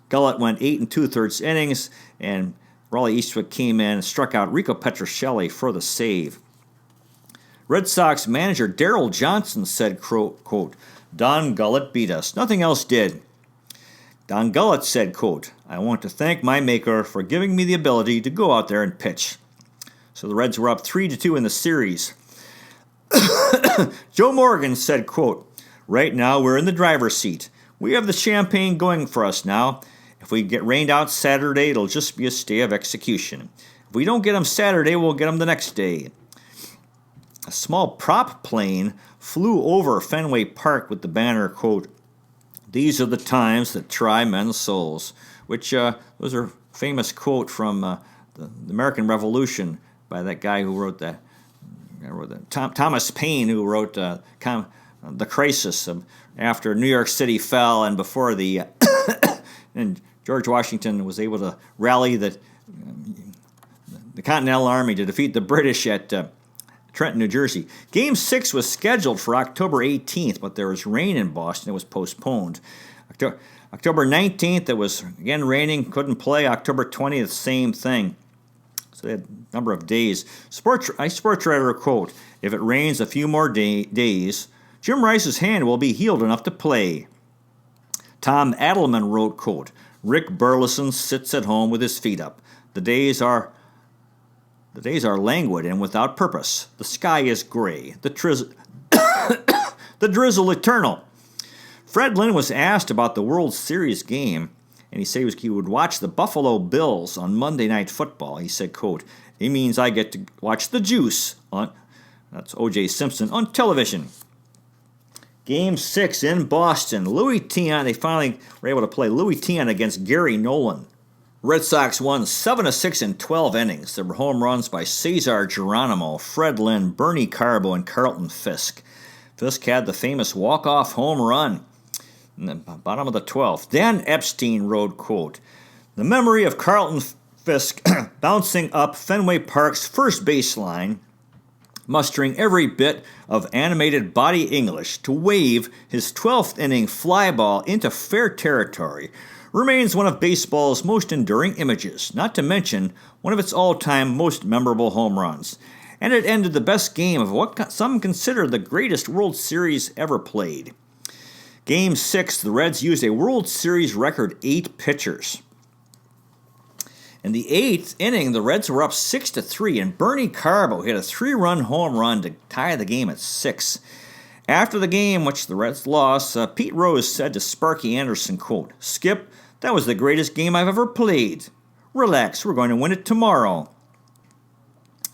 Gullett went 8 2/3 innings, and Raleigh Eastwick came in and struck out Rico Petrocelli for the save. Red Sox manager Darrell Johnson said, quote, Don Gullett beat us. Nothing else did. Don Gullett said, quote, I want to thank my maker for giving me the ability to go out there and pitch. So the Reds were up 3-2 in the series. Joe Morgan said, quote, "Right now we're in the driver's seat. We have the champagne going for us now. If we get rained out Saturday, it'll just be a stay of execution. If we don't get them Saturday, we'll get them the next day." A small prop plane flew over Fenway Park with the banner, quote, "These are the times that try men's souls," which was a famous quote from the American Revolution by that guy who wrote that. Thomas Paine, who wrote The Crisis after New York City fell and before the and George Washington was able to rally the Continental Army to defeat the British at Trenton, New Jersey. Game 6 was scheduled for October 18th, but there was rain in Boston. It was postponed. October 19th, it was again raining, couldn't play. October 20th, same thing. So they had a number of days. Sports writer, quote, "If it rains a few more days, Jim Rice's hand will be healed enough to play." Tom Adelman wrote, quote, "Rick Burleson sits at home with his feet up. The days are languid and without purpose. The sky is gray. The drizzle eternal." Fred Lynn was asked about the World Series game, and he said he would watch the Buffalo Bills on Monday Night Football. He said, quote, "It means I get to watch the Juice," that's O.J. Simpson, "on television." Game 6 in Boston. Louis Tiant, they finally were able to play Louis Tiant against Gary Nolan. Red Sox won 7-6 in 12 innings. There were home runs by Cesar Geronimo, Fred Lynn, Bernie Carbo, and Carlton Fisk. Fisk had the famous walk-off home run in the bottom of the 12th. Dan Epstein wrote, quote, "The memory of Carlton Fisk bouncing up Fenway Park's first baseline, mustering every bit of animated body English to wave his 12th inning fly ball into fair territory, remains one of baseball's most enduring images, not to mention one of its all-time most memorable home runs. And it ended the best game of what some consider the greatest World Series ever played." Game 6, the Reds used a World Series record 8 pitchers. In the 8th inning, the Reds were up 6-3, and Bernie Carbo hit a 3-run home run to tie the game at 6. After the game, which the Reds lost, Pete Rose said to Sparky Anderson, quote, "Skip, that was the greatest game I've ever played. Relax, we're going to win it tomorrow."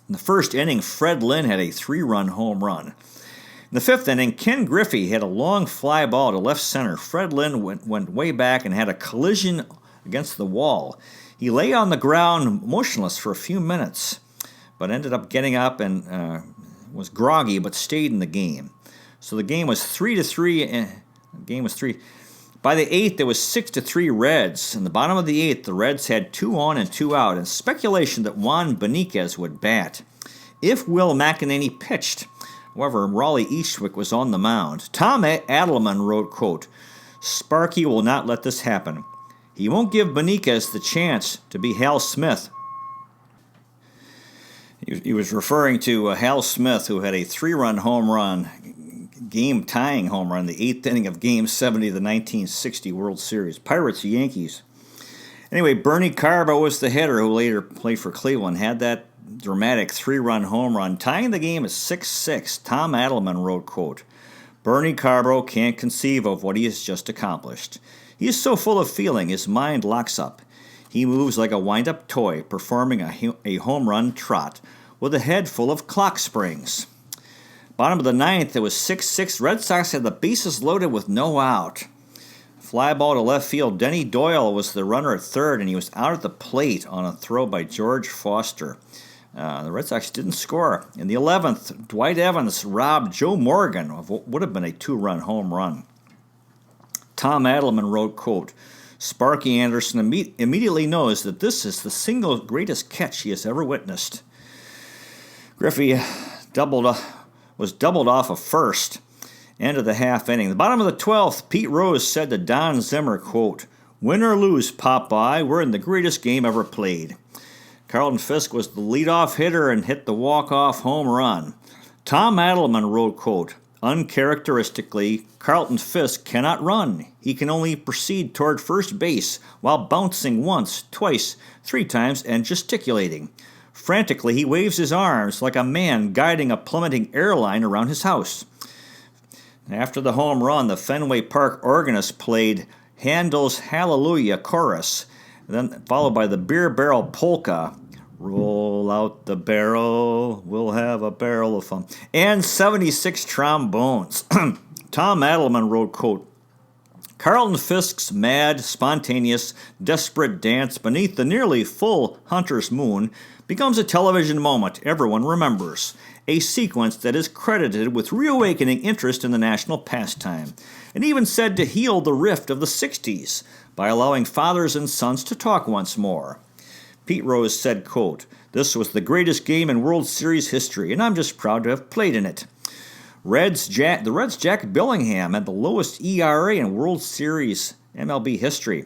In the first inning, Fred Lynn had a 3-run home run. In the 5th inning, Ken Griffey had a long fly ball to left center. Fred Lynn went way back and had a collision against the wall. He lay on the ground motionless for a few minutes, but ended up getting up and was groggy, but stayed in the game. So the game was 3-3. By the 8th, it was 6-3 Reds. In the bottom of the 8th, the Reds had 2 on and 2 out, and speculation that Juan Beniquez would bat if Will McEnany pitched. However, Raleigh Eastwick was on the mound. Tom Adelman wrote, quote, "Sparky will not let this happen. He won't give Beniquez the chance to be Hal Smith." He was referring to Hal Smith, who had a 3-run home run, game-tying home run, the 8th inning of Game 70 of the 1960 World Series. Pirates-Yankees. Anyway, Bernie Carbo was the hitter who later played for Cleveland, had that dramatic 3-run home run, tying the game at 6-6. Tom Adelman wrote, quote, "Bernie Carbo can't conceive of what he has just accomplished. He is so full of feeling, his mind locks up. He moves like a wind-up toy, performing a home run trot with a head full of clock springs." Bottom of the 9th, it was 6-6. Red Sox had the bases loaded with no out. Fly ball to left field. Denny Doyle was the runner at third, and he was out at the plate on a throw by George Foster. The Red Sox didn't score. In the 11th, Dwight Evans robbed Joe Morgan of what would have been a 2-run home run. Tom Adelman wrote, quote, "Sparky Anderson immediately knows that this is the single greatest catch he has ever witnessed." Griffey was doubled off of first. End of the half inning. The bottom of the 12th, Pete Rose said to Don Zimmer, quote, "Win or lose, Popeye, we're in the greatest game ever played." Carlton Fisk was the leadoff hitter and hit the walk-off home run. Tom Adelman wrote, quote, "Uncharacteristically, Carlton Fisk cannot run. He can only proceed toward first base while bouncing once, twice, 3 times, and gesticulating. Frantically, he waves his arms like a man guiding a plummeting airline around his house. After the home run, the Fenway Park organist played Handel's Hallelujah chorus, then followed by the Beer Barrel Polka. Roll out the barrel, we'll have a barrel of fun. And 76 trombones. Tom Adelman wrote, quote, Carlton Fisk's mad, spontaneous, desperate dance beneath the nearly full hunter's moon becomes a television moment everyone remembers, a sequence that is credited with reawakening interest in the national pastime, and even said to heal the rift of the 60s by allowing fathers and sons to talk once more. Pete Rose said, quote, This was the greatest game in World Series history, and I'm just proud to have played in it. The Reds' Jack Billingham had the lowest ERA in World Series MLB history.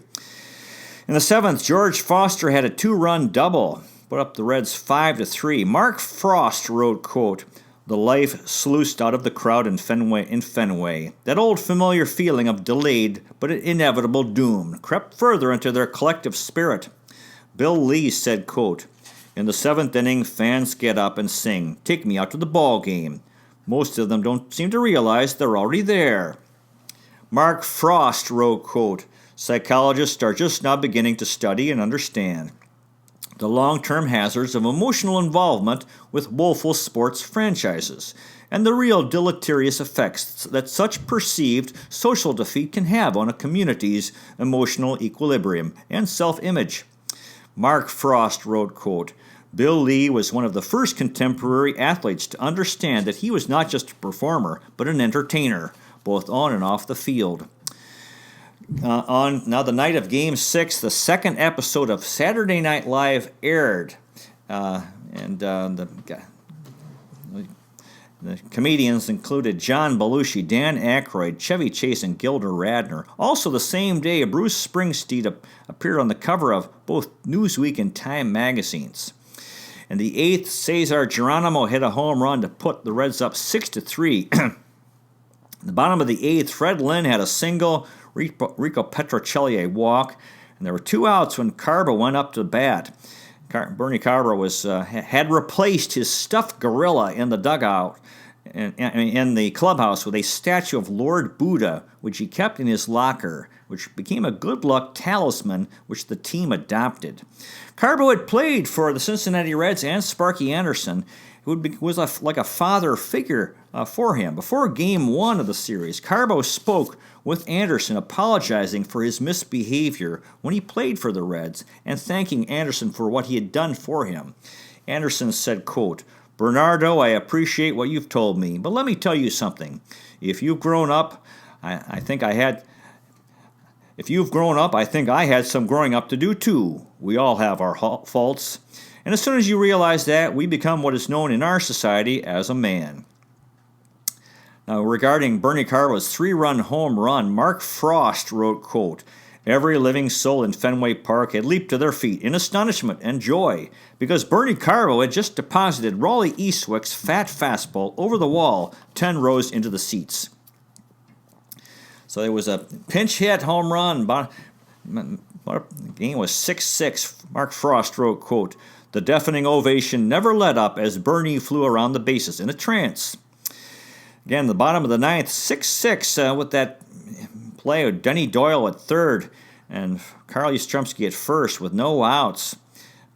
In the 7th, George Foster had a 2-run double, put up the Reds 5-3. Mark Frost wrote, quote, The life sluiced out of the crowd in Fenway. That old familiar feeling of delayed but inevitable doom crept further into their collective spirit. Bill Lee said, quote, In the 7th inning, fans get up and sing, Take me out to the ball game. Most of them don't seem to realize they're already there. Mark Frost wrote, quote, Psychologists are just now beginning to study and understand the long-term hazards of emotional involvement with woeful sports franchises and the real deleterious effects that such perceived social defeat can have on a community's emotional equilibrium and self-image. Mark Frost wrote, quote, Bill Lee was one of the first contemporary athletes to understand that he was not just a performer, but an entertainer, both on and off the field. On the night of Game 6, the second episode of Saturday Night Live aired, the comedians included John Belushi, Dan Aykroyd, Chevy Chase, and Gilda Radner. Also the same day, Bruce Springsteen appeared on the cover of both Newsweek and Time magazines. In the 8th, Cesar Geronimo hit a home run to put the Reds up 6-3. In the bottom of the 8th, Fred Lynn had a single, Rico Petrocelli a walk, and there were 2 outs when Carbo went up to bat. Bernie Carbo had replaced his stuffed gorilla in the dugout, in the clubhouse, with a statue of Lord Buddha, which he kept in his locker, which became a good luck talisman which the team adopted. Carbo had played for the Cincinnati Reds and Sparky Anderson, who was like a father figure for him. Before Game 1 of the series, Carbo spoke with Anderson apologizing for his misbehavior when he played for the Reds and thanking Anderson for what he had done for him. Anderson said, quote, Bernardo, I appreciate what you've told me, but let me tell you something. If you've grown up, I think I had some growing up to do too. We all have our faults. And as soon as you realize that, we become what is known in our society as a man. Now, regarding Bernie Carbo's 3-run home run, Mark Frost wrote, quote, Every living soul in Fenway Park had leaped to their feet in astonishment and joy because Bernie Carbo had just deposited Raleigh Eastwick's fat fastball over the wall 10 rows into the seats. So there was a pinch hit home run. The game was 6-6. Mark Frost wrote, quote, The deafening ovation never let up as Bernie flew around the bases in a trance. Again, the bottom of the 9th, 6-6 with that play of Denny Doyle at third and Carl Yastrzemski at first with no outs.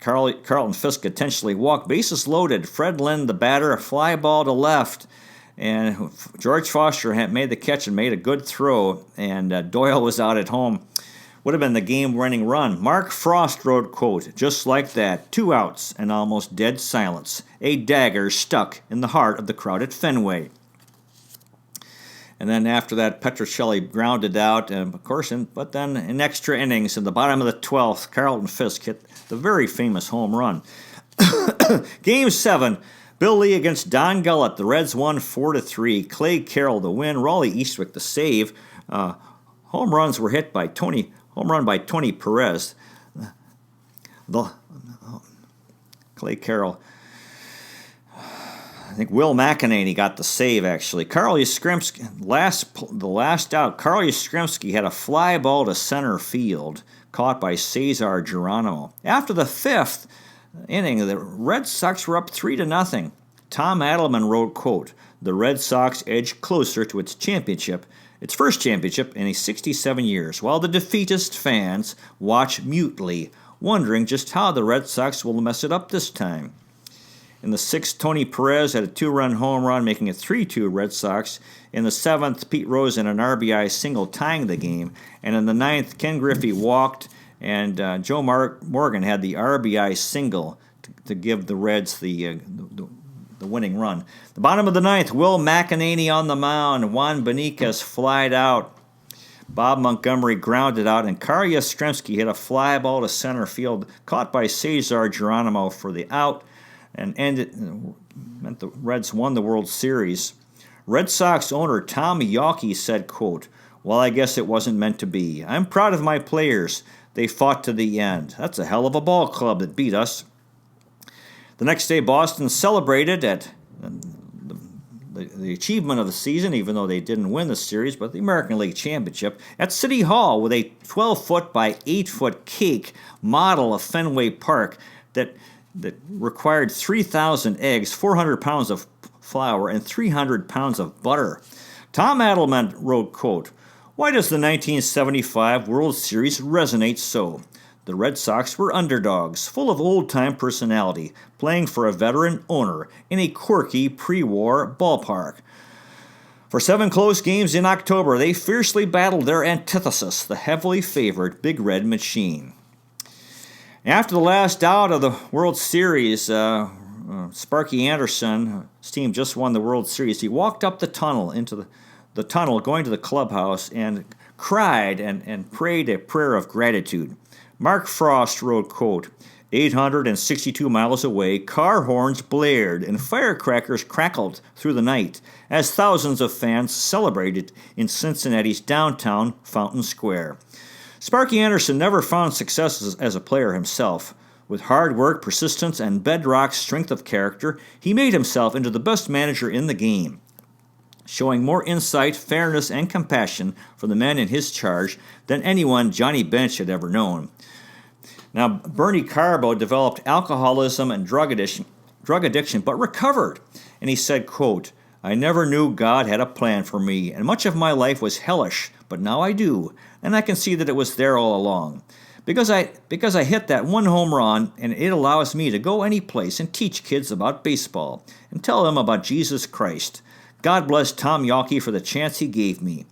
Carlton Fisk intentionally walked, bases loaded. Fred Lynn, the batter, a fly ball to left. And George Foster had made the catch and made a good throw, and Doyle was out at home. Would have been the game-winning run. Mark Frost wrote, quote, Just like that, 2 outs and almost dead silence. A dagger stuck in the heart of the crowd at Fenway. And then after that, Petrocelli grounded out, and of course, but then in extra innings, in the bottom of the 12th, Carlton Fisk hit the very famous home run. Game 7, Bill Lee against Don Gullett. The Reds won 4-3. Clay Carroll the win. Raleigh Eastwick the save. Home runs were hit by Tony Perez. Clay Carroll. I think Will McEnany got the save, actually. Carl Yastrzemski, the last out, Carl Yastrzemski had a fly ball to center field, caught by Cesar Geronimo. After the 5th, inning, the Red Sox were up 3-0. Tom Adelman wrote, quote, "The Red Sox edged closer to its first championship in 67 years, while the defeatist fans watch mutely, wondering just how the Red Sox will mess it up this time." In the 6th, Tony Perez had a 2-run home run, making it 3-2 Red Sox. In the 7th, Pete Rose and an RBI single tying the game. And in the 9th, Ken Griffey walked, and Joe Morgan had the RBI single to give the Reds the winning run. The bottom of the 9th, Will McEnany on the mound. Juan Beniquez flied out. Bob Montgomery grounded out, and Carl Yastrzemski hit a fly ball to center field, caught by Cesar Geronimo for the out, and meant the Reds won the World Series. Red Sox owner Tom Yawkey said, quote, "Well, I guess it wasn't meant to be. I'm proud of my players. They fought to the end. That's a hell of a ball club that beat us." The next day, Boston celebrated at the achievement of the season, even though they didn't win the series, but the American League Championship, at City Hall with a 12-foot by 8-foot cake model of Fenway Park that required 3,000 eggs, 400 pounds of flour, and 300 pounds of butter. Tom Adelman wrote, quote, "Why does the 1975 World Series resonate so? The Red Sox were underdogs, full of old-time personality, playing for a veteran owner in a quirky pre-war ballpark. For 7 close games in October, they fiercely battled their antithesis, the heavily favored Big Red Machine." After the last out of the World Series, Sparky Anderson, his team just won the World Series. He walked up the tunnel, into the tunnel, going to the clubhouse, and cried and prayed a prayer of gratitude. Mark Frost wrote, quote, 862 miles away, car horns blared and firecrackers crackled through the night as thousands of fans celebrated in Cincinnati's downtown Fountain Square. Sparky Anderson never found success as a player himself. With hard work, persistence, and bedrock strength of character, he made himself into the best manager in the game, showing more insight, fairness, and compassion for the men in his charge than anyone Johnny Bench had ever known. Now, Bernie Carbo developed alcoholism and drug addiction, but recovered. And he said, quote, "I never knew God had a plan for me, and much of my life was hellish, but now I do, and I can see that it was there all along. Because I hit that one home run, and it allows me to go any place and teach kids about baseball and tell them about Jesus Christ. God bless Tom Yawkey for the chance he gave me."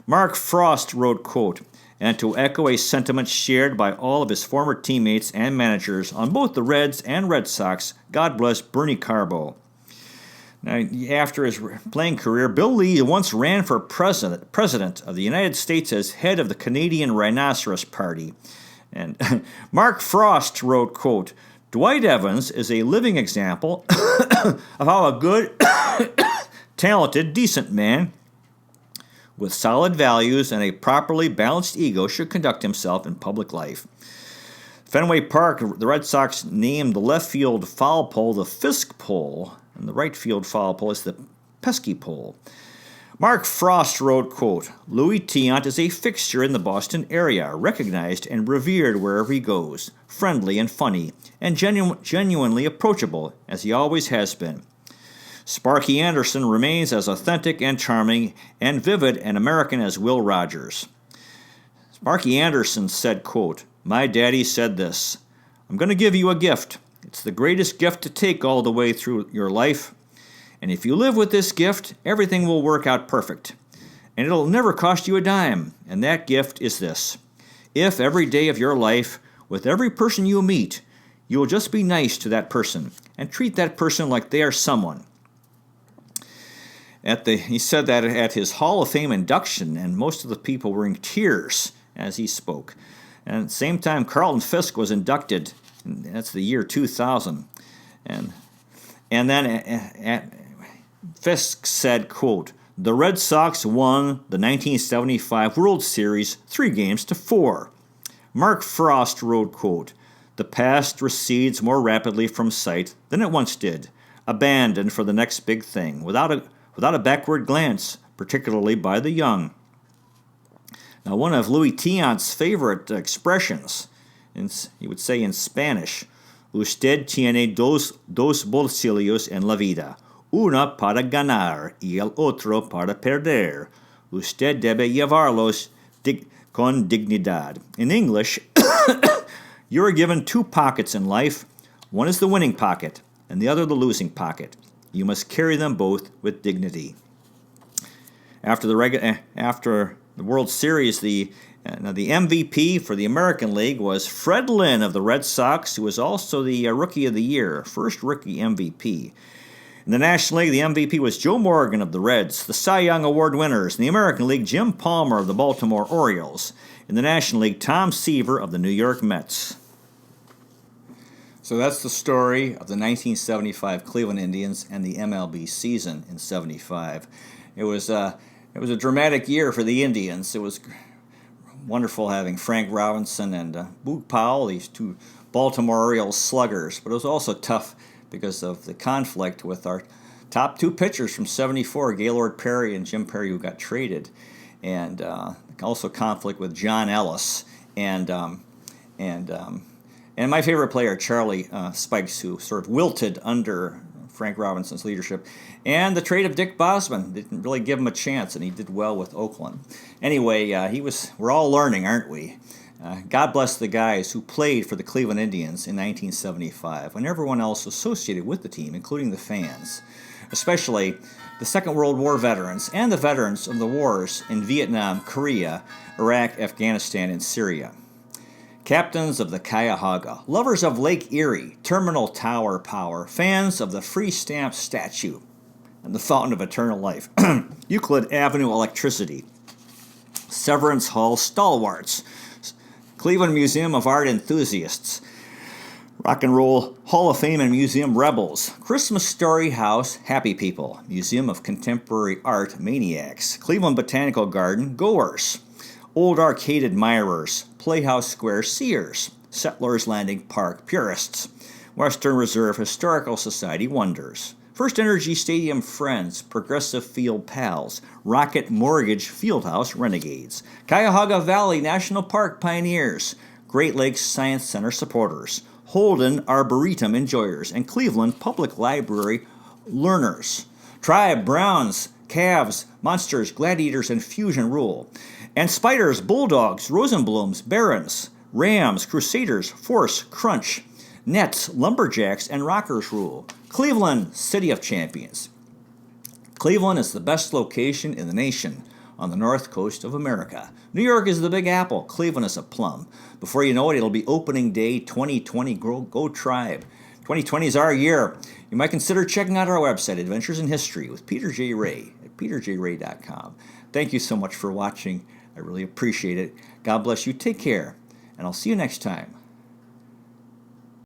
Mark Frost wrote, quote, "And to echo a sentiment shared by all of his former teammates and managers on both the Reds and Red Sox, God bless Bernie Carbo." Now, after his playing career, Bill Lee once ran for president of the United States as head of the Canadian Rhinoceros Party. And Mark Frost wrote, quote, "Dwight Evans is a living example of how a good, talented, decent man with solid values and a properly balanced ego should conduct himself in public life." Fenway Park, the Red Sox named the left field foul pole the Fisk pole, and the right field foul pole is the Pesky pole. Mark Frost wrote, quote, "Louis Tiant is a fixture in the Boston area, recognized and revered wherever he goes, friendly and funny, and genuinely approachable, as he always has been. Sparky Anderson remains as authentic and charming and vivid and American as Will Rogers." Sparky Anderson said, quote, "My daddy said this, I'm going to give you a gift. It's the greatest gift to take all the way through your life. And if you live with this gift, everything will work out perfect. And it'll never cost you a dime. And that gift is this. If every day of your life, with every person you meet, you will just be nice to that person and treat that person like they are someone." He said that at his Hall of Fame induction, and most of the people were in tears as he spoke. And at the same time, Carlton Fisk was inducted. That's the year 2000. And then Fisk said, quote, "The Red Sox won the 1975 World Series 3-4. Mark Frost wrote, quote, "The past recedes more rapidly from sight than it once did, abandoned for the next big thing, without a backward glance, particularly by the young." Now, one of Louis Tiant's favorite expressions, he would say in Spanish, Usted tiene dos bolsillos en la vida, una para ganar y el otro para perder. Usted debe llevarlos con dignidad. In English, you are given two pockets in life. One is the winning pocket, and the other the losing pocket. You must carry them both with dignity. After the World Series, the MVP for the American League was Fred Lynn of the Red Sox, who was also the Rookie of the Year, first rookie MVP. In the National League, the MVP was Joe Morgan of the Reds. The Cy Young Award winners in the American League, Jim Palmer of the Baltimore Orioles. In the National League, Tom Seaver of the New York Mets. So that's the story of the 1975 Cleveland Indians and the MLB season in '75. It was a dramatic year for the Indians. It was wonderful having Frank Robinson and Boog Powell, these two Baltimore Orioles sluggers. But it was also tough because of the conflict with our top two pitchers from '74, Gaylord Perry and Jim Perry, who got traded, and also conflict with John Ellis and my favorite player, Charlie Spikes, who sort of wilted under Frank Robinson's leadership, and the trade of Dick Bosman didn't really give him a chance, and he did well with Oakland. Anyway, we're all learning, aren't we? God bless the guys who played for the Cleveland Indians in 1975, when everyone else associated with the team, including the fans, especially the Second World War veterans and the veterans of the wars in Vietnam, Korea, Iraq, Afghanistan, and Syria. Captains of the Cuyahoga, lovers of Lake Erie, Terminal Tower Power, fans of the Free Stamp Statue and the Fountain of Eternal Life, Euclid Avenue Electricity, Severance Hall Stalwarts, Cleveland Museum of Art Enthusiasts, Rock and Roll Hall of Fame and Museum Rebels, Christmas Story House Happy People, Museum of Contemporary Art Maniacs, Cleveland Botanical Garden Goers, Old Arcade Admirers, Playhouse Square Seers, Settlers Landing Park Purists, Western Reserve Historical Society Wonders, First Energy Stadium Friends, Progressive Field Pals, Rocket Mortgage Fieldhouse Renegades, Cuyahoga Valley National Park Pioneers, Great Lakes Science Center Supporters, Holden Arboretum Enjoyers, and Cleveland Public Library Learners, Tribe, Browns, Cavs, Monsters, Gladiators, and Fusion Rule, and Spiders, Bulldogs, Rosenblums, Barons, Rams, Crusaders, Force, Crunch, Nets, Lumberjacks, and Rockers Rule. Cleveland, City of Champions. Cleveland is the best location in the nation on the north coast of America. New York is the Big Apple. Cleveland is a plum. Before you know it, it'll be opening day 2020. Go Tribe. 2020 is our year. You might consider checking out our website, Adventures in History with Peter J. Ray at peterjray.com. Thank you so much for watching. I really appreciate it. God bless you. Take care, and I'll see you next time.